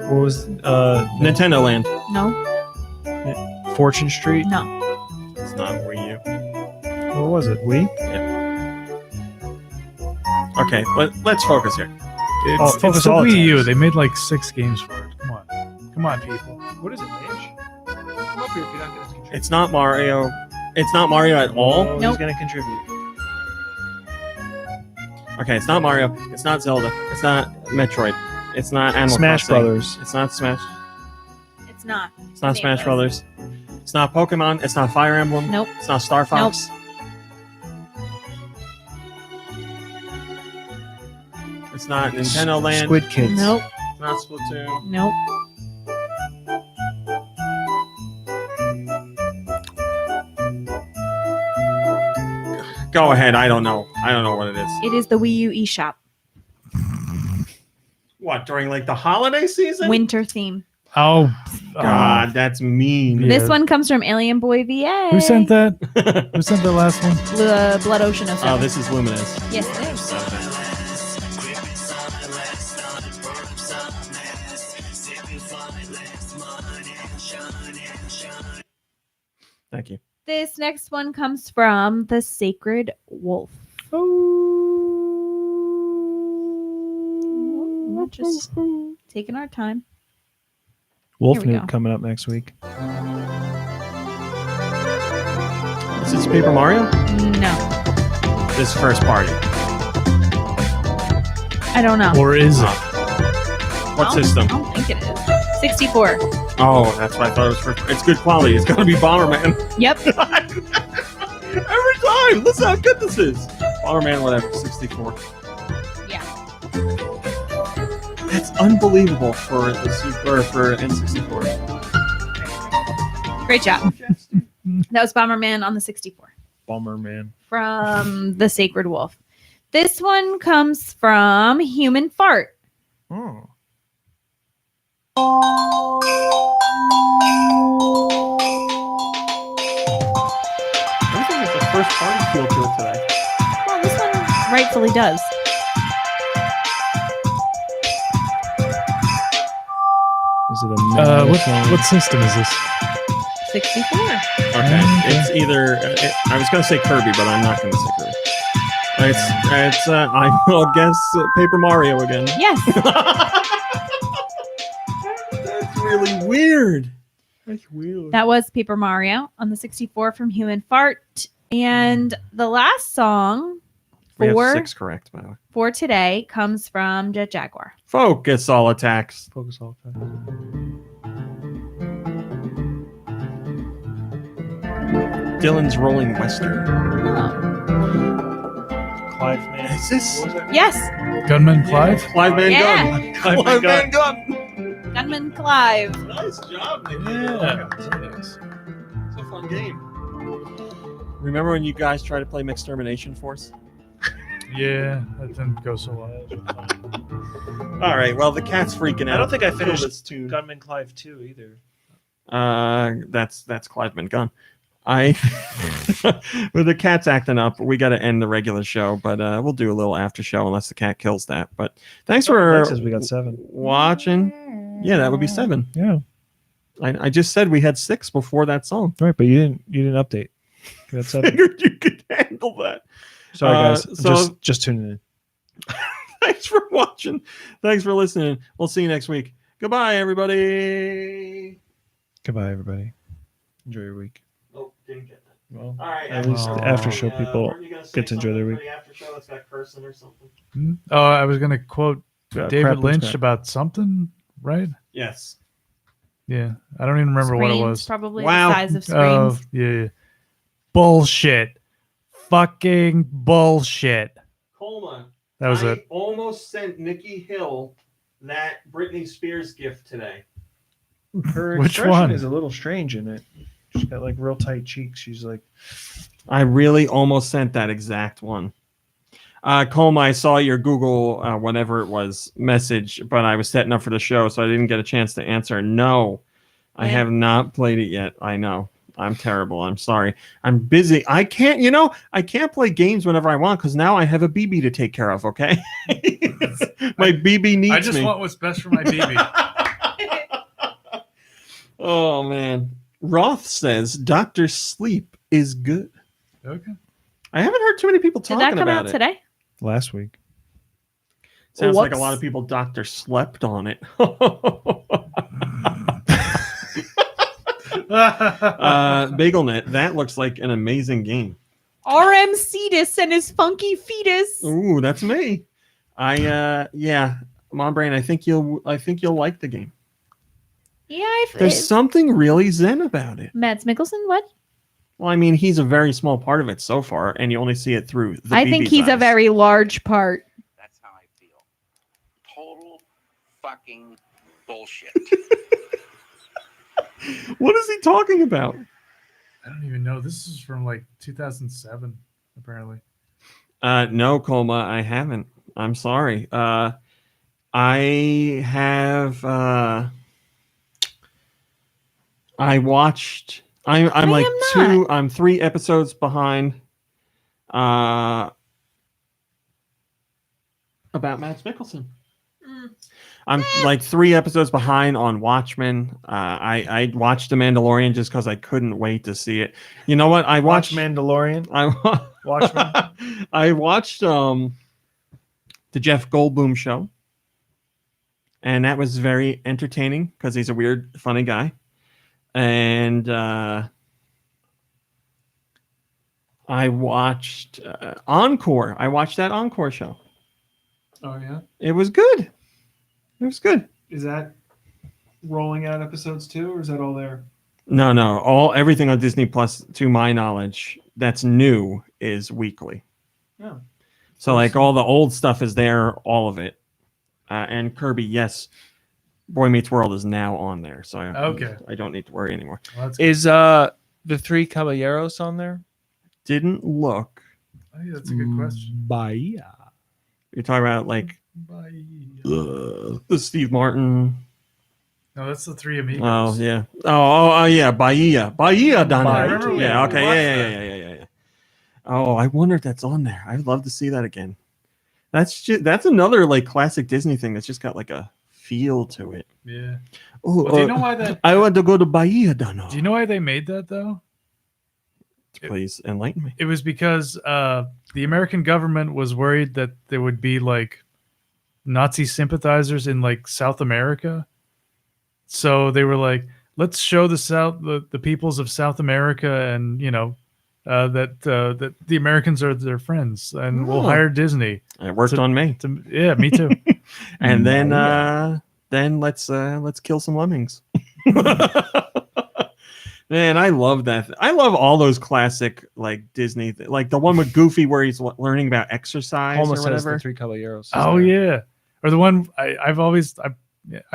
What was Nintendo Land? No. Fortune Street? No. It's not Wii U. What was it? Wii? Okay, let's focus here. It's focus the all Wii U. attacks. They made like 6 games for it. Come on, people. What is it, Lynch? Come up here if you're not going to contribute. It's not Mario. It's not Mario at all. Oh, Nope. He's going to contribute. Okay, it's not Mario. It's not Zelda. It's not Metroid. It's not Animal Smash Crossing. Brothers. It's not Smash. It's not. It's not Name Smash those. Brothers. It's not Pokemon. It's not Fire Emblem. Nope. It's not Star Fox. It's not Nintendo Land. Squid Kids. Nope. It's not Splatoon. Nope. Go ahead. I don't know. I don't know what it is. It is the Wii U eShop. What, during like the holiday season? Winter theme. Oh, God, that's mean. Yeah. This one comes from Alien Boy VA. who sent that? Who sent the last one? Blood Ocean 07. Oh, this is Luminous. Yes, it is. Thank you. This next one comes from The Sacred Wolf. We're just taking our time. Wolf Here we Nuke go. coming up next week. Is this Paper Mario? No. This first party. I don't know. Or is it? What system? I don't think it is. 64. Oh, that's what I thought it was first. It's good quality. It's gonna be Bomberman. Yep. Every time. Listen how good this is. Bomberman, whatever. 64. Yeah. That's unbelievable for the Super for N64. Great job. That was Bomberman on the 64 Bomberman. from The Sacred Wolf. This one comes from Human Fart. Oh. I think it's the first party feel to it today. Well, this one rightfully does. Is it a What system is this? 64. Okay, it's either. I was gonna say Kirby, but I'm not gonna say Kirby. It's. I will guess Paper Mario again. Yes. That's really weird. That's weird. That was Paper Mario on the 64 from Human Fart. And the last song We have for 6 correct, by the way. for today comes from Jet Jaguar. Focus all attacks. Focus all the Dylan's Rolling Western. Oh. Clive Man. Is this Yes. Gunman Clive? Clive Van Yeah. Gun? Clive Van Gun. Gunman Clive. Nice job, Nick. Yeah. this. It's a fun game. Remember when you guys tried to play Mixtermination Force? Yeah, that didn't go so well. All right. Well, the cat's freaking out. I don't think I Kill finished this too. Gunman Clive 2 either. That's Clive been gone. With the cat's acting up, we got to end the regular show, but we'll do a little after show unless the cat kills that. But thanks for Says we got 7. watching. Yeah, that would be 7. Yeah, I just said we had 6 before that song. right, but you didn't update. We got 7. Figured you could handle that. Sorry, guys. so- Just tuning in. Thanks for watching. Thanks for listening. We'll see you next week. Goodbye, everybody. Goodbye, everybody. Enjoy your week. Oh, didn't get that. Well, All right. at least the after show people weren't you gonna say get to enjoy their something week. for the after show that's got cursing or something? Oh, I was gonna quote Crap David and Lynch scrap. about something, right? Yes. Yeah, I don't even remember what it Screams, was. Probably Wow. the size of Oh, screams. yeah. Bullshit. Fucking bullshit. Colma. That was I it. almost sent Nikki Hill that Britney Spears gift today. Her Which expression one? is a little strange in it. She's got like real tight cheeks. She's like, I really almost sent that exact one. Colma, I saw your Google, whatever it was, message, but I was setting up for the show, so I didn't get a chance to answer. No, I Yeah. have not played it yet. I know. I'm terrible. I'm sorry. I'm busy. I can't play games whenever I want because now I have a BB to take care of, okay? My BB needs I just me. want what's best for my baby. Oh, man. Roth says Dr. Sleep is good. Okay. I haven't heard too many people Did talking that come about out it. today? last week. Sounds like a Whoops. lot of people Dr. slept on it. BagelNet, that looks like an amazing game. RM Cetus and his funky fetus. Ooh, that's me. Mom Brain, I think you'll like the game. Yeah, There's something really zen about it. Mads Mikkelsen, what? Well, I mean, he's a very small part of it so far, and you only see it through the I think BB's he's a eyes. very large part. That's how I feel. Total fucking bullshit. What is he talking about? I don't even know. This is from like 2007, apparently. No, Colma, I haven't. I'm sorry. I have. I watched. I'm I like am not. I'm 3 episodes behind. About Mads Mikkelsen. I'm like 3 episodes behind on Watchmen. I watched The Mandalorian just because I couldn't wait to see it. You know what? I Watch watched. Mandalorian. Watchmen. I watched the Jeff Goldblum show, and that was very entertaining because he's a weird, funny guy. And I watched Encore. I watched that Encore show. Oh yeah. It was good. It was good. Is that rolling out episodes too, or is that all there? No. Everything on Disney Plus, to my knowledge, that's new is weekly. Yeah. So like all the old stuff is there, all of it. And Kirby, yes, Boy Meets World is now on there, so I don't need to worry anymore. Well, that's Is the 3 Caballeros on there? Didn't look. I think that's a good question. Bahia. You're talking about like Bye. the Steve Martin. No, that's the 3 Amigos. Oh yeah. Oh yeah. Bahia down Bahia. there. Yeah. Okay. Yeah. Oh, I wonder if that's on there. I'd love to see that again. That's another like classic Disney thing that's just got like a feel to it. Yeah. Oh, Well, do you know why that? I want to go to Bahia down there. Do you know why they made that though? Please enlighten me. It was because the American government was worried that there would be like Nazi sympathizers in like South America. So they were like, let's show the peoples of South America, and that the Americans are their friends, and we'll hire Disney. It worked on me. Yeah, me too. And then let's kill some lemmings. Man, I love that. I love all those classic like Disney, like the one with Goofy where he's learning about exercise Almost or says whatever. the 3 Caballeros. Oh yeah, or the one I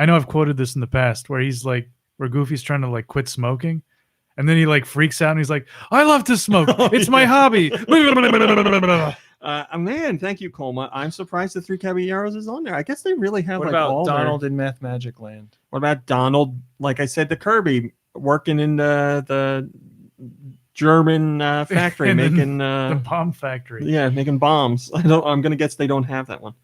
know I've quoted this in the past where he's like, where Goofy's trying to like quit smoking, And then he like freaks out and he's like, I love to smoke. It's my hobby. Man, thank you, Colma. I'm surprised the Three Caballeros is on there. I guess they really have What like about all Donald in Math Magic Land? What about Donald? Like I said to Kirby, working in the German factory And then making the bomb factory. Yeah, making bombs. I'm gonna guess they don't have that one.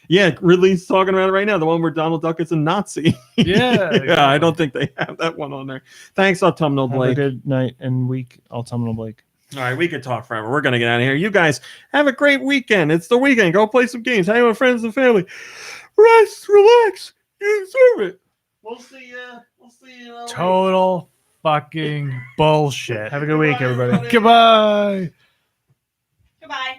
Yeah, Ridley's talking about it right now. The one where Donald Duck is a Nazi. Yeah, exactly. I don't think they have that one on there. Thanks, Autumnal Have Blake. a good night and week, Autumnal Blake. All right, we could talk forever. We're gonna get out of here. You guys have a great weekend. It's the weekend. Go play some games. Hang out with friends and family. Rest, relax. You deserve it. We'll see you. Total fucking bullshit. Have a good week, everybody. Goodbye. Goodbye.